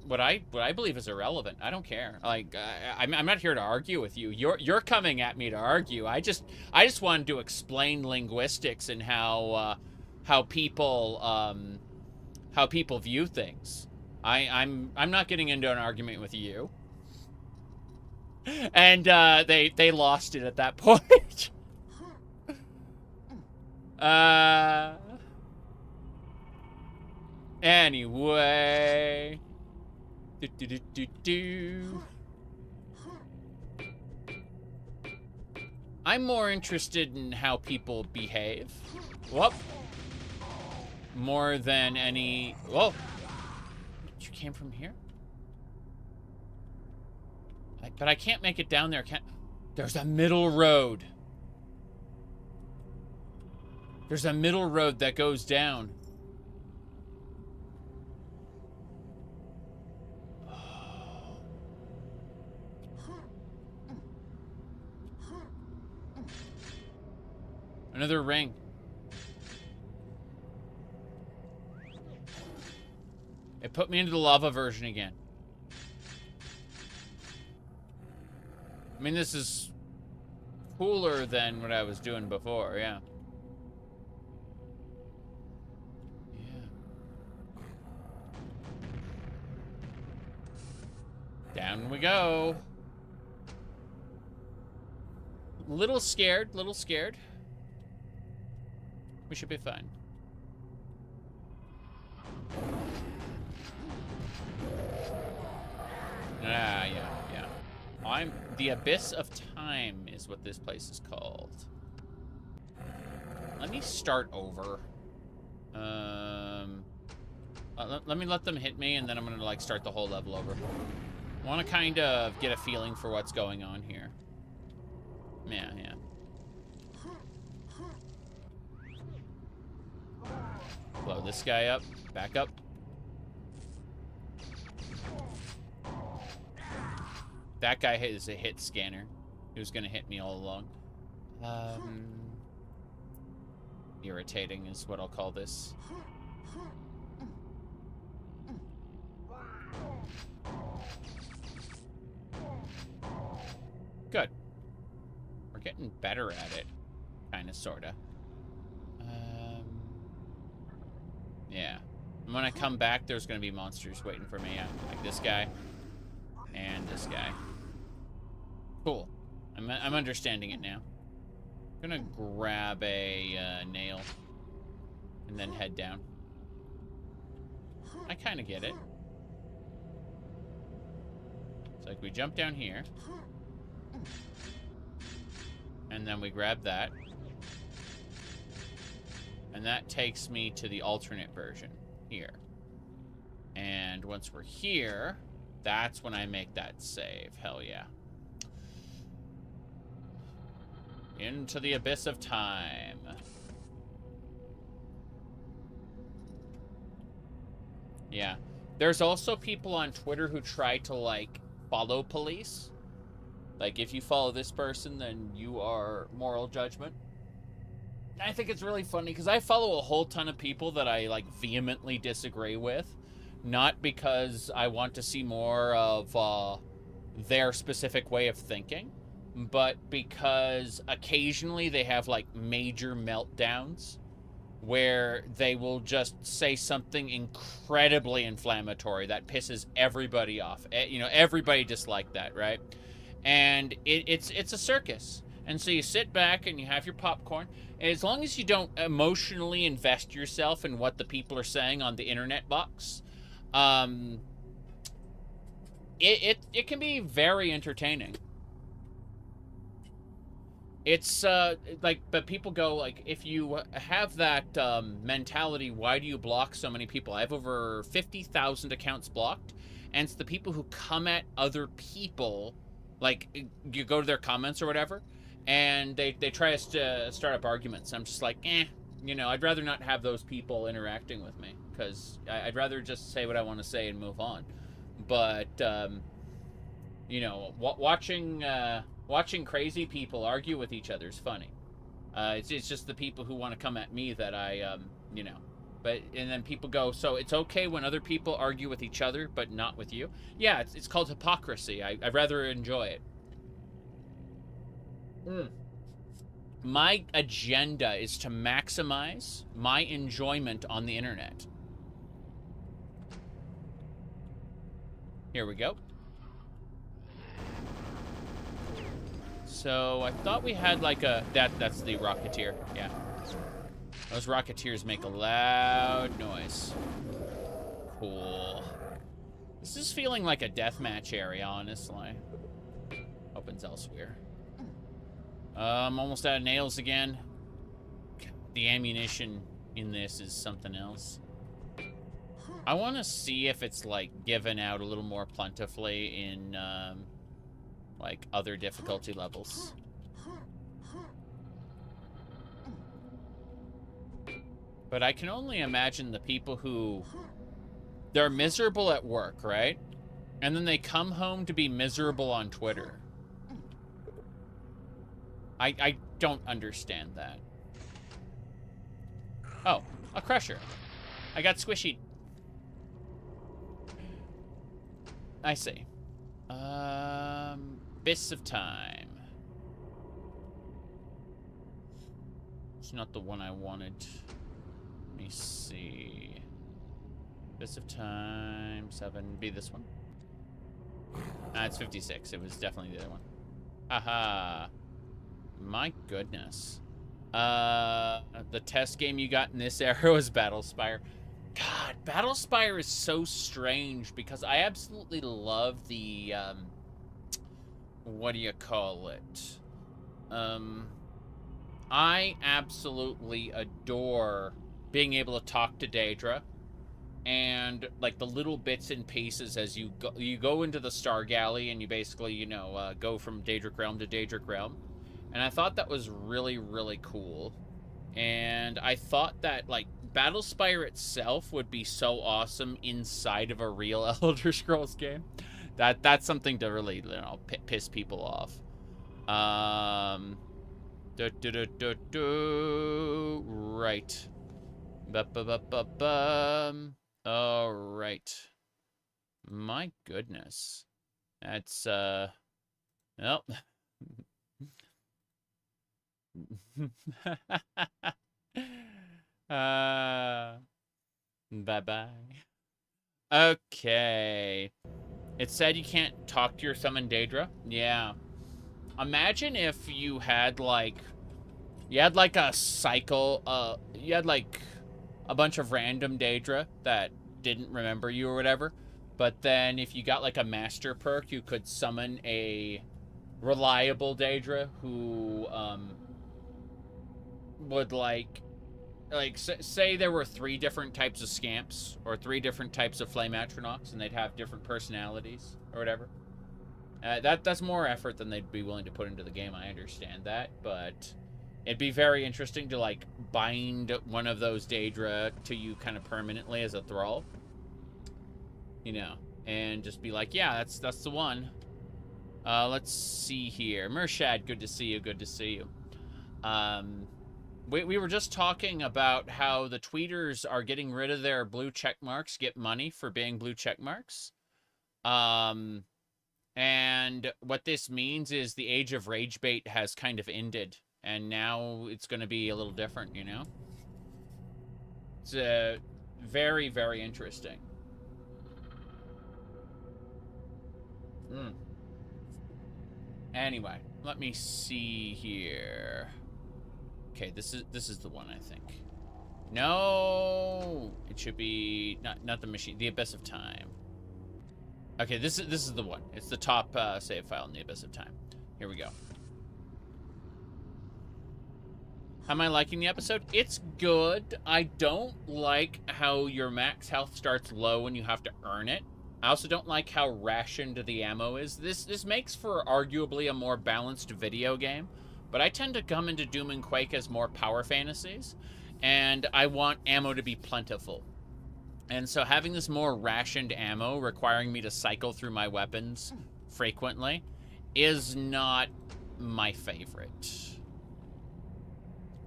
what I believe is irrelevant. I don't care. Like, I'm not here to argue with you. You're coming at me to argue. I just wanted to explain linguistics and how people view things. I'm not getting into an argument with you. And they lost it at that point. Anyway. I'm more interested in how people behave. Whoop. More than any... Whoa. You came from here? But I can't make it down there. There's a middle road. There's a middle road that goes down. Another ring. It put me into the lava version again. I mean, this is cooler than what I was doing before, yeah. Down we go. Little scared, little scared. We should be fine. Ah, yeah. The Abyss of Time is what this place is called. Let me start over. Let me let them hit me, and then I'm gonna, like, start the whole level over. I want to kind of get a feeling for what's going on here. Yeah. Blow this guy up. Back up. That guy is a hit scanner. He was going to hit me all along. Irritating is what I'll call this. Good. We're getting better at it. Kinda, sorta. Yeah. And when I come back, there's gonna be monsters waiting for me. Like this guy. And this guy. Cool. I'm understanding it now. I'm gonna grab a nail. And then head down. I kinda get it. It's like we jump down here. And then we grab that. And that takes me to the alternate version here. And once we're here, that's when I make that save. Hell yeah. Into the Abyss of Time. Yeah. There's also people on Twitter who try to, like, follow police. Like, if you follow this person, then you are moral judgment. I think it's really funny, because I follow a whole ton of people that I, like, vehemently disagree with. Not because I want to see more of their specific way of thinking, but because occasionally they have, like, major meltdowns where they will just say something incredibly inflammatory that pisses everybody off. You know, everybody disliked that, right? And it's a circus. And so you sit back and you have your popcorn. And as long as you don't emotionally invest yourself in what the people are saying on the internet box, it can be very entertaining. It's like, but people go like, if you have that mentality, why do you block so many people? I have over 50,000 accounts blocked, and it's the people who come at other people. Like, you go to their comments or whatever, and they try to start up arguments. I'm just like, you know, I'd rather not have those people interacting with me, because I'd rather just say what I want to say and move on. But, you know, watching crazy people argue with each other is funny. It's just the people who want to come at me that I, you know. And then people go, so it's okay when other people argue with each other, but not with you? Yeah, it's called hypocrisy. I'd rather enjoy it. My agenda is to maximize my enjoyment on the internet. Here we go. So I thought we had like a... That's the Rocketeer, yeah. Those Rocketeers make a loud noise. Cool. This is feeling like a deathmatch area, honestly. Opens elsewhere. I'm almost out of nails again. The ammunition in this is something else. I want to see if it's, like, given out a little more plentifully in, like, other difficulty levels. But I can only imagine the people who... They're miserable at work, right? And then they come home to be miserable on Twitter. I don't understand that. Oh, a crusher. I got squishied. I see. Abyss of Time. It's not the one I wanted. Let me see. Abyss of Time 7. Be this one. It's 56. It was definitely the other one. Aha. My goodness. The test game you got in this era was Battlespire. God, Battlespire is so strange because I absolutely love the, what do you call it? I absolutely adore being able to talk to Daedra and, like, the little bits and pieces as you go into the Star Galley and you basically, you know, go from Daedric Realm to Daedric Realm. And I thought that was really, really cool. And I thought that, like, Battlespire itself would be so awesome inside of a real Elder Scrolls game. That's something to really, you know, piss people off. Right. All right. My goodness. That's, well... Bye-bye. Okay. It said you can't talk to your summon Daedra. Yeah. Imagine if you had, like... You had, like, a cycle... You had, like, a bunch of random Daedra that didn't remember you or whatever. But then if you got, like, a master perk, you could summon a reliable Daedra who, would, like say there were 3 different types of scamps or 3 different types of flame atronachs and they'd have different personalities or whatever. That's more effort than they'd be willing to put into the game. I understand that, but it'd be very interesting to, like, bind one of those Daedra to you kind of permanently as a thrall, you know, and just be like, yeah, that's the one. Let's see here. Mershad, good to see you. Good to see you. We were just talking about how the tweeters are getting rid of their blue check marks, get money for being blue check marks. And what this means is the age of rage bait has kind of ended, and now it's going to be a little different, you know? It's very, very interesting. Anyway, let me see here. Okay, this is the one, I think. No, it should be not the machine, the Abyss of Time. Okay, this is the one. It's the top save file in the Abyss of Time. Here we go. How am I liking the episode? It's good. I don't like how your max health starts low and you have to earn it. I also don't like how rationed the ammo is. This makes for arguably a more balanced video game, but I tend to come into Doom and Quake as more power fantasies, and I want ammo to be plentiful. And so having this more rationed ammo requiring me to cycle through my weapons frequently is not my favorite.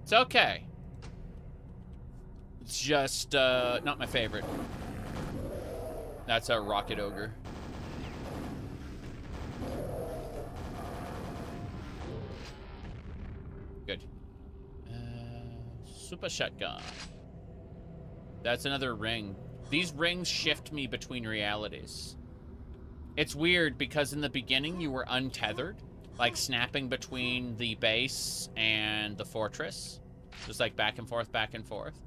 It's okay. It's just, not my favorite. That's a rocket ogre. Good. Super shotgun. That's another ring. These rings shift me between realities. It's weird because in the beginning you were untethered, like snapping between the base and the fortress. Just like back and forth, back and forth.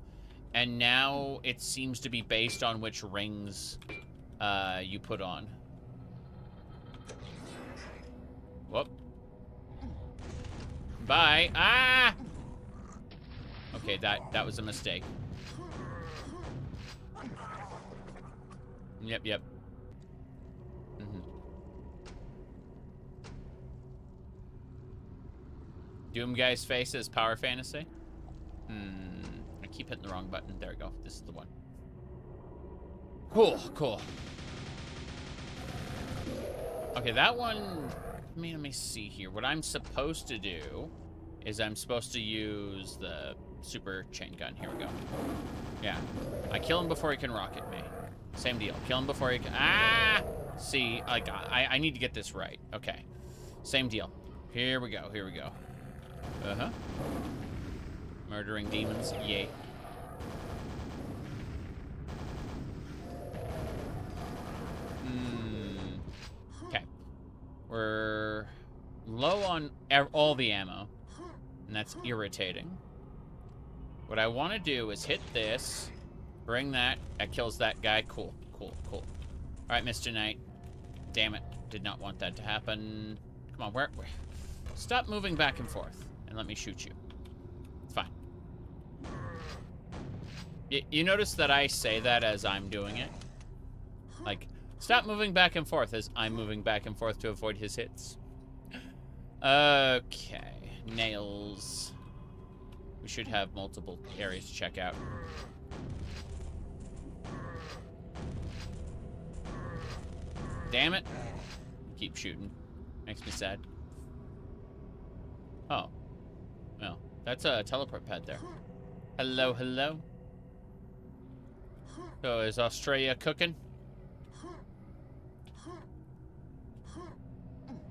And now it seems to be based on which rings you put on. Whoop. Bye. Ah! Okay, that was a mistake. Yep, yep. Doom guy's face is power fantasy? I keep hitting the wrong button. There we go. This is the one. Cool, cool. Okay, that one... Let me see here. What I'm supposed to do is I'm supposed to use the super chain gun. Here we go. Yeah. I kill him before he can rocket me. Same deal. Kill him before he can... Ah! See, like, I need to get this right. Okay. Same deal. Here we go. Here we go. Uh-huh. Murdering demons. Yay. Okay. We're low on all the ammo. And that's irritating. What I want to do is hit this. Bring that. That kills that guy. Cool. Cool. Cool. Alright, Mr. Knight. Damn it. Did not want that to happen. Come on, where? Stop moving back and forth. And let me shoot you. It's fine. You notice that I say that as I'm doing it? Like, stop moving back and forth as I'm moving back and forth to avoid his hits. Okay. Nails. We should have multiple areas to check out. Damn it. Keep shooting. Makes me sad. Oh. Well, that's a teleport pad there. Hello, hello. So, is Australia cooking?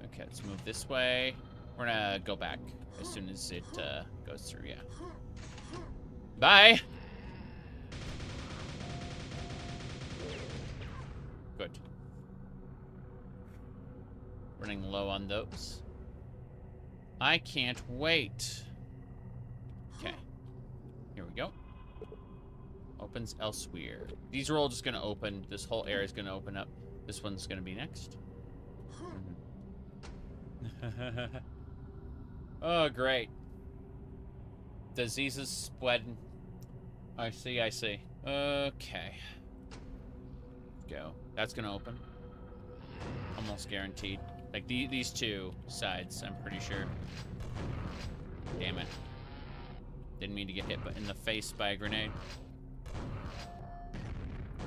Okay, let's move this way. We're gonna go back as soon as it goes through, yeah. Bye! Good. Running low on those. I can't wait. Okay. Here we go. Opens elsewhere. These are all just gonna open. This whole area is gonna open up. This one's gonna be next. Oh, great. Diseases spreading. I see, I see. Okay. Go. That's gonna open. Almost guaranteed. Like, these two sides, I'm pretty sure. Damn it. Didn't mean to get hit in the face by a grenade.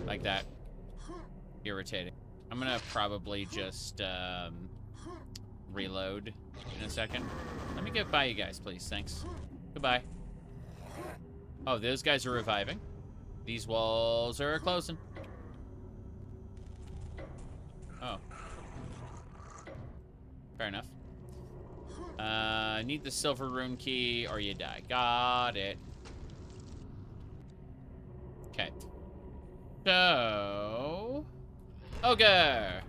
Like that. Irritating. I'm gonna probably just, reload in a second. Let me get by you guys, please. Thanks. Goodbye. Oh, those guys are reviving. These walls are closing. Oh. Fair enough. Need the silver rune key or you die. Got it. Okay. So... Ogre!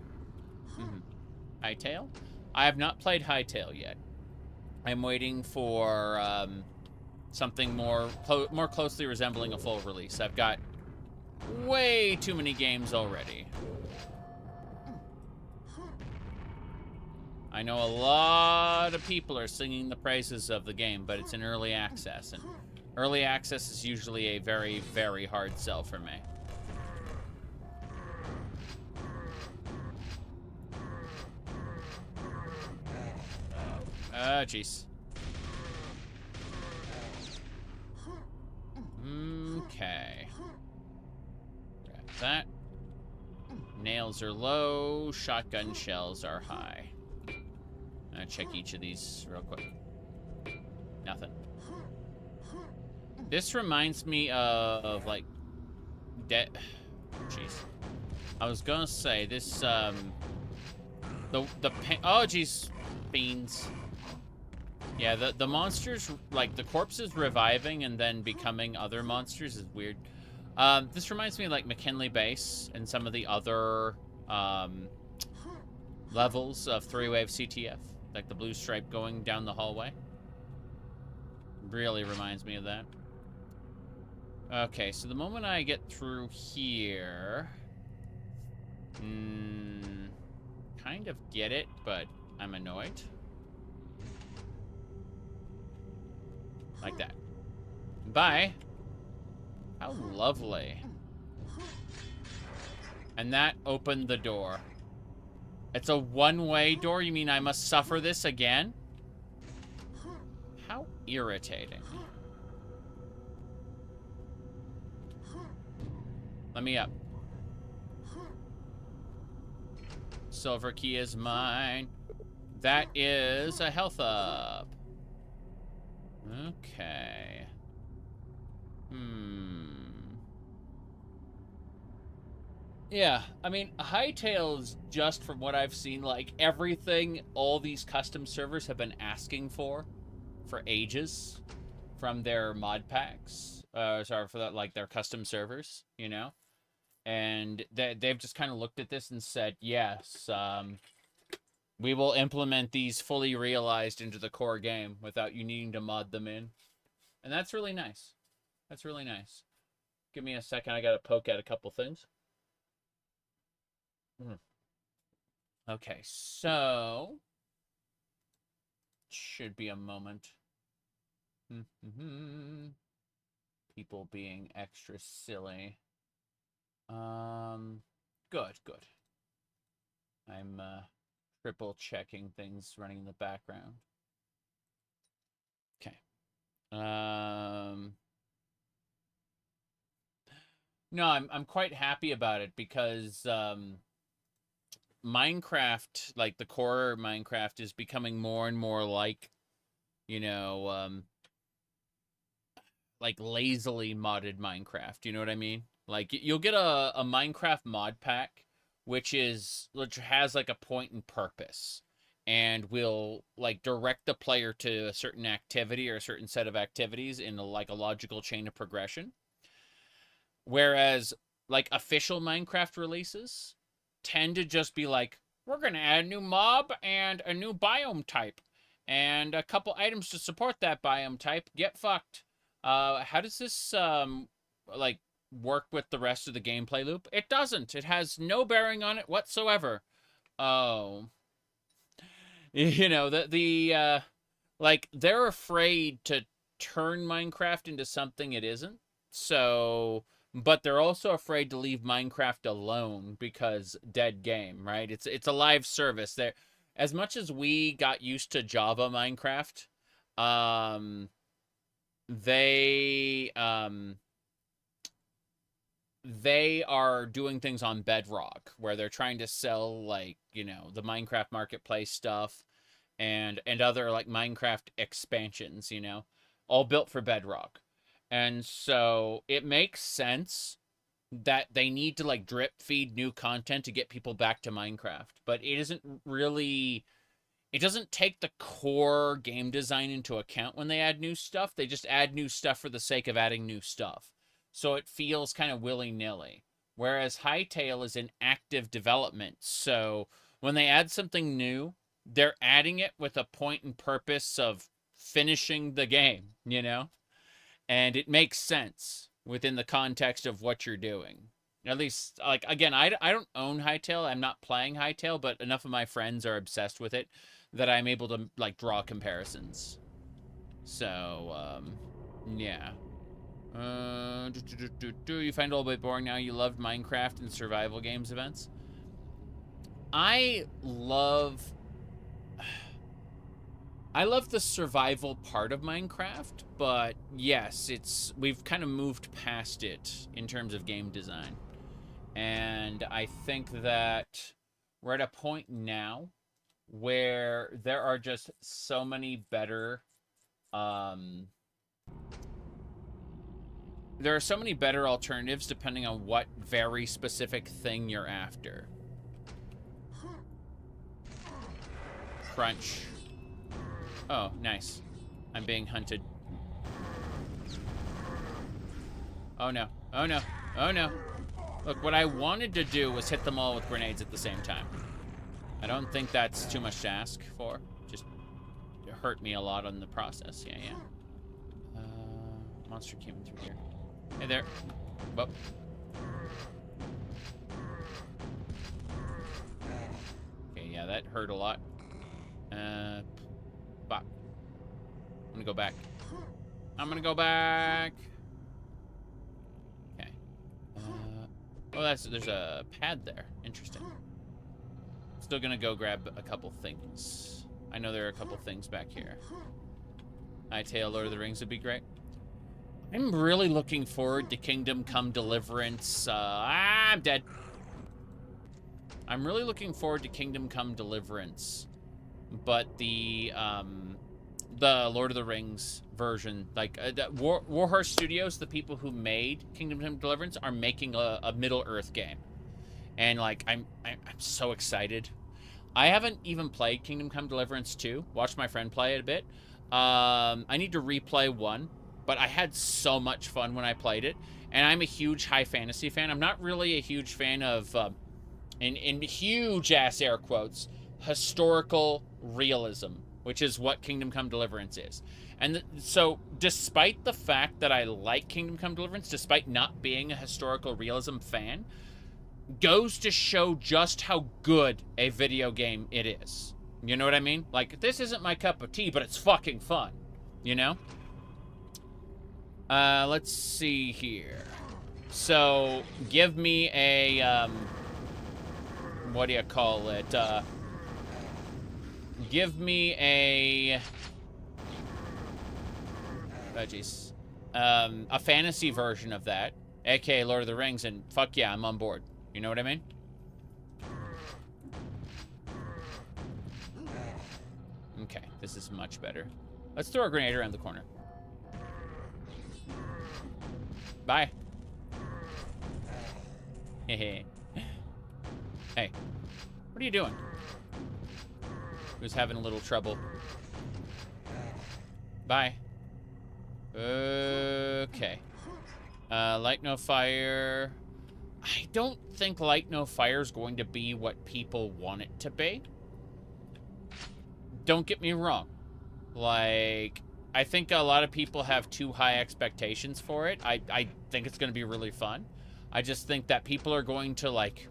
Hightail? I have not played Hightail yet. I'm waiting for something more closely resembling a full release. I've got way too many games already. I know a lot of people are singing the praises of the game, but it's in early access, and early access is usually a very, very hard sell for me. Jeez. Okay. Grab that. Nails are low. Shotgun shells are high. I'm gonna check each of these real quick. Nothing. This reminds me of like dead. Jeez, I was gonna say this. Oh jeez, fiends. Yeah, the monsters, like the corpses reviving and then becoming other monsters is weird. This reminds me of like McKinley Base and some of the other levels of 3-wave CTF, like the blue stripe going down the hallway. Really reminds me of that. Okay, so the moment I get through here, kind of get it, but I'm annoyed. Like that. Bye. How lovely. And that opened the door. It's a one-way door? You mean I must suffer this again? How irritating. Let me up. Silver key is mine. That is a health up. Okay. Yeah, I mean, Hytale is just from what I've seen, like everything all these custom servers have been asking for ages from their mod packs. Sorry for that, like their custom servers, you know? And they've just kind of looked at this and said, yes, we will implement these fully realized into the core game without you needing to mod them in. And that's really nice. That's really nice. Give me a second. I got to poke at a couple things. Okay, so should be a moment. People being extra silly. Good. I'm triple checking things running in the background. Okay. No, I'm quite happy about it because Minecraft, like the core Minecraft, is becoming more and more like, you know, like lazily modded Minecraft. You know what I mean? Like you'll get a Minecraft mod pack, which has like a point and purpose, and will like direct the player to a certain activity or a certain set of activities in a logical chain of progression. Whereas like official Minecraft releases tend to just be like, we're going to add a new mob and a new biome type and a couple items to support that biome type. Get fucked. How does this like work with the rest of the gameplay loop? It doesn't. It has no bearing on it whatsoever. Oh. You know, like they're afraid to turn Minecraft into something it isn't. So, but they're also afraid to leave Minecraft alone because dead game, right? It's a live service. There, as much as we got used to Java Minecraft, they are doing things on Bedrock where they're trying to sell like, you know, the Minecraft marketplace stuff and other like Minecraft expansions, you know, all built for Bedrock. And so it makes sense that they need to like drip feed new content to get people back to Minecraft, but it isn't really, it doesn't take the core game design into account when they add new stuff. They just add new stuff for the sake of adding new stuff. So it feels kind of willy-nilly. Whereas Hytale is in active development. So when they add something new, they're adding it with a point and purpose of finishing the game, you know? And it makes sense within the context of what you're doing. At least, like, again, I don't own Hytale. I'm not playing Hytale, but enough of my friends are obsessed with it that I'm able to, like, draw comparisons. So, yeah. You find it a little bit boring now? You loved Minecraft and survival games events? I love the survival part of Minecraft, but yes, we've kind of moved past it in terms of game design. And I think that we're at a point now where there are just so many better There are so many better alternatives depending on what very specific thing you're after. Crunch. Oh, nice. I'm being hunted. Oh no. Oh no. Oh no. Look, what I wanted to do was hit them all with grenades at the same time. I don't think that's too much to ask for. Just it hurt me a lot on the process. Yeah, yeah. Monster came in through here. Hey there. Whoop. Okay, yeah, that hurt a lot. Fuck. I'm gonna go back. I'm gonna go back. Okay. Oh, there's a pad there. Interesting. Still gonna go grab a couple things. I know there are a couple things back here. Hytale Lord of the Rings would be great. I'm really looking forward to Kingdom Come Deliverance. I'm dead. I'm really looking forward to Kingdom Come Deliverance, but the Lord of the Rings version, like Warhorse Studios, the people who made Kingdom Come Deliverance, are making a Middle Earth game, and like I'm so excited. I haven't even played Kingdom Come Deliverance 2. Watched my friend play it a bit. I need to replay 1. But I had so much fun when I played it, and I'm a huge high fantasy fan. I'm not really a huge fan of, in huge ass air quotes, historical realism, which is what Kingdom Come Deliverance is. And so, despite the fact that I like Kingdom Come Deliverance, despite not being a historical realism fan, goes to show just how good a video game it is. You know what I mean? Like, this isn't my cup of tea, but it's fucking fun. You know? Let's see here. So, give me a, what do you call it? Give me a... Oh, jeez. A fantasy version of that, aka Lord of the Rings, and fuck yeah, I'm on board. You know what I mean? Okay, this is much better. Let's throw a grenade around the corner. Bye. Hey. Hey. What are you doing? Who's having a little trouble? Bye. Okay. Light no fire. I don't think light no fire is going to be what people want it to be. Don't get me wrong. Like, I think a lot of people have too high expectations for it. I think it's going to be really fun. I just think that people are going to, like...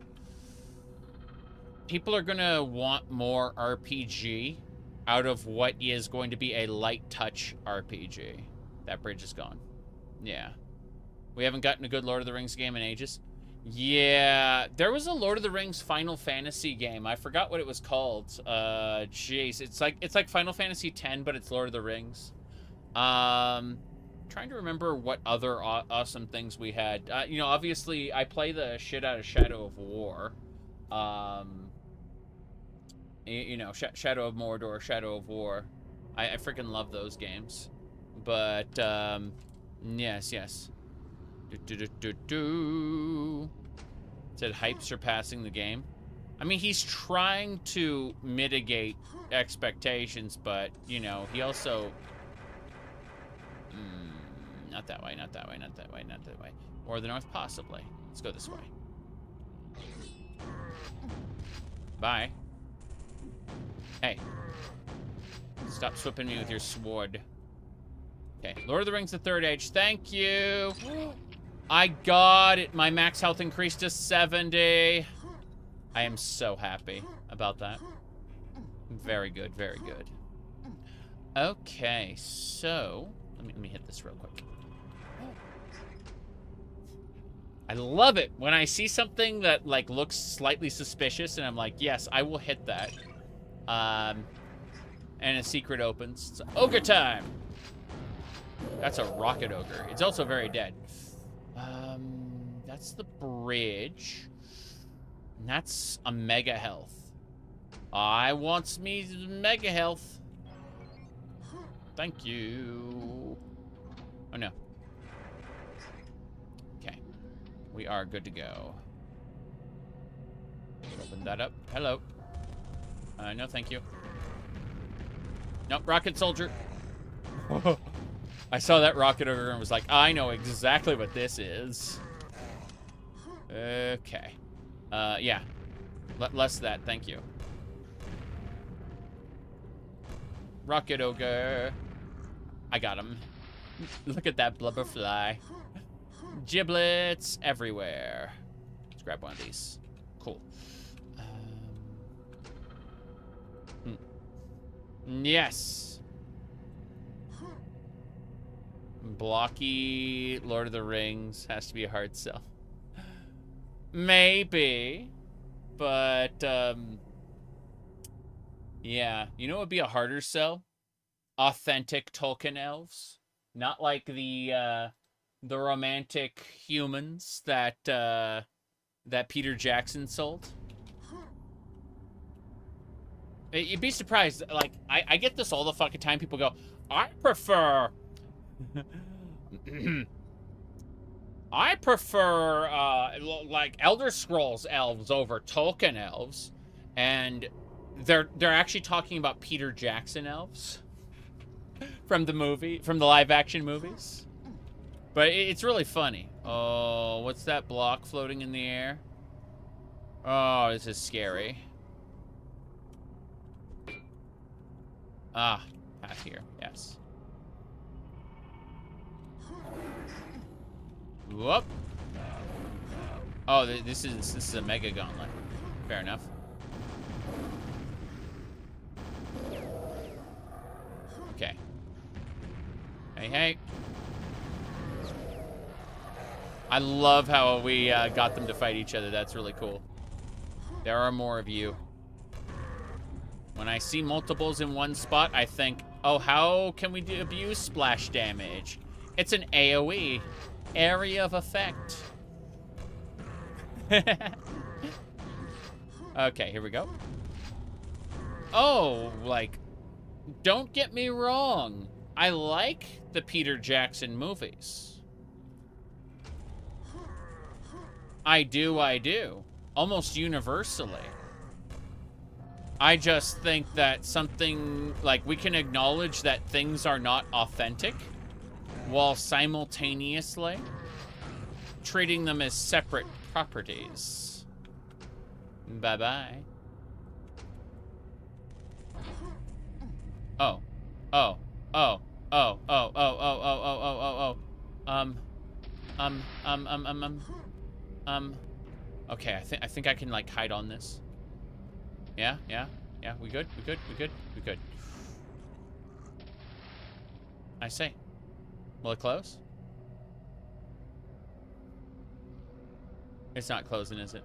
People are going to want more RPG out of what is going to be a light touch RPG. That bridge is gone. Yeah. We haven't gotten a good Lord of the Rings game in ages. Yeah, there was a Lord of the Rings Final Fantasy game. I forgot what it was called. Jeez, it's like Final Fantasy X, but it's Lord of the Rings. Trying to remember what other awesome things we had. You know, obviously, I play the shit out of Shadow of War. You know, Shadow of Mordor, Shadow of War. I freaking love those games. But, yes. Said hype surpassing the game. I mean, he's trying to mitigate expectations, but, you know, he also... not that way, not that way, not that way, not that way. Or the north, possibly. Let's go this way. Bye. Hey. Stop swipping me with your sword. Okay, Lord of the Rings, the Third Age. Thank you. I got it. My max health increased to 70. I am so happy about that. Very good, very good. Okay, so let me hit this real quick. I love it when I see something that like looks slightly suspicious, and I'm like, yes, I will hit that. And a secret opens. It's ogre time. That's a rocket ogre. It's also very dead. That's the bridge. And that's a mega health. I wants me mega health. Thank you. Oh no. We are good to go. Open that up. Hello. No, thank you. Nope, rocket soldier. I saw that rocket over and was like, I know exactly what this is. Okay. Yeah. Less of that, thank you. Rocket ogre. I got him. Look at that blubber fly. Giblets everywhere. Let's grab one of these. Cool. Yes. Blocky Lord of the Rings has to be a hard sell. Maybe. But, yeah. You know what would be a harder sell? Authentic Tolkien elves. Not like the romantic humans that, that Peter Jackson sold. You'd be surprised. Like, I get this all the fucking time. People go, I prefer... I prefer, like, Elder Scrolls elves over Tolkien elves. And they're actually talking about Peter Jackson elves. From the movie, from the live-action movies. But it's really funny. Oh, what's that block floating in the air? Oh, this is scary. Ah, path here, yes. Whoop. Oh, this is a mega gauntlet. Fair enough. Okay. Hey, hey. I love how we got them to fight each other. That's really cool. There are more of you. When I see multiples in one spot, I think, oh, how can we abuse splash damage? It's an AoE. Area of effect. Okay, here we go. Oh, like, don't get me wrong. I like the Peter Jackson movies. I do. Almost universally. I just think that something, like, we can acknowledge that things are not authentic while simultaneously treating them as separate properties. Bye-bye. Oh. Oh. Oh. Oh. Oh. Oh. Oh. Oh. Oh. Oh. Oh. Okay, I think I can, like, hide on this. Yeah. We good? We good. I say. Will it close? It's not closing, is it?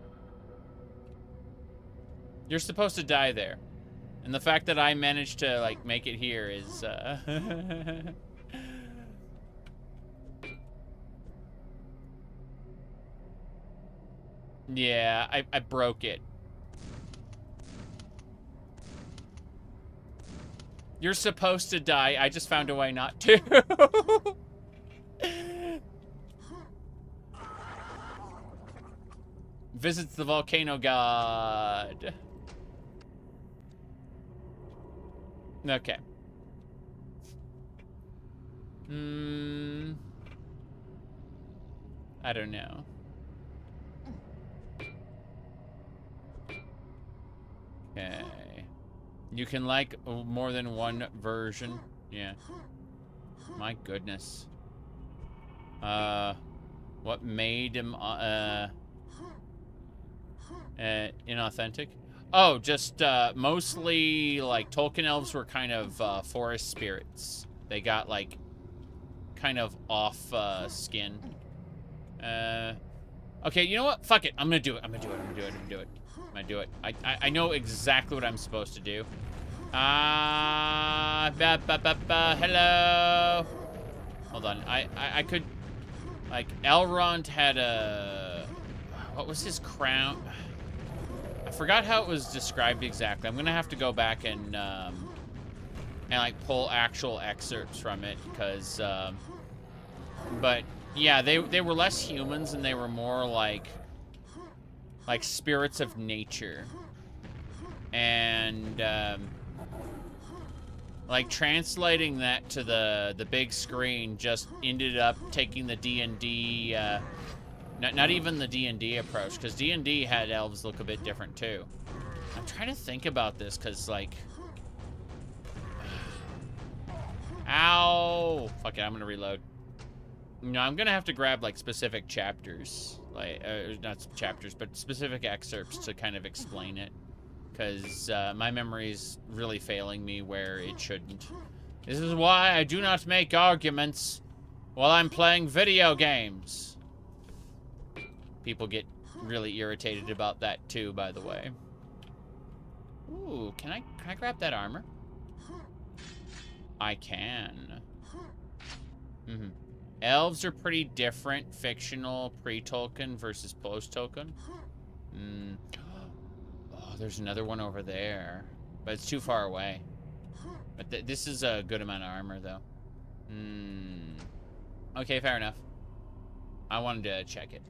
You're supposed to die there. And the fact that I managed to, like, make it here is, Yeah, I broke it. You're supposed to die. I just found a way not to. Visits the volcano god. Okay. I don't know. Okay. You can like more than one version. Yeah. My goodness. What made him inauthentic? Oh, just mostly like Tolkien elves were kind of forest spirits. They got like kind of off skin. Okay, you know what? Fuck it. I'm gonna do it. I'm gonna do it. I know exactly what I'm supposed to do. Hello. Hold on. I could, like, Elrond had a, what was his crown? I forgot how it was described exactly. I'm gonna have to go back and like pull actual excerpts from it because, but Yeah, they were less humans and they were more like spirits of nature. And like translating that to the big screen just ended up taking the D&D not even the D&D approach, because D&D had elves look a bit different too. I'm trying to think about this because like ow, fuck it, I'm gonna reload. No, I'm gonna have to grab like specific chapters, like not chapters, but specific excerpts to kind of explain it, because my memory's really failing me where it shouldn't. This is why I do not make arguments while I'm playing video games. People get really irritated about that too, by the way. Ooh, can I grab that armor? I can. Mm-hmm. Elves are pretty different, fictional pre-Tolkien versus post-Tolkien. Oh, there's another one over there. But it's too far away. But this is a good amount of armor, though. Okay, fair enough. I wanted to check it.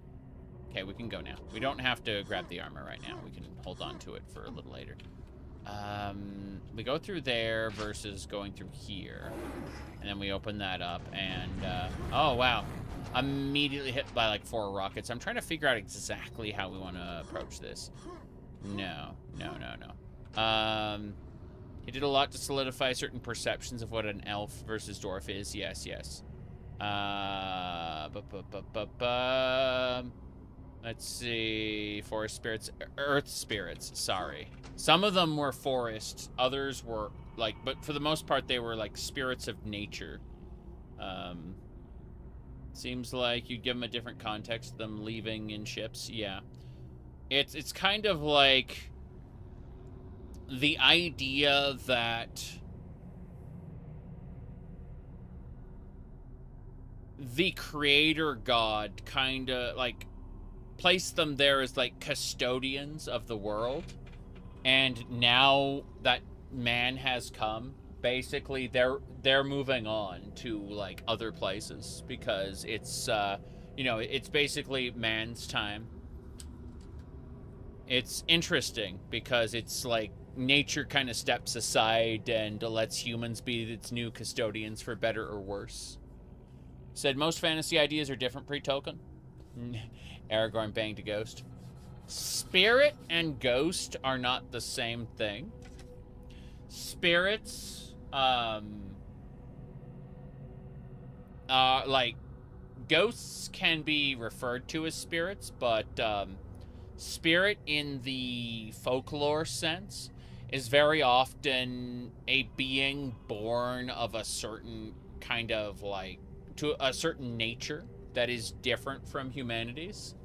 Okay, we can go now. We don't have to grab the armor right now. We can hold on to it for a little later. We go through there versus going through here. And then we open that up and, oh, wow. Immediately hit by, like, 4 rockets. I'm trying to figure out exactly how we want to approach this. No. He did a lot to solidify certain perceptions of what an elf versus dwarf is. Yes. Let's see. Forest spirits. Earth spirits. Sorry. Some of them were forests. Others were, like, but for the most part, they were, like, spirits of nature. Seems like you'd give them a different context, them leaving in ships. Yeah. It's kind of like the idea that the creator god kind of, like, placed them there as, like, custodians of the world. And now that man has come, basically they're moving on to, like, other places because it's, you know, it's basically man's time. It's interesting because it's like nature kind of steps aside and lets humans be its new custodians for better or worse. Said most fantasy ideas are different pre-Tolkien. Aragorn banged a ghost. Spirit and ghost are not the same thing. Spirits, like, ghosts can be referred to as spirits, but, spirit in the folklore sense is very often a being born of a certain kind of, like, to a certain nature that is different from humanity's.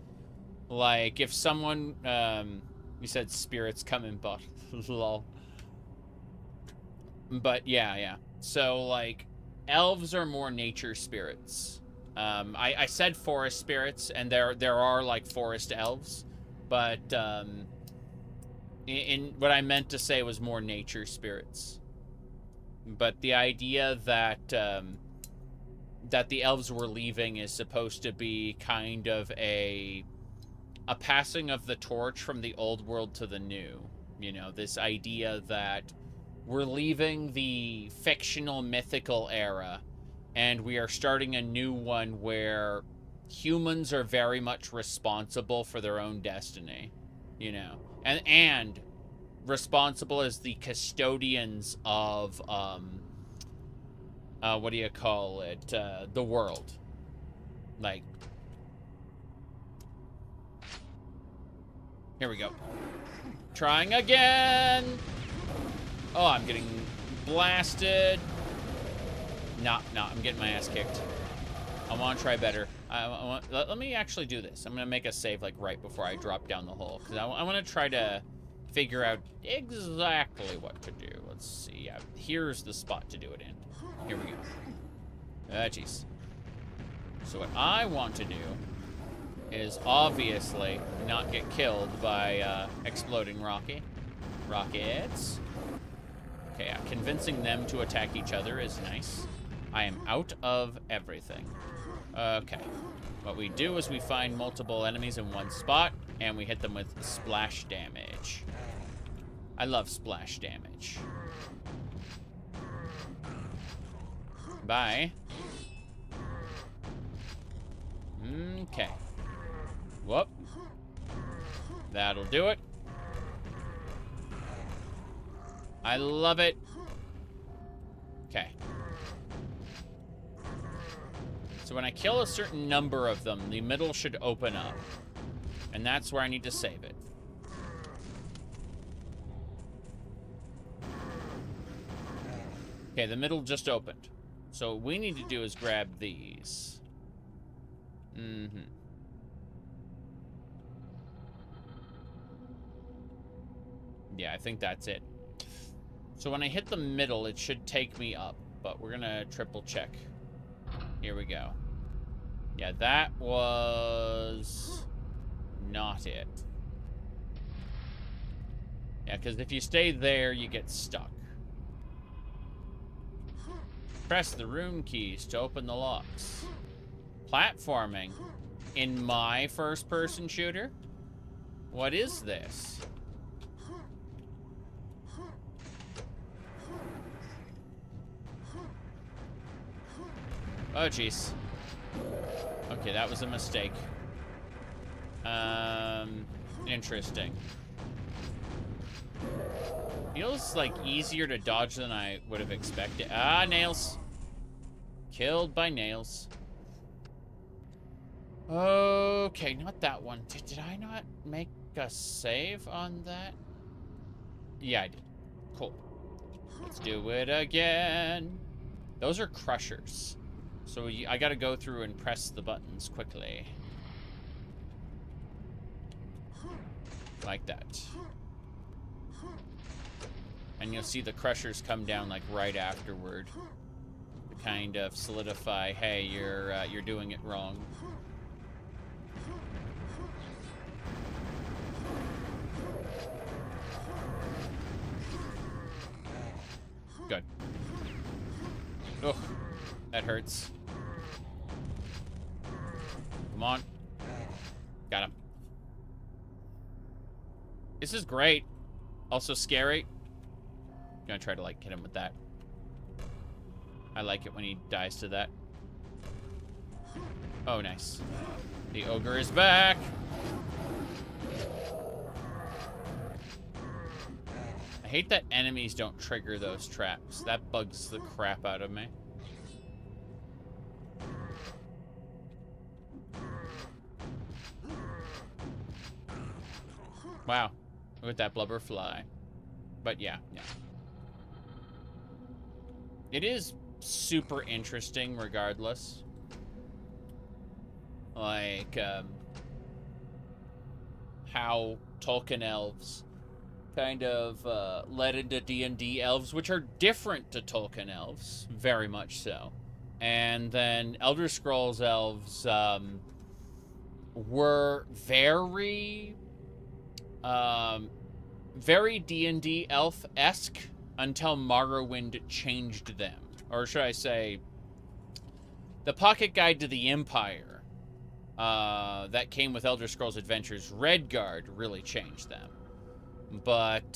Like, if someone, you said spirits come in bottles, lol. But, yeah. So, like, elves are more nature spirits. I said forest spirits, and there are, like, forest elves. But, in what I meant to say was more nature spirits. But the idea that, that the elves were leaving is supposed to be kind of a passing of the torch from the old world to the new. You know, this idea that we're leaving the fictional mythical era and we are starting a new one where humans are very much responsible for their own destiny, you know, and responsible as the custodians of, what do you call it, the world. Like, here we go. Trying again. Oh, I'm getting blasted. No, I'm getting my ass kicked. I want to try better. Let me actually do this. I'm going to make a save, like, right before I drop down the hole. Because I want to try to figure out exactly what to do. Let's see. Here's the spot to do it in. Here we go. Jeez. So what I want to do is obviously not get killed by exploding rockets. Okay, convincing them to attack each other is nice. I am out of everything. Okay. What we do is we find multiple enemies in one spot, and we hit them with splash damage. I love splash damage. Bye. Okay. Whoop. That'll do it. I love it. Okay. So when I kill a certain number of them, the middle should open up. And that's where I need to save it. Okay, the middle just opened. So what we need to do is grab these. Yeah, I think that's it. So when I hit the middle, it should take me up. But we're gonna triple check. Here we go. Yeah, that was not it. Yeah, because if you stay there, you get stuck. Press the room keys to open the locks. Platforming in my first-person shooter? What is this? Oh, jeez. Okay, that was a mistake. Interesting. Feels like easier to dodge than I would have expected. Ah, nails. Killed by nails. Okay, not that one. Did I not make a save on that? Yeah, I did. Cool. Let's do it again. Those are crushers. So I gotta go through and press the buttons quickly. Like that. And you'll see the crushers come down like right afterward. To kind of solidify, hey, you're doing it wrong. Good. Ugh, that hurts. Come on. Got him. This is great. Also scary. I'm gonna try to, like, hit him with that. I like it when he dies to that. Oh, nice. The ogre is back. I hate that enemies don't trigger those traps. That bugs the crap out of me. Wow. Look at that blubber fly. But yeah. It is super interesting regardless. Like, how Tolkien elves kind of led into D&D elves, which are different to Tolkien elves, very much so. And then Elder Scrolls elves were very D&D elf-esque until Morrowind changed them. Or should I say, the Pocket Guide to the Empire that came with Elder Scrolls Adventures Redguard really changed them. But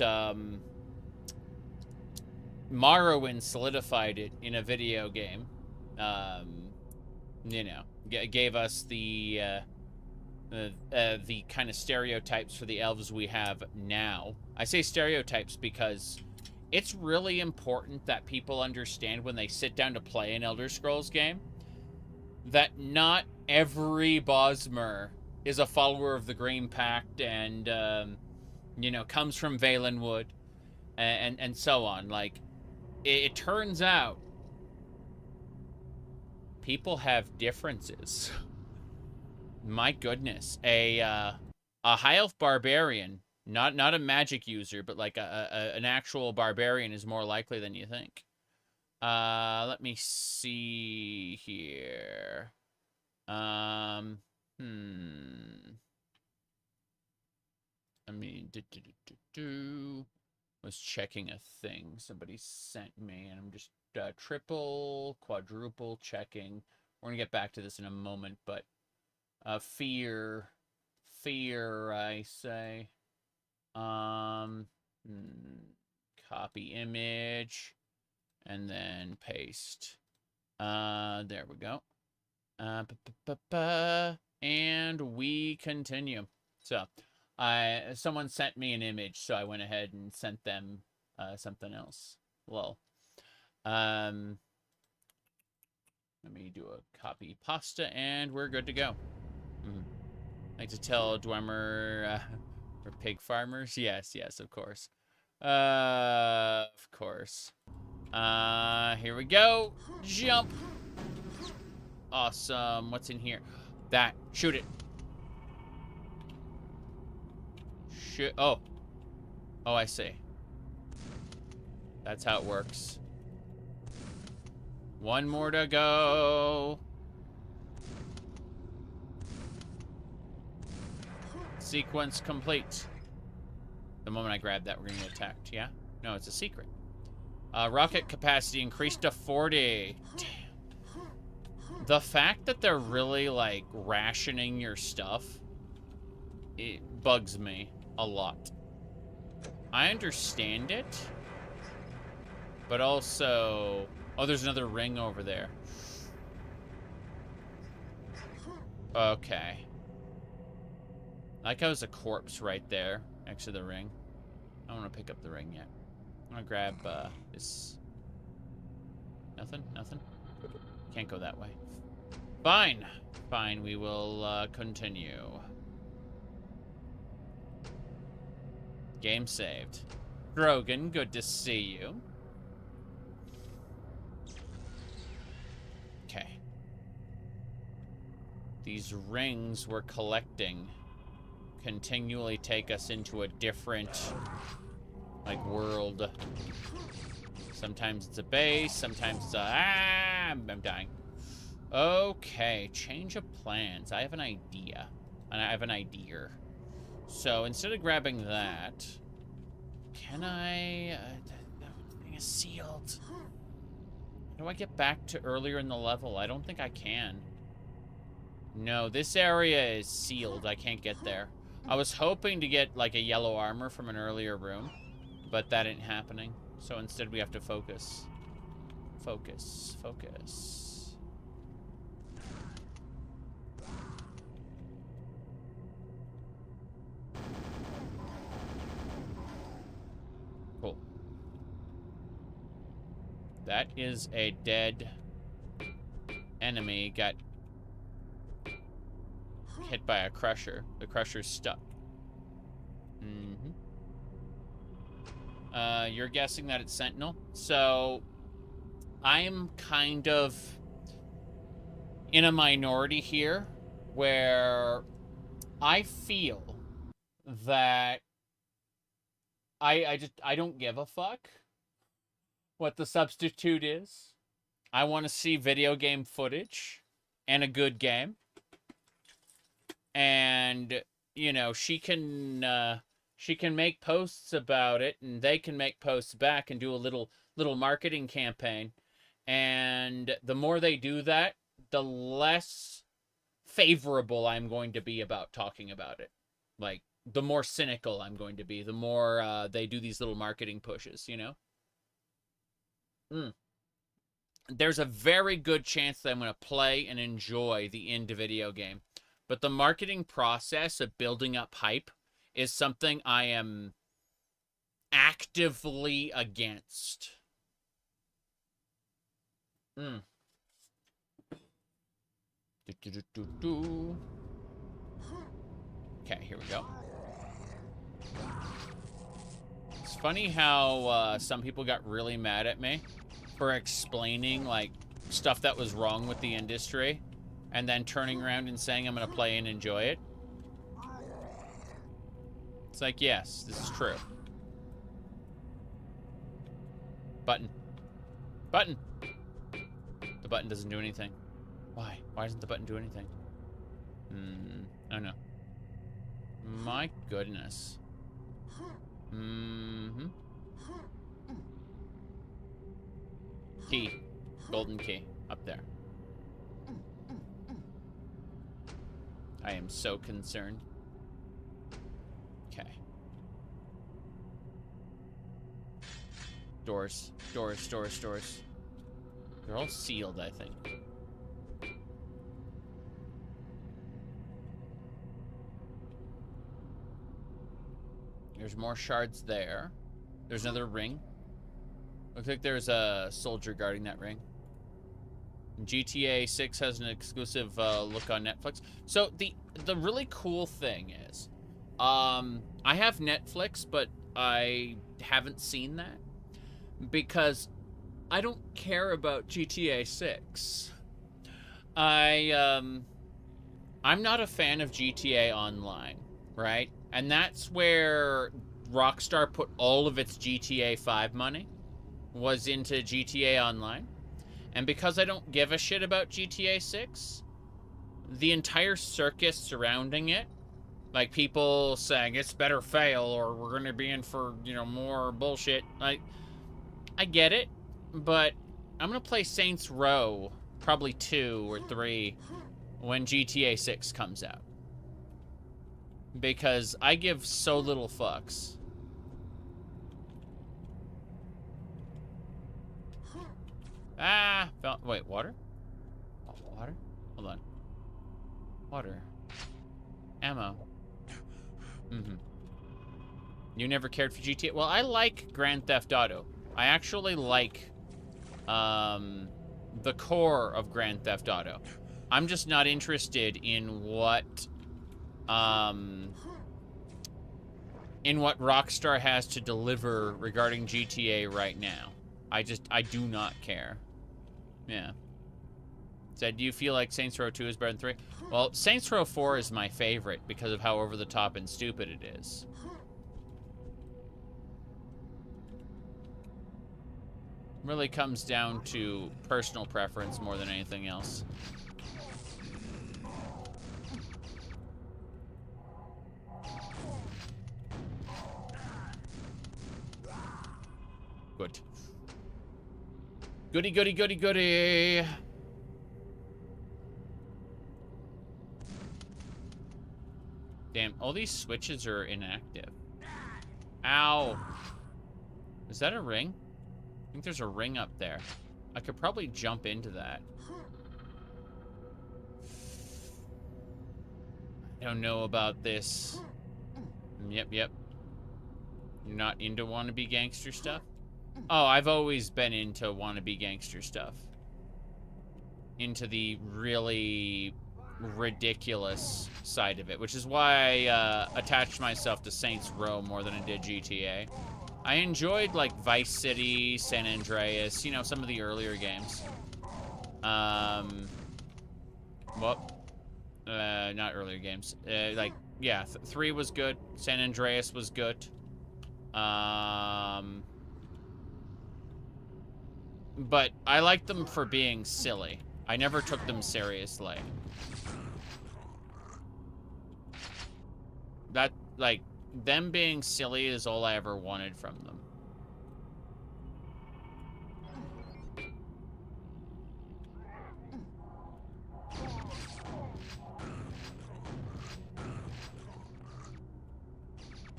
Morrowind solidified it in a video game. You know, gave us the kind of stereotypes for the elves we have now. I say stereotypes because it's really important that people understand when they sit down to play an Elder Scrolls game that not every Bosmer is a follower of the Green Pact and, you know, comes from Valenwood and so on. Like, it turns out people have differences. My goodness. A high elf barbarian, not a magic user, but like an actual barbarian is more likely than you think. Let me see here. I mean, was checking a thing somebody sent me, and I'm just triple, quadruple checking We're gonna get back to this in a moment, but fear, I say. Copy image, and then paste. There we go. And we continue. So, someone sent me an image, so I went ahead and sent them something else. Lol. Let me do a copy pasta, and we're good to go. Like to tell Dwemer we're pig farmers? Yes, of course. Of course. Here we go. Jump. Awesome. What's in here? That. Shoot it. Shoot. Oh. Oh, I see. That's how it works. One more to go. Sequence complete. The moment I grab that, we're gonna get attacked. Yeah? No, it's a secret. Rocket capacity increased to 40. Damn. The fact that they're really, like, rationing your stuff, it bugs me a lot. I understand it, but also... Oh, there's another ring over there. Okay. Like I was a corpse right there, next to the ring. I don't want to pick up the ring yet. I'm gonna grab, this... Nothing? Nothing? Can't go that way. Fine. Fine, we will, continue. Game saved. Grogan, good to see you. Okay. These rings we're collecting continually take us into a different, like, world. Sometimes it's a base, sometimes it's a... I'm dying. Okay, change of plans. I have an idea. And I have an idea. So, instead of grabbing that... Can I... that thing is sealed. How do I get back to earlier in the level? I don't think I can. No, this area is sealed. I can't get there. I was hoping to get, like, a yellow armor from an earlier room. But that ain't happening. So instead we have to focus. Focus. Focus. Cool. That is a dead enemy. Got hit by a crusher. The crusher's stuck. You're guessing that it's Sentinel. So, I'm kind of in a minority here, where I feel that I don't give a fuck what the substitute is. I want to see video game footage and a good game. And, you know, she can make posts about it, and they can make posts back and do a little marketing campaign. And the more they do that, the less favorable I'm going to be about talking about it. Like, the more cynical I'm going to be, the more they do these little marketing pushes, you know? There's a very good chance that I'm going to play and enjoy the end video game. But the marketing process of building up hype is something I am actively against. Okay, here we go. It's funny how some people got really mad at me for explaining, like, stuff that was wrong with the industry, and then turning around and saying I'm gonna play and enjoy it. It's like, yes, this is true. Button. Button! The button doesn't do anything. Why? Why doesn't the button do anything? I don't know. My goodness. Key. Golden key. Up there. I am so concerned. Okay. Doors. Doors, doors, doors. They're all sealed, I think. There's more shards there. There's another ring. Looks like there's a soldier guarding that ring. GTA 6 has an exclusive look on Netflix. So the really cool thing is, I have Netflix, but I haven't seen that because I don't care about GTA 6. I'm not a fan of GTA Online, right? And that's where Rockstar put all of its GTA 5 money, was into GTA Online. And because I don't give a shit about GTA 6, the entire circus surrounding it, like people saying it's better fail or we're going to be in for, you know, more bullshit. I get it, but I'm going to play Saints Row probably 2 or 3 when GTA 6 comes out. Because I give so little fucks. Ah, wait, water? Oh, water? Hold on. Water. Ammo. Mm-hmm. You never cared for GTA? Well, I like Grand Theft Auto. I actually like the core of Grand Theft Auto. I'm just not interested in what Rockstar has to deliver regarding GTA right now. I do not care. Yeah. Said, do you feel like Saints Row 2 is better than 3? Well, Saints Row 4 is my favorite because of how over the top and stupid it is. Really comes down to personal preference more than anything else. Good. Goody, goody, goody, goody. Damn, all these switches are inactive. Ow. Is that a ring? I think there's a ring up there. I could probably jump into that. I don't know about this. Yep. You're not into wannabe gangster stuff? Oh, I've always been into wannabe gangster stuff. Into the really ridiculous side of it, which is why I attached myself to Saints Row more than I did GTA. I enjoyed, like, Vice City, San Andreas, you know, some of the earlier games. Not earlier games. Like, yeah, 3 was good. San Andreas was good. But I liked them for being silly. I never took them seriously. That, like, them being silly is all I ever wanted from them.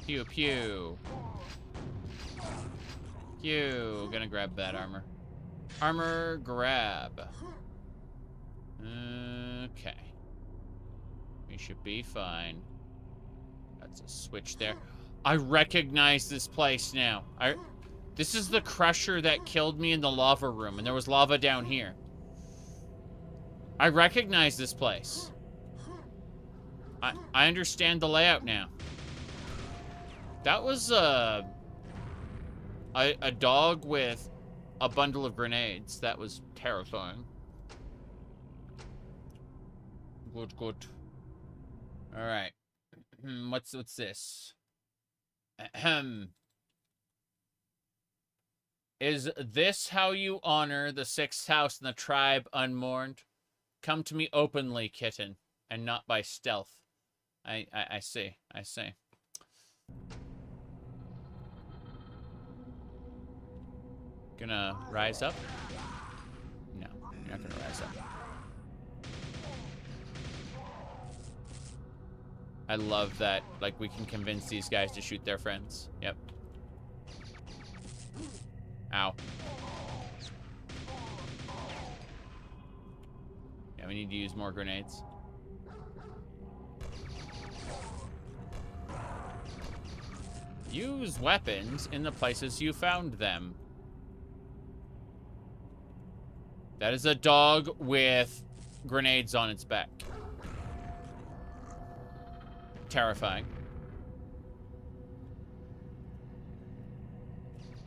Pew pew. Pew. Gonna grab that armor. Armor grab. Okay. We should be fine. That's a switch there. I recognize this place now. This is the crusher that killed me in the lava room, and there was lava down here. I recognize this place. I understand the layout now. That was a dog with a bundle of grenades. That was terrifying. Good. All right. What's this? Ahem. Is this how you honor the 6th house in the tribe unmourned? Come to me openly, kitten, and not by stealth. I see. Gonna rise up? No, you're not gonna rise up. I love that, like, we can convince these guys to shoot their friends. Yep. Ow. Yeah, we need to use more grenades. Use weapons in the places you found them. That is a dog with grenades on its back. Terrifying.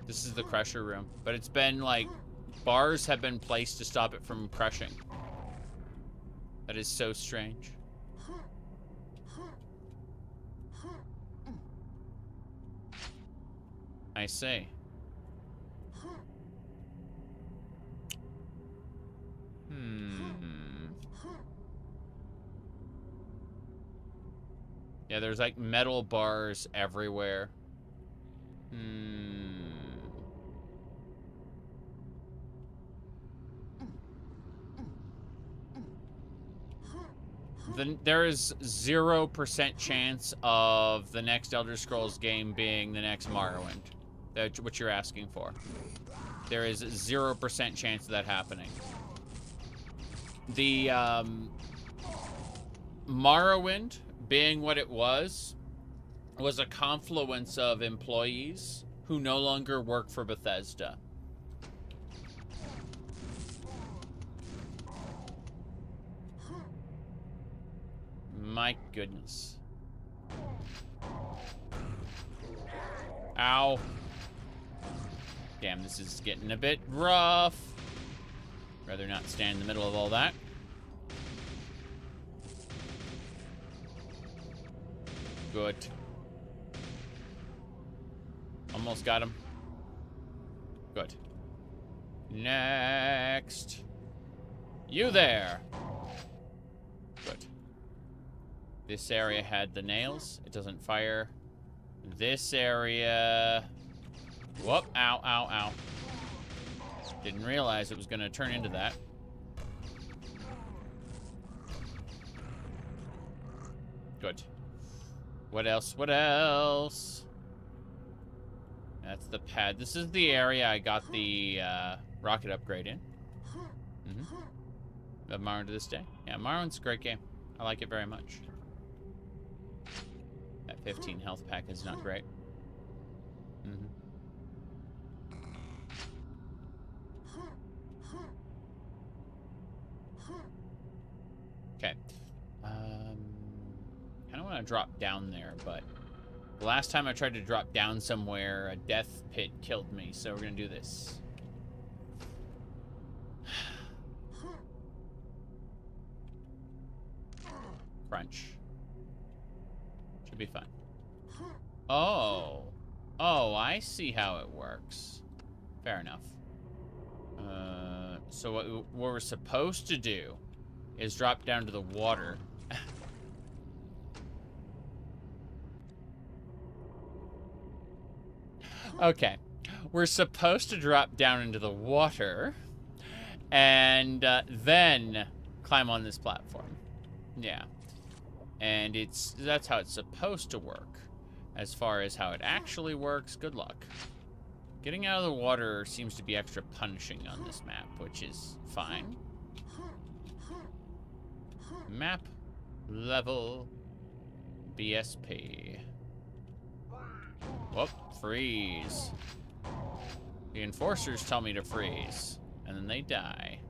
This is the crusher room, but it's been like bars have been placed to stop it from crushing. That is so strange. I see. Yeah, there's like metal bars everywhere. Then there is 0% chance of the next Elder Scrolls game being the next Morrowind. That's what you're asking for. There is 0% chance of that happening. The Morrowind, being what it was a confluence of employees who no longer work for Bethesda. My goodness. Ow. Damn, this is getting a bit rough. Rather not stand in the middle of all that. Good. Almost got him. Good. Next. You there. Good. This area had the nails. It doesn't fire. This area... Whoop. Ow, ow, ow. Didn't realize it was going to turn into that. Good. What else? What else? That's the pad. This is the area I got the rocket upgrade in. Love Morrowind to this day. Yeah, Morrowind's a great game. I like it very much. That 15 health pack is not great. Okay. I don't want to drop down there, but the last time I tried to drop down somewhere, a death pit killed me, so we're gonna do this. Crunch. Should be fine. Oh. Oh, I see how it works. Fair enough. So what we're supposed to do is drop down to the water. Okay. We're supposed to drop down into the water and then climb on this platform. Yeah. And that's how it's supposed to work. As far as how it actually works, good luck. Getting out of the water seems to be extra punishing on this map, which is fine. Map level BSP. Whoop, freeze. The enforcers tell me to freeze, and then they die.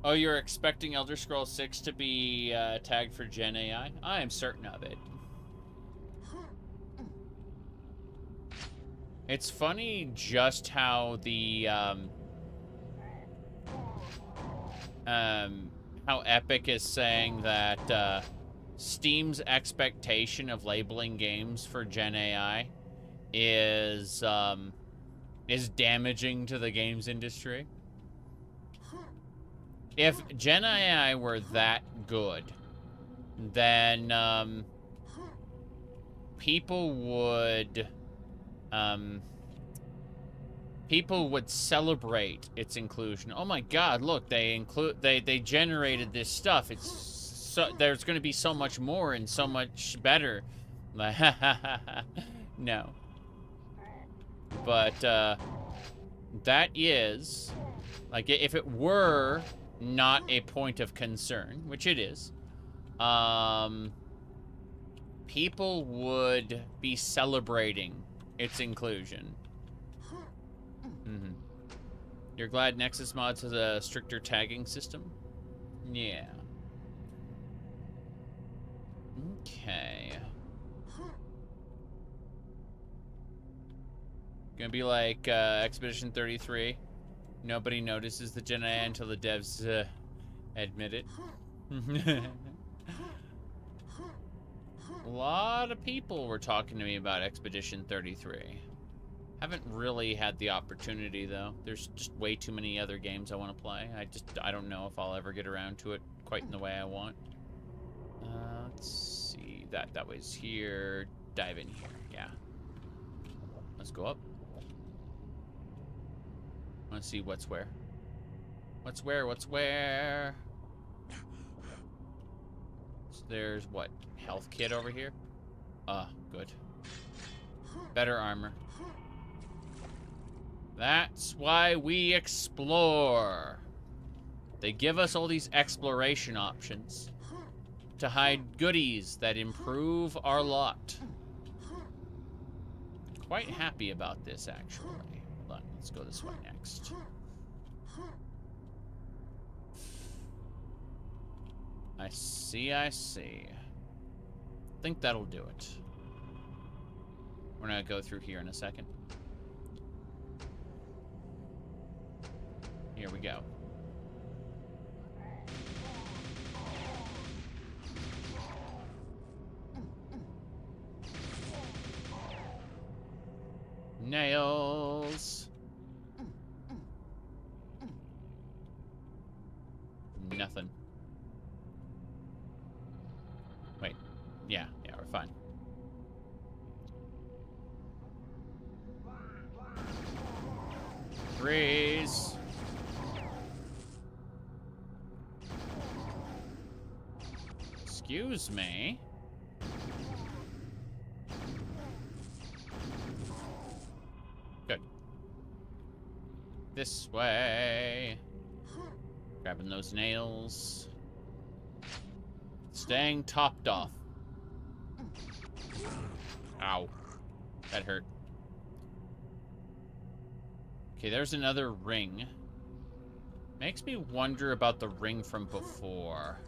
Oh, you're expecting Elder Scrolls 6 to be tagged for Gen AI? I am certain of it. It's funny just how the how Epic is saying that Steam's expectation of labeling games for Gen AI is damaging to the games industry. If Gen AI were that good, then people would People would celebrate its inclusion. Oh my God! Look, they generated this stuff. It's so there's going to be so much more and so much better. No, but that is like if it were not a point of concern, which it is. People would be celebrating its inclusion. You're glad Nexus Mods has a stricter tagging system? Yeah. Okay. Gonna be like Expedition 33. Nobody notices the Gen AI until the devs admit it. A lot of people were talking to me about Expedition 33. Haven't really had the opportunity, though. There's just way too many other games I want to play. I don't know if I'll ever get around to it quite in the way I want. Let's see. That was here. Dive in here. Yeah. Let's go up. Let's see what's where. What's where? So there's what? Health kit over here? Good. Better armor. That's why we explore. They give us all these exploration options to hide goodies that improve our lot. Quite happy about this, actually. Hold on, let's go this way next. I see. I think that'll do it. We're gonna go through here in a second. Here we go. Nails. Nothing. Wait. Yeah, we're fine. Freeze. Excuse me. Good. This way. Grabbing those nails. Staying topped off. Ow. That hurt. Okay, there's another ring. Makes me wonder about the ring from before.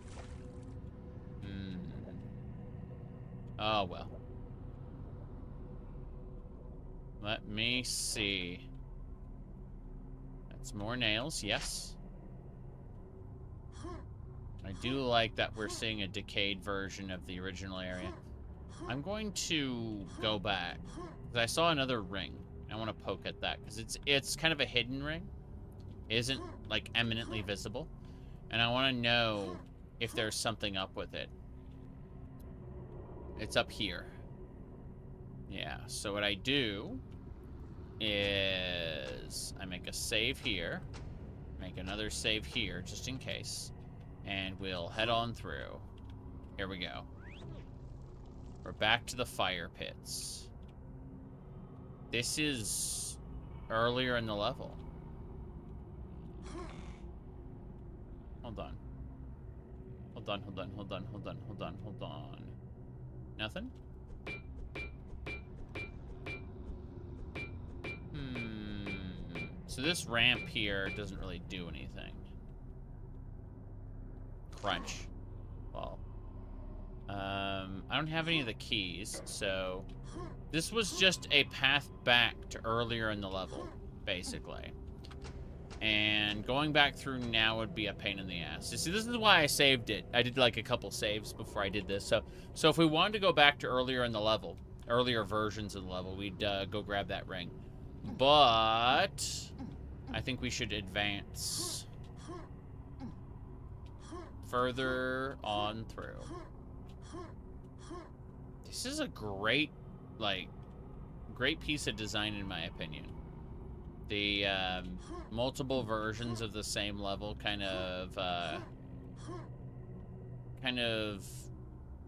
Oh, well. Let me see. That's more nails, yes. I do like that we're seeing a decayed version of the original area. I'm going to go back, because I saw another ring. I want to poke at that, because it's kind of a hidden ring. It isn't, like, eminently visible. And I want to know if there's something up with it. It's up here. Yeah, so what I do is I make a save here, make another save here, just in case, and we'll head on through. Here we go. We're back to the fire pits. This is earlier in the level. Hold on. Hold on. Nothing? So this ramp here doesn't really do anything. Crunch. Well. I don't have any of the keys, so... This was just a path back to earlier in the level, basically. And going back through now would be a pain in the ass. You see, this is why I saved it. I did like a couple saves before I did this. So if we wanted to go back to earlier in the level, earlier versions of the level, we'd go grab that ring. But I think we should advance further on through. This is a great, great piece of design in my opinion. The multiple versions of the same level kind of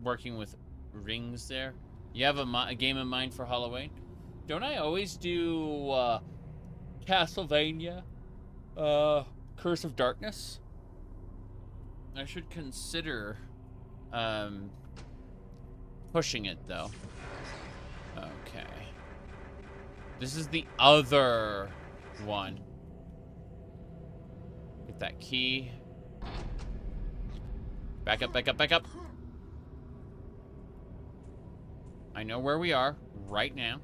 working with rings there. You have a game in mind for Halloween? Don't I always do Castlevania Curse of Darkness? I should consider pushing it though. Okay. This is the other one. Get that key. Back up, back up, back up. I know where we are right now.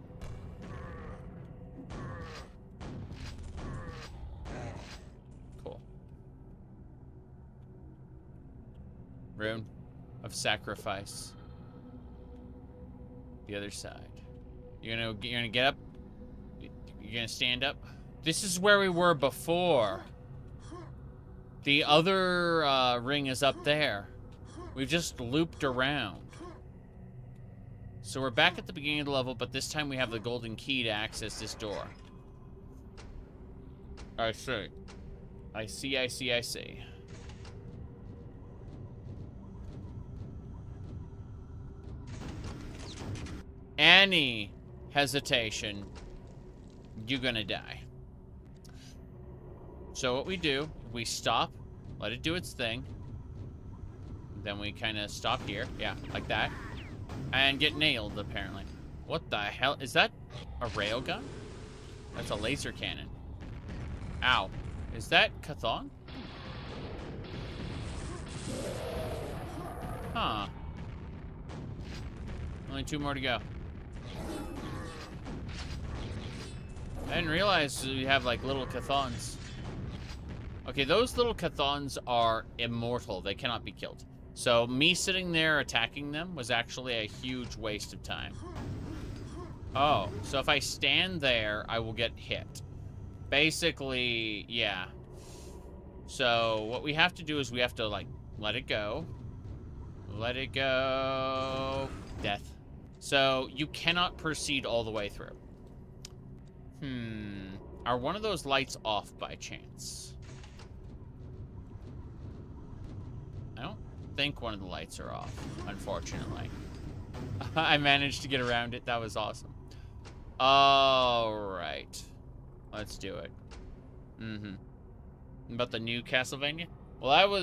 Cool. Rune of sacrifice. The other side. You're gonna get up? You're gonna stand up? This is where we were before. The other ring is up there. We've just looped around. So we're back at the beginning of the level, but this time we have the golden key to access this door. I see. I see, I see, I see. Any hesitation, you're gonna die. So what we do, we stop, let it do its thing. Then we kind of stop here. Yeah, like that. And get nailed, apparently. What the hell? Is that a railgun? That's a laser cannon. Ow. Is that Chthon? Huh. Only 2 more to go. I didn't realize we have, like, little Chthons. Okay, those little Chthons are immortal. They cannot be killed. So me sitting there attacking them was actually a huge waste of time. Oh, so if I stand there, I will get hit. Basically, yeah. So what we have to do is we have to, like, let it go. Let it go. Death. So you cannot proceed all the way through. Are one of those lights off by chance? I don't think one of the lights are off, unfortunately. I managed to get around it. That was awesome. All right. Let's do it. About the new Castlevania? Well,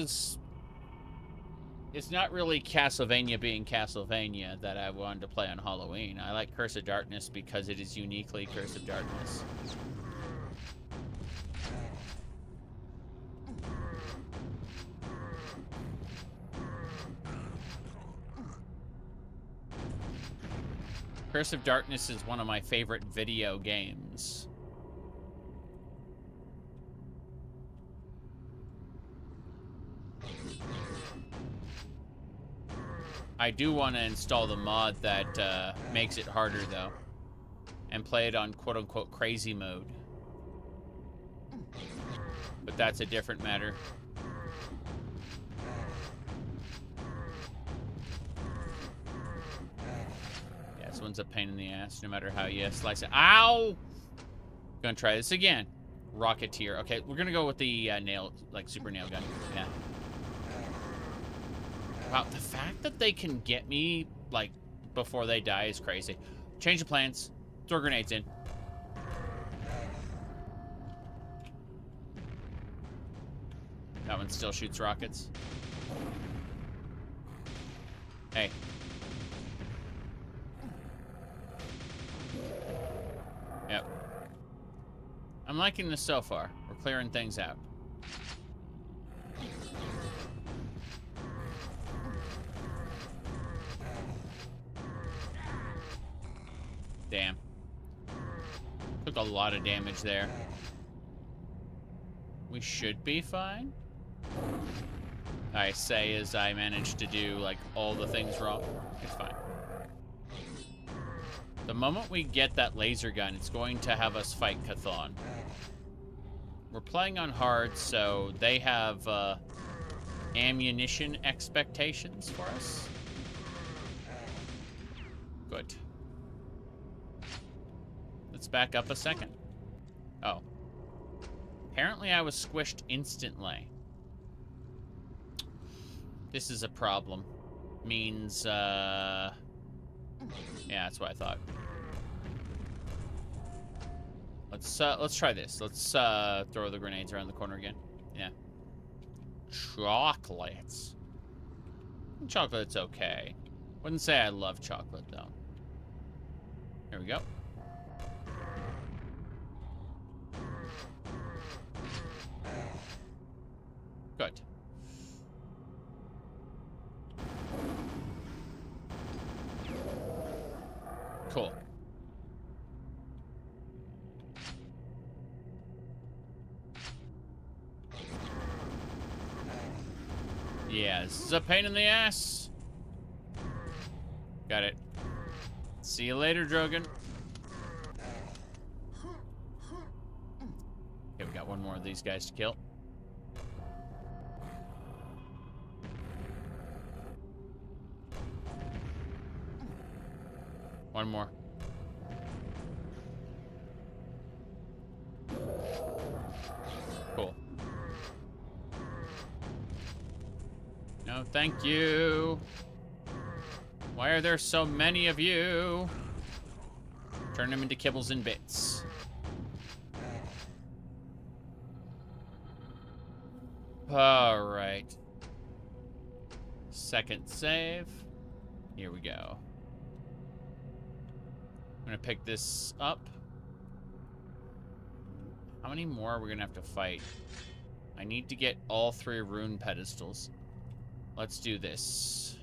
it's not really Castlevania being Castlevania that I wanted to play on Halloween. I like Curse of Darkness because it is uniquely Curse of Darkness. Curse of Darkness is one of my favorite video games. I do want to install the mod that makes it harder, though. And play it on quote-unquote crazy mode. But that's a different matter. Yeah, this one's a pain in the ass, no matter how you slice it. Ow! Gonna try this again. Rocketeer. Okay, we're gonna go with the nail, like super nail gun. Yeah. Wow, the fact that they can get me, like, before they die is crazy. Change the plans. Throw grenades in. That one still shoots rockets. Hey. Yep. I'm liking this so far. We're clearing things out. Damn. Took a lot of damage there. We should be fine. I say as I managed to do, like, all the things wrong. It's fine. The moment we get that laser gun, it's going to have us fight Chthon. We're playing on hard, so they have ammunition expectations for us. Good. Let's back up a second. Oh, Apparently I was squished instantly. This is a problem. Means, yeah, that's what I thought. Let's try this. Let's, throw the grenades around the corner again. Yeah. Chocolates. Chocolate's okay. Wouldn't say I love chocolate, though. Here we go. Good. Cool. Yeah, this is a pain in the ass. Got it. See you later, Drogon. Okay, we got one more of these guys to kill. One more. Cool. No, thank you. Why are there so many of you? Turn them into kibbles and bits. All right. Second save. Here we go. I'm gonna pick this up. How many more are we gonna have to fight? I need to get all 3 rune pedestals. Let's do this.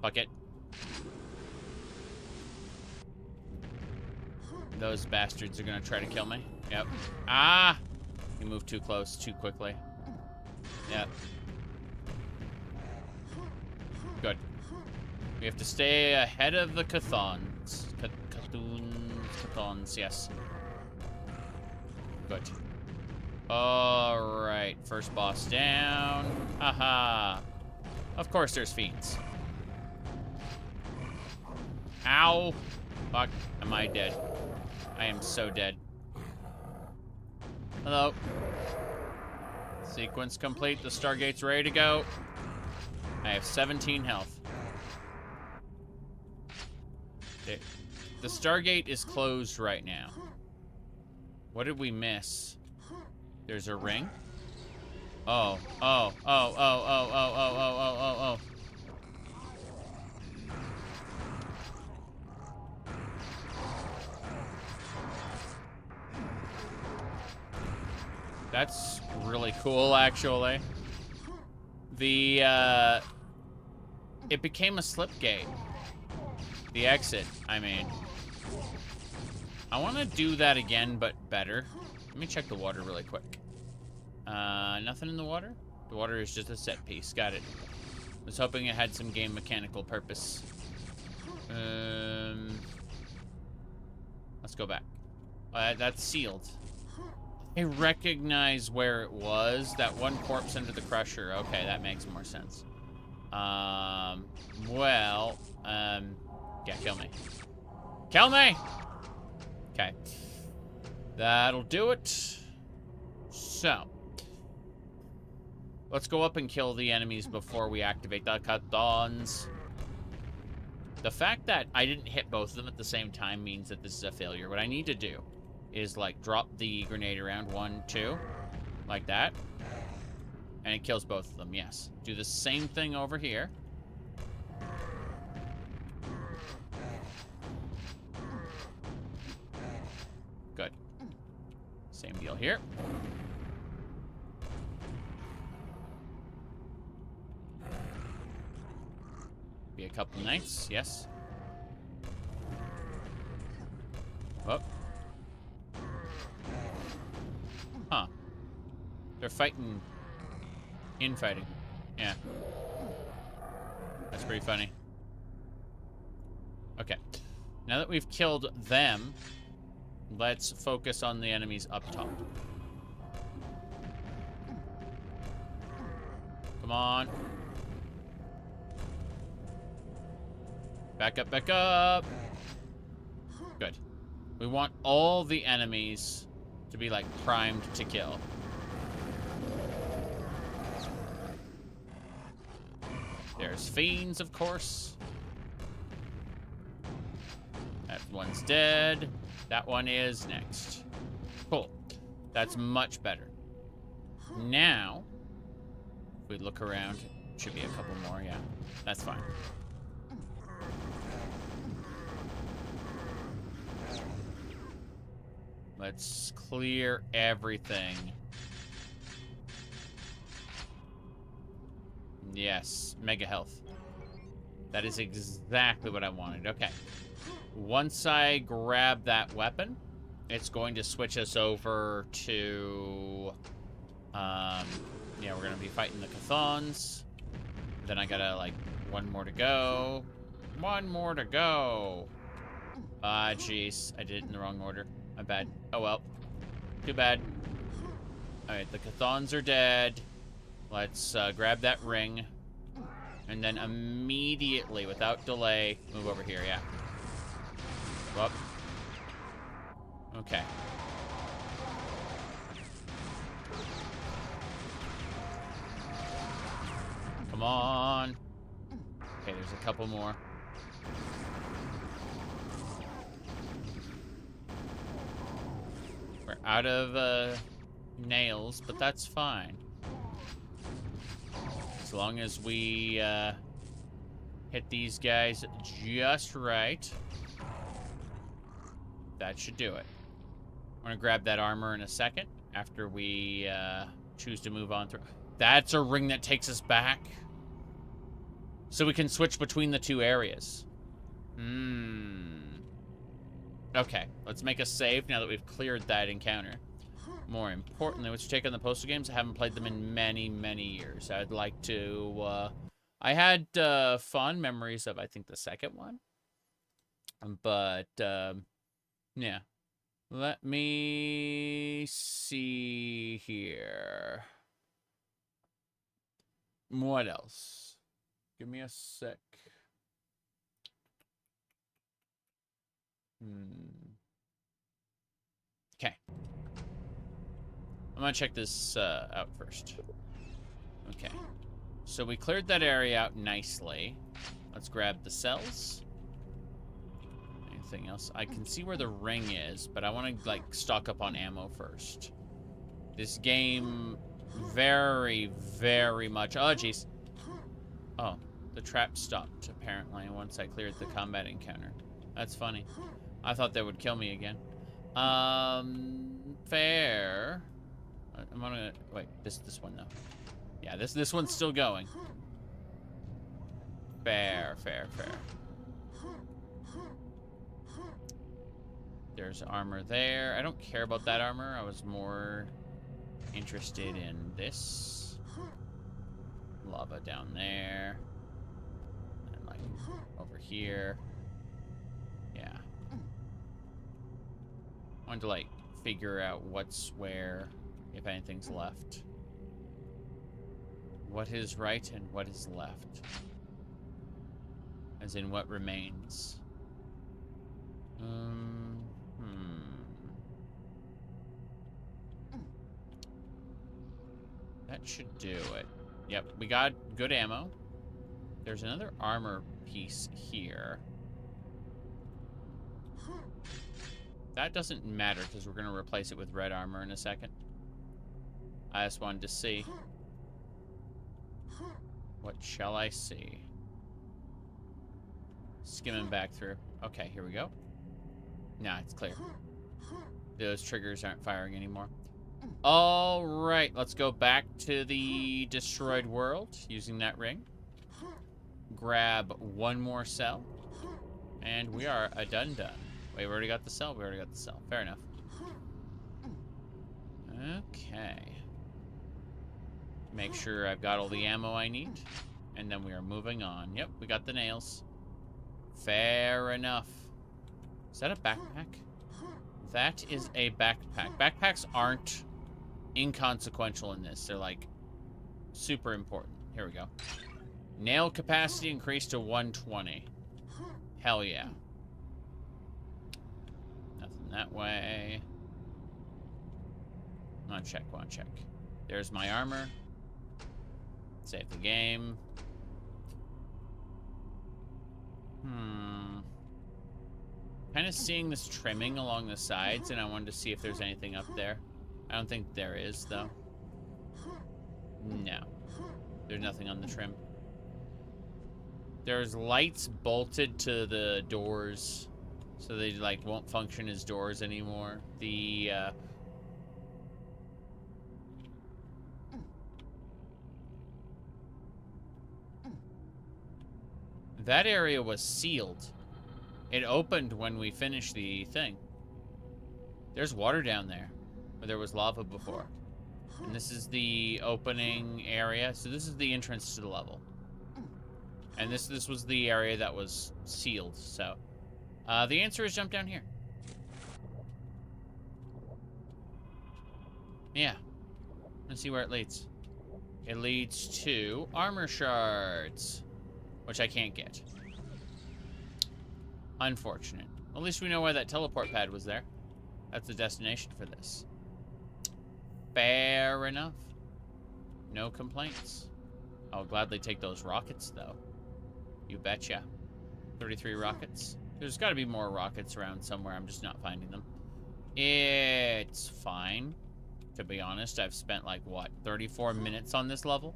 Fuck it. Those bastards are gonna try to kill me. Yep. Ah! You moved too close, too quickly. Yep. Good. We have to stay ahead of the Chthons. Chthons, yes. Good. Alright, first boss down. Haha. Of course there's fiends. Ow. Fuck, am I dead? I am so dead. Hello. Sequence complete, the Stargate's ready to go. I have 17 health. Okay. The Stargate is closed right now. What did we miss? There's a ring. Oh, oh, oh, oh, oh, oh, oh, oh, oh, oh, oh. That's really cool, actually. The, it became a slip gate. The exit, I mean. I want to do that again, but better. Let me check the water really quick. Nothing in the water? The water is just a set piece. Got it. Was hoping it had some game mechanical purpose. Let's go back. That's sealed. I recognize where it was. That one corpse under the crusher. Okay, that makes more sense. Well, yeah, kill me. Kill me! Okay. That'll do it. So. Let's go up and kill the enemies before we activate the Chthons. The fact that I didn't hit both of them at the same time means that this is a failure. What I need to do is, like, drop the grenade around. 1, 2. Like that. And it kills both of them, yes. Do the same thing over here. Good. Same deal here. Be a couple nights, yes. Oh. Huh. They're fighting. Infighting. Yeah. That's pretty funny. Okay. Now that we've killed them, let's focus on the enemies up top. Come on. Back up, back up. Good. We want all the enemies to be, like, primed to kill. There's fiends, of course. That one's dead. That one is next. Cool. That's much better. Now, if we look around, should be a couple more, yeah. That's fine. Let's clear everything. Yes, mega health. That is exactly what I wanted. Okay. Once I grab that weapon, it's going to switch us over to... yeah, we're going to be fighting the Chthons. Then I gotta, like, one more to go. One more to go. Ah, jeez. I did it in the wrong order. My bad. Oh, well. Too bad. Alright, the Chthons are dead. Let's grab that ring. And then immediately, without delay, move over here, yeah. Whoop. Okay. Come on. Okay, there's a couple more. We're out of nails, but that's fine. As long as we hit these guys just right, that should do it. I'm gonna grab that armor in a second after we choose to move on through. That's a ring that takes us back. So we can switch between the two areas. Okay, let's make a save now that we've cleared that encounter. More importantly, let's check on the postal games. I haven't played them in many, many years. I'd like to, I had fond memories of, I think, the second one. But, yeah. Let me see here. What else? Give me a sec. Okay. I'm gonna check this out first. Okay. So we cleared that area out nicely. Let's grab the cells. Anything else? I can see where the ring is, but I want to, like, stock up on ammo first. This game very, very much... Oh, jeez. Oh, the trap stopped, apparently, once I cleared the combat encounter. That's funny. I thought they would kill me again. Fair. I'm gonna... Wait, this one, though. Yeah, this one's still going. Fair. There's armor there. I don't care about that armor. I was more interested in this. Lava down there. And, like, over here. Yeah. I wanted to, like, figure out what's where, if anything's left. What is right and what is left? As in what remains. That should do it. Yep, we got good ammo. There's another armor piece here. That doesn't matter because we're going to replace it with red armor in a second. I just wanted to see. What shall I see? Skimming back through. Okay, here we go. Nah, it's clear. Those triggers aren't firing anymore. All right, let's go back to the destroyed world using that ring. Grab one more cell. And we are done. Wait, we already got the cell? We already got the cell. Fair enough. Okay. Make sure I've got all the ammo I need. And then we are moving on. Yep, we got the nails. Fair enough. Is that a backpack? That is a backpack. Backpacks aren't inconsequential in this. They're, like, super important. Here we go. Nail capacity increased to 120. Hell yeah. Nothing that way. Want to check, want to check. There's my armor. Save the game. Kind of seeing this trimming along the sides, and I wanted to see if there's anything up there. I don't think there is, though. No. There's nothing on the trim. There's lights bolted to the doors, so they, like, won't function as doors anymore. That area was sealed. It opened when we finished the thing. There's water down there, where there was lava before. And this is the opening area. So this is the entrance to the level. And this was the area that was sealed. So the answer is jump down here. Yeah. Let's see where it leads. It leads to armor shards, which I can't get. Unfortunate. At least we know why that teleport pad was there. That's the destination for this. Fair enough. No complaints. I'll gladly take those rockets, though. You betcha. 33 rockets. There's got to be more rockets around somewhere. I'm just not finding them. It's fine. To be honest, I've spent, like, what, 34 minutes on this level?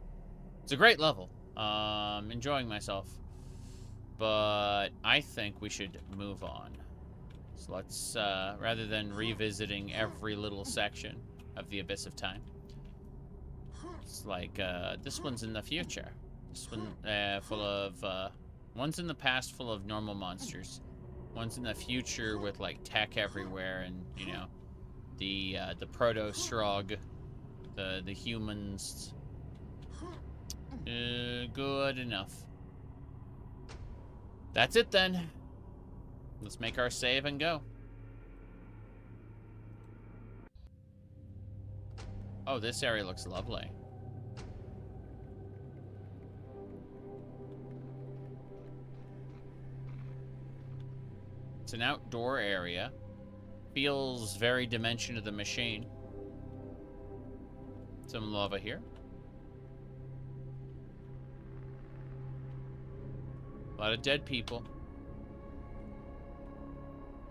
It's a great level. Enjoying myself. But I think we should move on. So let's, rather than revisiting every little section of the Abyss of Time. It's like, this one's in the future. This one, full of, one's in the past full of normal monsters. One's in the future with, like, tech everywhere and, you know, the proto-strog, the humans. Good enough. That's it then. Let's make our save and go. Oh, this area looks lovely. It's an outdoor area. Feels very Dimension of the Machine. Some lava here. A lot of dead people.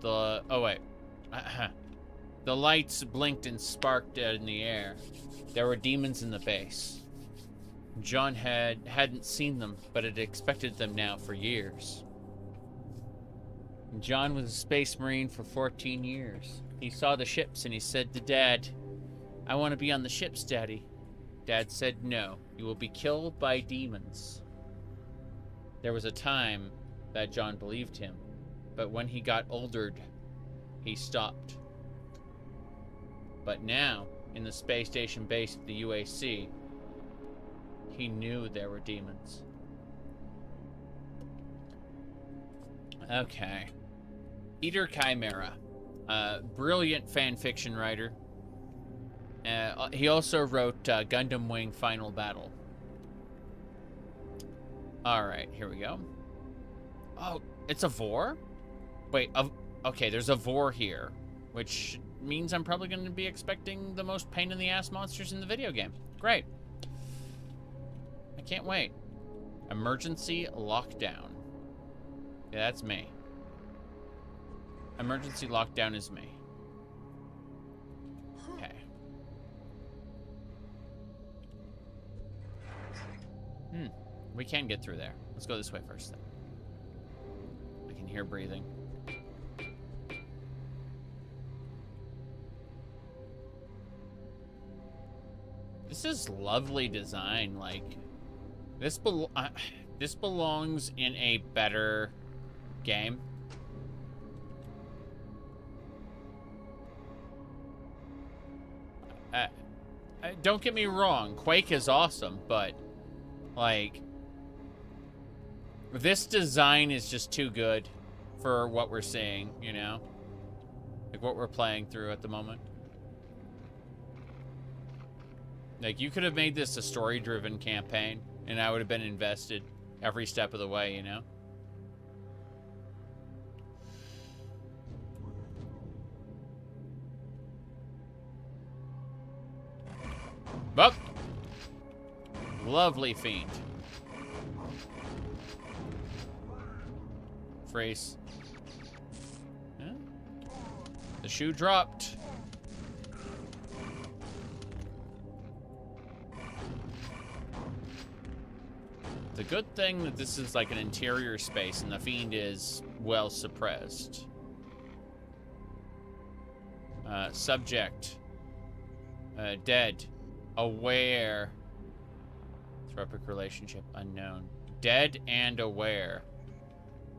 Oh wait. The lights blinked and sparked in the air. There were demons in the base. John hadn't seen them, but had expected them now for years. John was a space marine for 14 years. He saw the ships and he said to Dad, "I want to be on the ships, Daddy." Dad said, "No, you will be killed by demons." There was a time that John believed him, but when he got older, he stopped. But now, in the space station base of the UAC, he knew there were demons. Okay. Peter Chimera, brilliant fan fiction writer. He also wrote Gundam Wing Final Battle. Alright, here we go. Oh, it's a Vor? Wait, okay, there's a Vor here, which means I'm probably going to be expecting the most pain-in-the-ass monsters in the video game. Great. I can't wait. Emergency lockdown. Yeah, that's me. Emergency lockdown is me. Okay. We can get through there. Let's go this way first, then. I can hear breathing. This is lovely design. Like, this belongs in a better game. Don't get me wrong, Quake is awesome, but like, this design is just too good for what we're seeing, you know? Like what we're playing through at the moment. Like, you could have made this a story-driven campaign, and I would have been invested every step of the way, you know? Bup. Lovely fiend. Freeze. Yeah. The shoe dropped. The good thing that this is like an interior space and the fiend is well suppressed. Subject. Dead. Aware. Tropic relationship unknown. Dead and aware.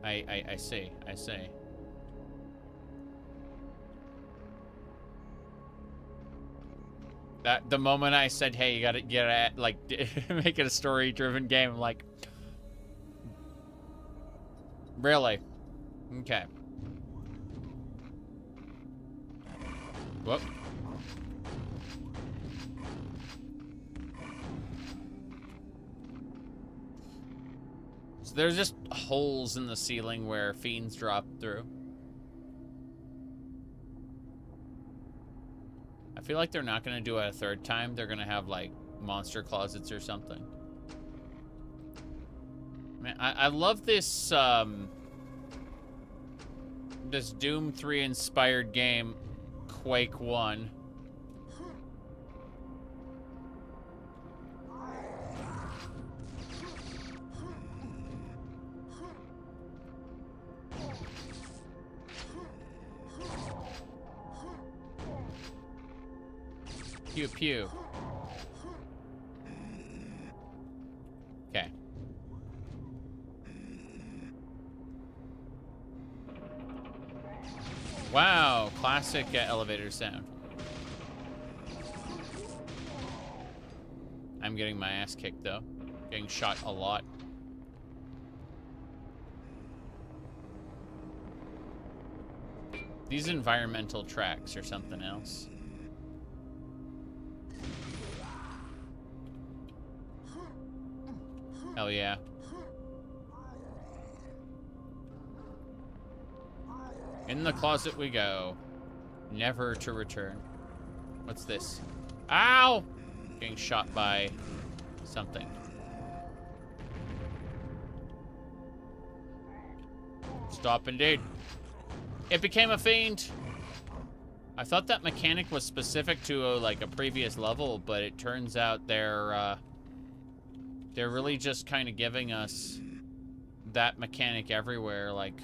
I see. I see. That the moment I said, hey, you gotta get at like make it a story-driven game, I'm like, really? Okay. Whoop. So there's just holes in the ceiling where fiends drop through. I feel like they're not going to do it a third time. They're going to have, like, monster closets or something. Man, I love this, this Doom 3 inspired game, Quake 1. Pew pew. Okay. Wow, classic elevator sound. I'm getting my ass kicked though. Getting shot a lot. These environmental tracks are something else. Hell yeah. In the closet we go. Never to return. What's this? Ow! Getting shot by something. Stop indeed. It became a fiend. I thought that mechanic was specific to like a previous level, but it turns out they're really just kind of giving us that mechanic everywhere. Like,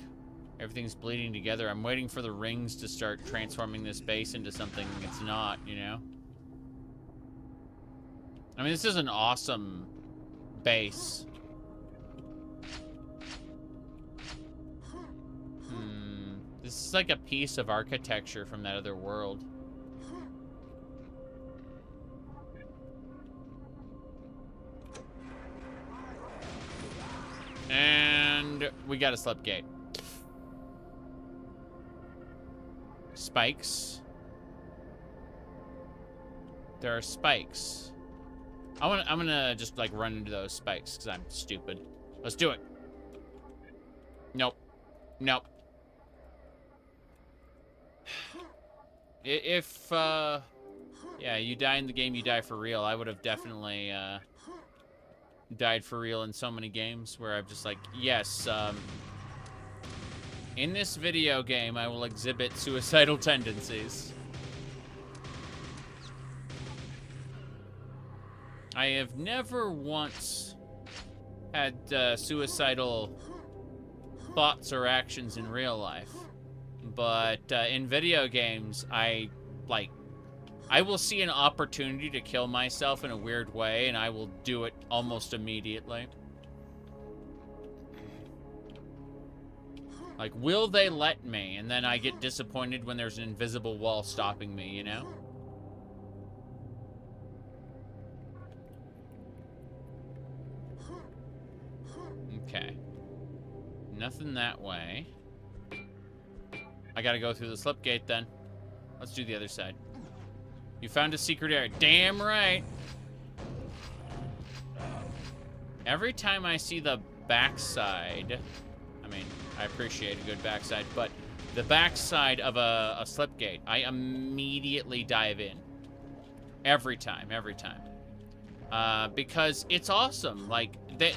everything's bleeding together. I'm waiting for the rings to start transforming this base into something it's not, you know? I mean, this is an awesome base. This is like a piece of architecture from that other world. And we got a slip gate. Spikes. There are spikes. I'm gonna just like run into those spikes because I'm stupid. Let's do it. Nope. Nope. If yeah, you die in the game, you die for real. I would have definitely died for real in so many games where I'm just like, yes, in this video game, I will exhibit suicidal tendencies. I have never once had suicidal thoughts or actions in real life, but in video games, I will see an opportunity to kill myself in a weird way, and I will do it almost immediately. Like, will they let me? And then I get disappointed when there's an invisible wall stopping me, you know? Okay. Nothing that way. I gotta go through the slip gate then. Let's do the other side. You found a secret area. Damn right. Every time I see the backside, I mean, I appreciate a good backside, but the backside of a slip gate, I immediately dive in. Every time, every time. Because it's awesome. Like, that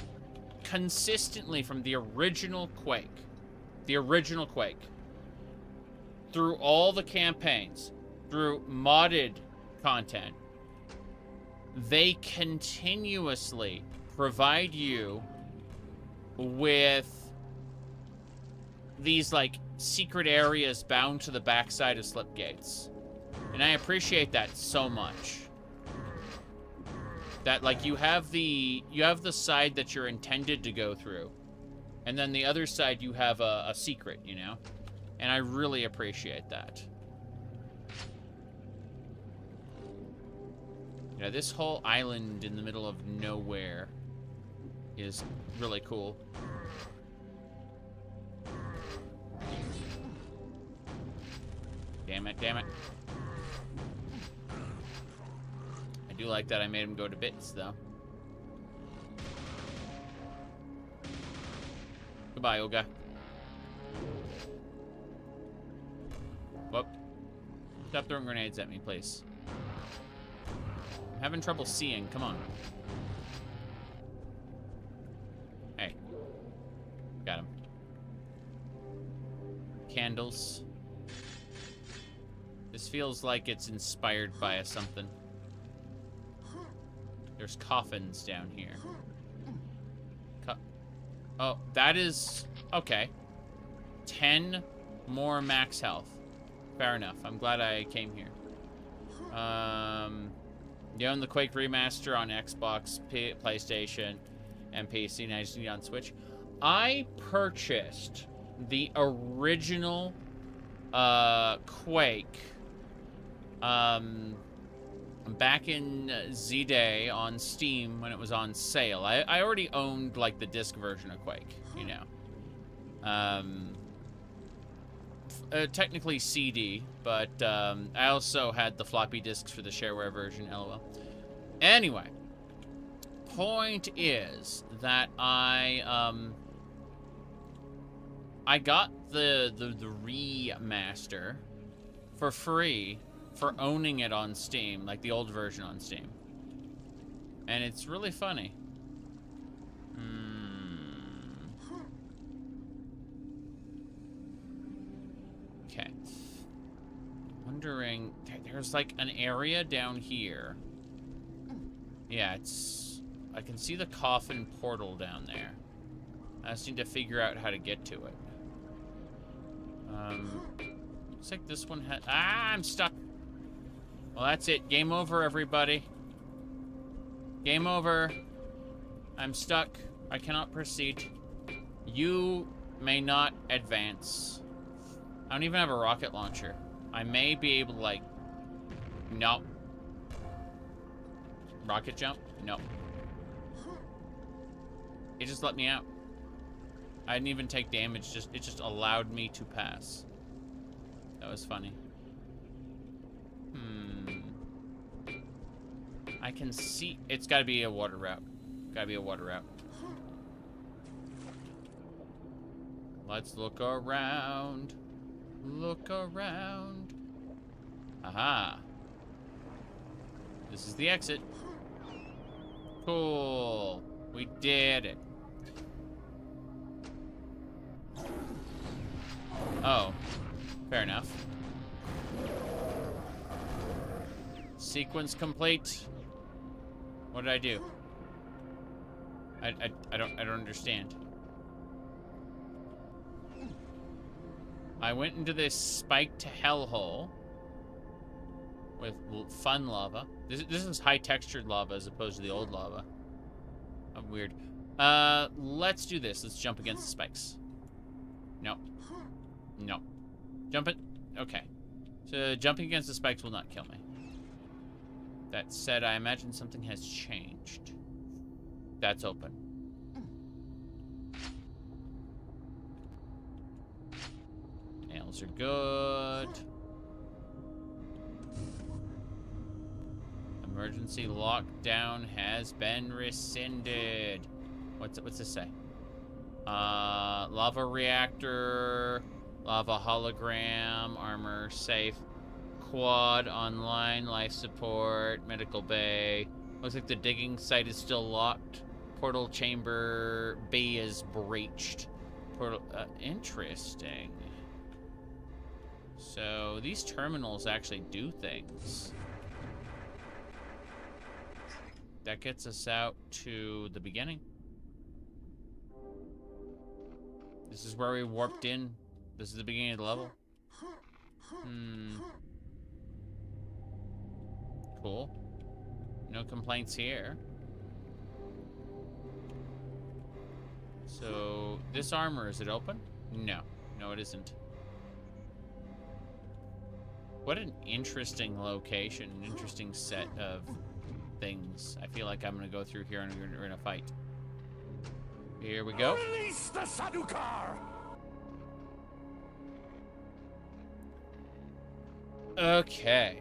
consistently from the original Quake, through all the campaigns, through modded content, they continuously provide you with these, like, secret areas bound to the backside of slip gates. And I appreciate that so much. That, like, you have the side that you're intended to go through, and then the other side you have a secret, you know? And I really appreciate that. You know, this whole island in the middle of nowhere is really cool. Damn it, damn it. I do like that I made him go to bits, though. Goodbye, Olga. Whoop. Stop throwing grenades at me, please. I'm having trouble seeing. Come on. Hey. Got him. Candles. This feels like it's inspired by something. There's coffins down here. Oh, that is... Okay. 10 more max health. Fair enough. I'm glad I came here. You own the Quake Remaster on Xbox, PlayStation, and PC. Now you just need it on Switch. I purchased the original Quake back in Z-Day on Steam when it was on sale. I already owned, like, the disc version of Quake, you know. Technically CD, but I also had the floppy disks for the shareware version, lol. Anyway, point is that I got the remaster for free for owning it on Steam, like the old version on Steam. And it's really funny. Okay. Wondering, there's like an area down here. Yeah, I can see the coffin portal down there. I just need to figure out how to get to it. Looks like this one has... Ah, I'm stuck. Well, that's it. Game over, everybody. Game over. I'm stuck. I cannot proceed. You may not advance. I don't even have a rocket launcher. I may be able to, like... Nope. Rocket jump? Nope. It just let me out. I didn't even take damage. It just allowed me to pass. That was funny. I can see... It's gotta be a water route. Gotta be a water route. Let's look around. Look around. Aha. This is the exit. Cool. We did it. Oh. Fair enough. Sequence complete. What did I do? I don't understand. I went into this spiked hellhole with fun lava. This is high textured lava as opposed to the old lava. Oh, weird. Let's do this. Let's jump against the spikes. No. No. Jump it. Okay. So jumping against the spikes will not kill me. That said, I imagine something has changed. That's open. Nails are good. Emergency lockdown has been rescinded. What's this say? Lava reactor, lava hologram, armor safe, quad online, life support, medical bay, Looks like the digging site is still locked. Portal chamber bay is breached. Portal, interesting. So these terminals actually do things. That gets us out to the beginning. This is where we warped in. This is the beginning of the level. Cool. No complaints here. So, this armor, is it open? No. No, it isn't. What an interesting location, an interesting set of things. I feel like I'm gonna go through here and we're gonna fight. Here we go. Release the Sadukar! Okay.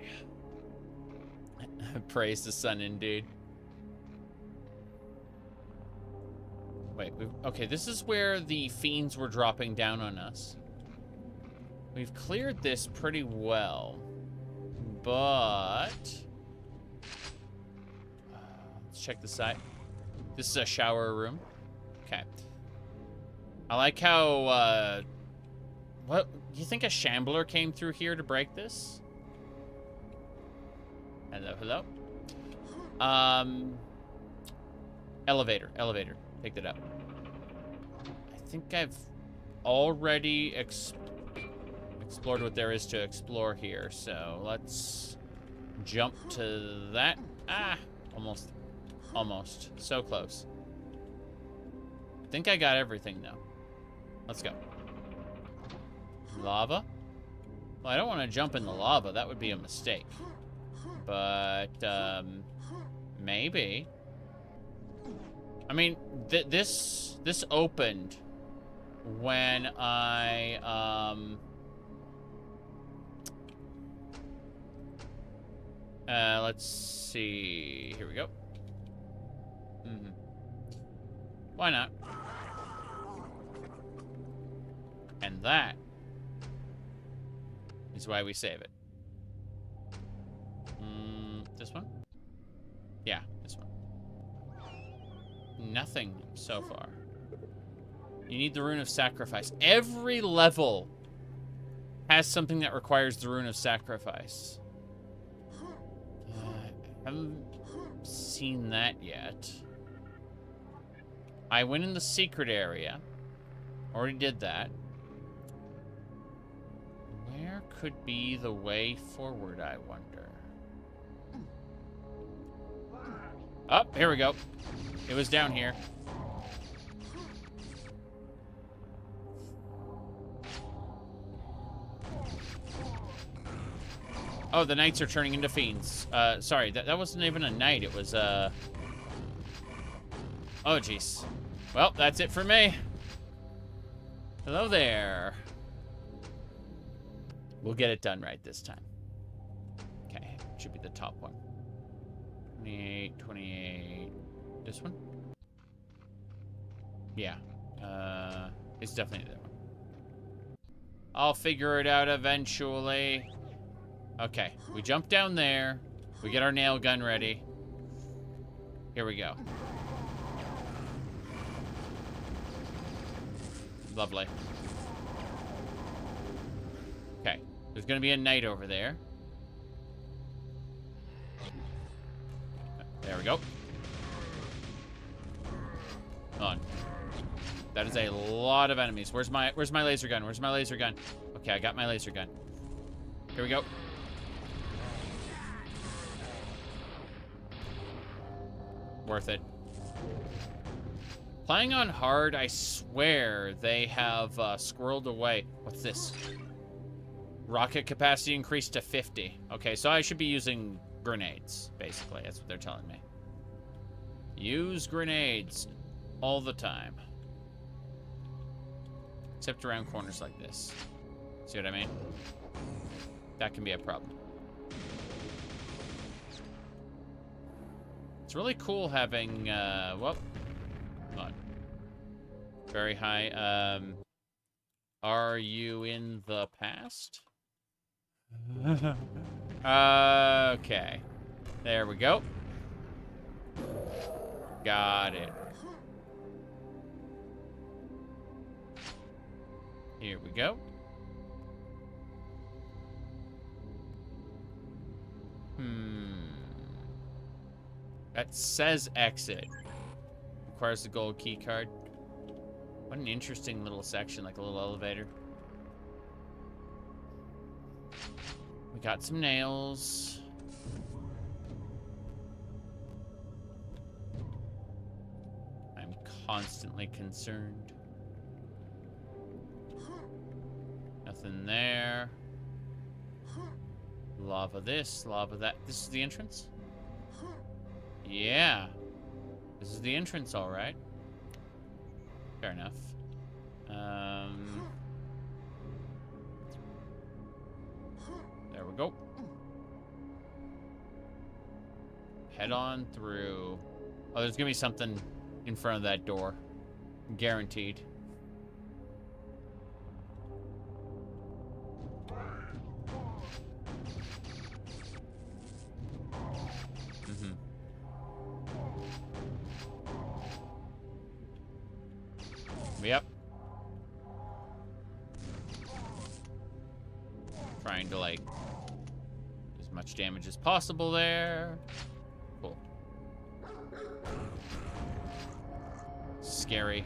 Praise the sun, indeed. Wait, okay, this is where the fiends were dropping down on us. We've cleared this pretty well, but let's check the side. This is a shower room. Okay. I like how, what, you think a shambler came through here to break this? Hello, hello. Elevator. Take that up. I think I've already explored what there is to explore here, so let's jump to that. Ah, almost. So close. I think I got everything now. Let's go. Lava? Well, I don't want to jump in the lava. That would be a mistake. But, maybe. I mean, this opened when I, let's see. Here we go. Why not? And that is why we save it. This one? Yeah, this one. Nothing so far. You need the Rune of Sacrifice. Every level has something that requires the Rune of Sacrifice. I haven't seen that yet. I went in the secret area. Already did that. Where could be the way forward, I wonder? Oh, here we go. It was down here. Oh, the knights are turning into fiends. Sorry, that wasn't even a knight. It was, oh, jeez. Well, that's it for me. Hello there. We'll get it done right this time. Okay, should be the top one. 28, 28. This one? Yeah. It's definitely that one. I'll figure it out eventually. Okay, we jump down there. We get our nail gun ready. Here we go. Lovely. Okay, there's gonna be a knight over there. There we go. On. That is a lot of enemies. Where's my laser gun? Where's my laser gun? Okay, I got my laser gun. Here we go. Worth it. Playing on hard, I swear they have squirreled away. What's this? Rocket capacity increased to 50. Okay, so I should be using grenades, basically. That's what they're telling me. Use grenades all the time. Except around corners like this. See what I mean? That can be a problem. It's really cool having, whoop. Hold on. Very high, are you in the past? Okay. There we go. Got it. Here we go. That says exit. Requires the gold key card. What an interesting little section, like a little elevator. We got some nails. I'm constantly concerned. Nothing there. Lava this, lava that. This is the entrance? Yeah. This is the entrance, all right. Fair enough. There we go. Head on through. Oh, there's gonna be something in front of that door. Guaranteed. Yep. Trying to, like, as much damage as possible there. Cool. Scary.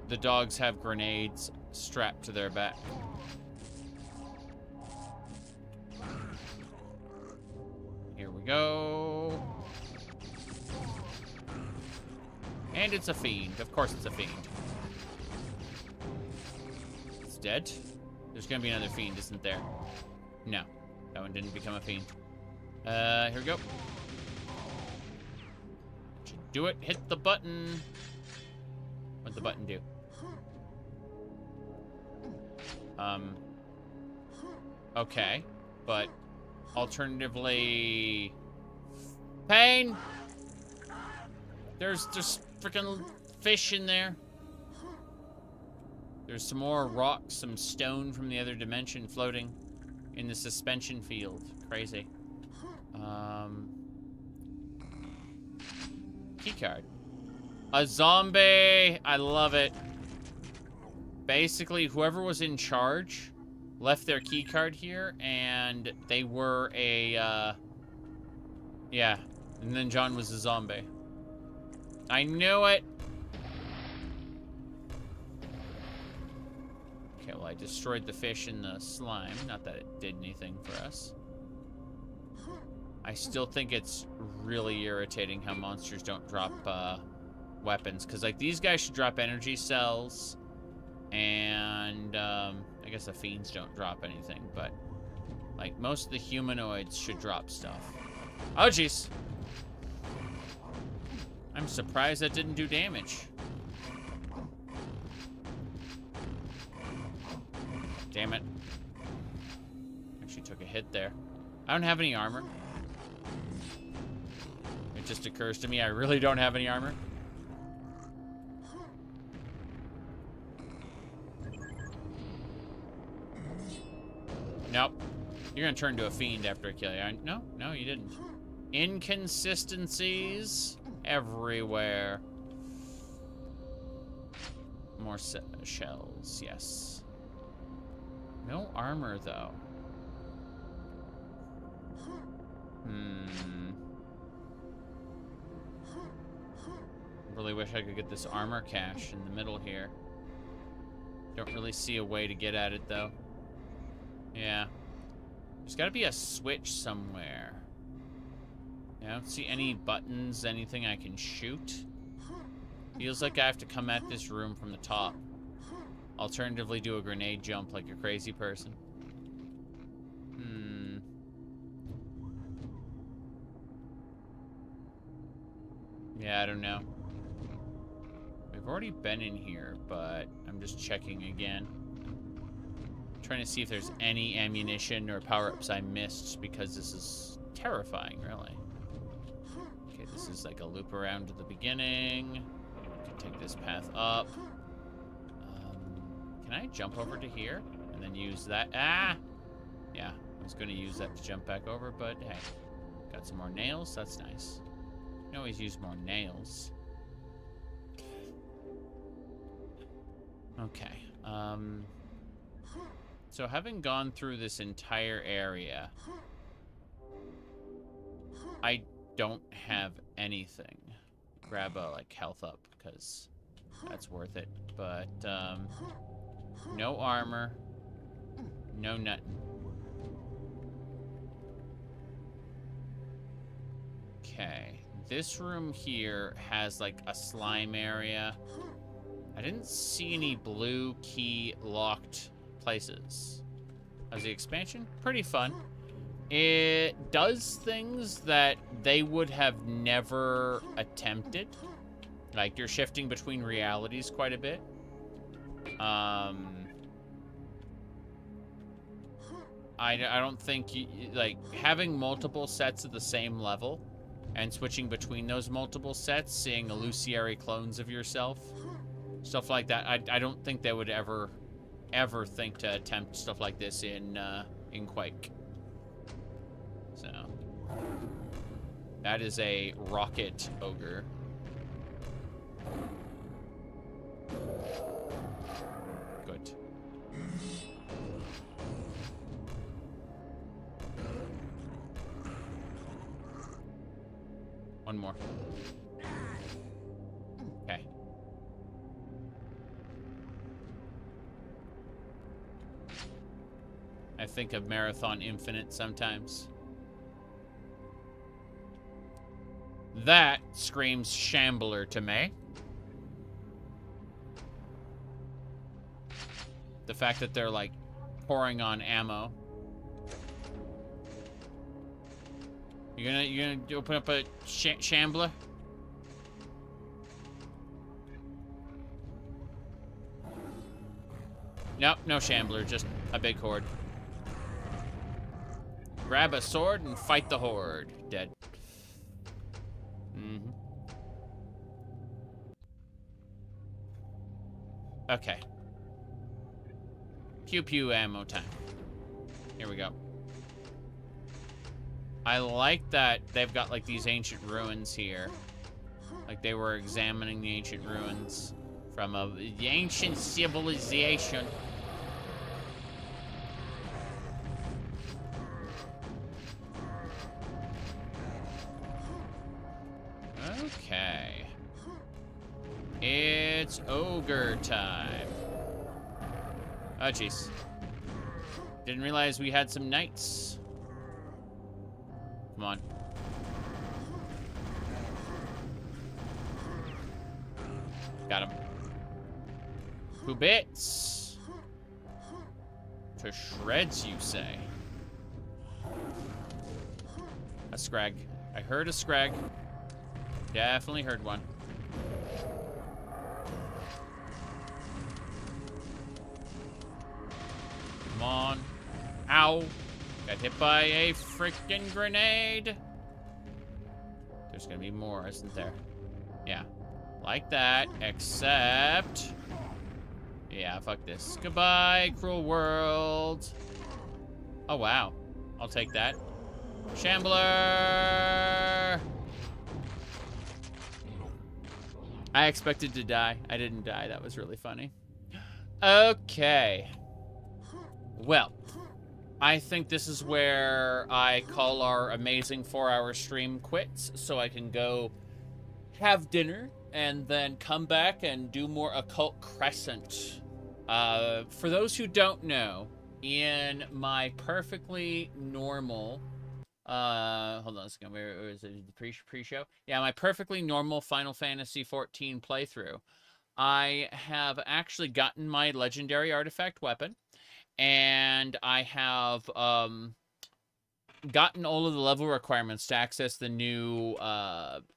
The dogs have grenades strapped to their back. Here we go. And it's a fiend. Of course it's a fiend. It's dead. There's gonna be another fiend, isn't there? No. That one didn't become a fiend. Here we go. Should do it. Hit the button. What'd the button do? Okay. But alternatively... Pain! There's just freaking fish in there. There's some more rocks, some stone from the other dimension floating in the suspension field. Crazy. Keycard. A zombie! I love it. Basically, whoever was in charge left their keycard here, and they were a, yeah. And then John was a zombie. I knew it! Okay, well, I destroyed the fish in the slime. Not that it did anything for us. I still think it's really irritating how monsters don't drop weapons. Because, like, these guys should drop energy cells. And, I guess the fiends don't drop anything. But, like, most of the humanoids should drop stuff. Oh, jeez. I'm surprised that didn't do damage. Damn it. Actually took a hit there. I don't have any armor. It just occurs to me I really don't have any armor. Nope. You're gonna turn into a fiend after I kill you. No, no, you didn't. Inconsistencies everywhere. More shells, yes. No armor, though. Really wish I could get this armor cache in the middle here. Don't really see a way to get at it, though. Yeah. There's gotta be a switch somewhere. I don't see any buttons, anything I can shoot. Feels like I have to come at this room from the top. Alternatively, do a grenade jump like a crazy person. Yeah, I don't know. We've already been in here, but I'm just checking again. Trying to see if there's any ammunition or power-ups I missed, because this is terrifying, really. Okay, this is like a loop around to the beginning. I can take this path up. Can I jump over to here and then use that? Ah! Yeah, I was going to use that to jump back over, but hey. Got some more nails. That's nice. can always use more nails. Okay. So having gone through this entire area, I don't have anything. Grab a, like, health up, because that's worth it. But, no armor. No nothing. Okay. This room here has, like, a slime area. I didn't see any blue key locked places. How's the expansion? Pretty fun. It does things that they would have never attempted. Like, you're shifting between realities quite a bit. I don't think, like, having multiple sets of the same level and switching between those multiple sets, seeing illusory clones of yourself, stuff like that, I don't think they would ever think to attempt stuff like this in Quake. So, that is a rocket ogre. Good. One more. Okay. I think of Marathon Infinite sometimes. That screams Shambler to me. The fact that they're, like, pouring on ammo. You're gonna open up a Shambler? Nope, no Shambler, just a big horde. Grab a sword and fight the horde. Dead. Mm-hmm. Okay. Pew pew ammo time. Here we go. I like that they've got, like, these ancient ruins here. Like they were examining the ancient ruins from the ancient civilization. Okay. It's ogre time. Oh, jeez. Didn't realize we had some knights. Come on. Got him. 2 bits. To shreds, you say? A scrag. I heard a scrag. Definitely heard one. Come on. Ow. Got hit by a freaking grenade. There's gonna be more, isn't there? Yeah. Like that, except... yeah, fuck this. Goodbye, cruel world. Oh, wow. I'll take that. Shambler! I expected to die. I didn't die. That was really funny. Okay. Well, I think this is where I call our amazing 4-hour stream quits, so I can go have dinner and then come back and do more Occult Crescent. For those who don't know, in my perfectly normal... hold on a second, where is it? The pre-show? Yeah, my perfectly normal Final Fantasy XIV playthrough. I have actually gotten my legendary artifact weapon, and I have gotten all of the level requirements to access the new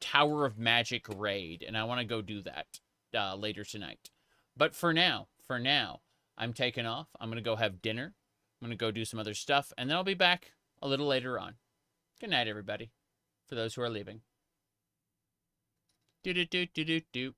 Tower of Magic raid, and I want to go do that later tonight. But for now, I'm taking off. I'm going to go have dinner. I'm going to go do some other stuff, and then I'll be back a little later on. Good night, everybody, for those who are leaving. Do-do-do-do-do-do.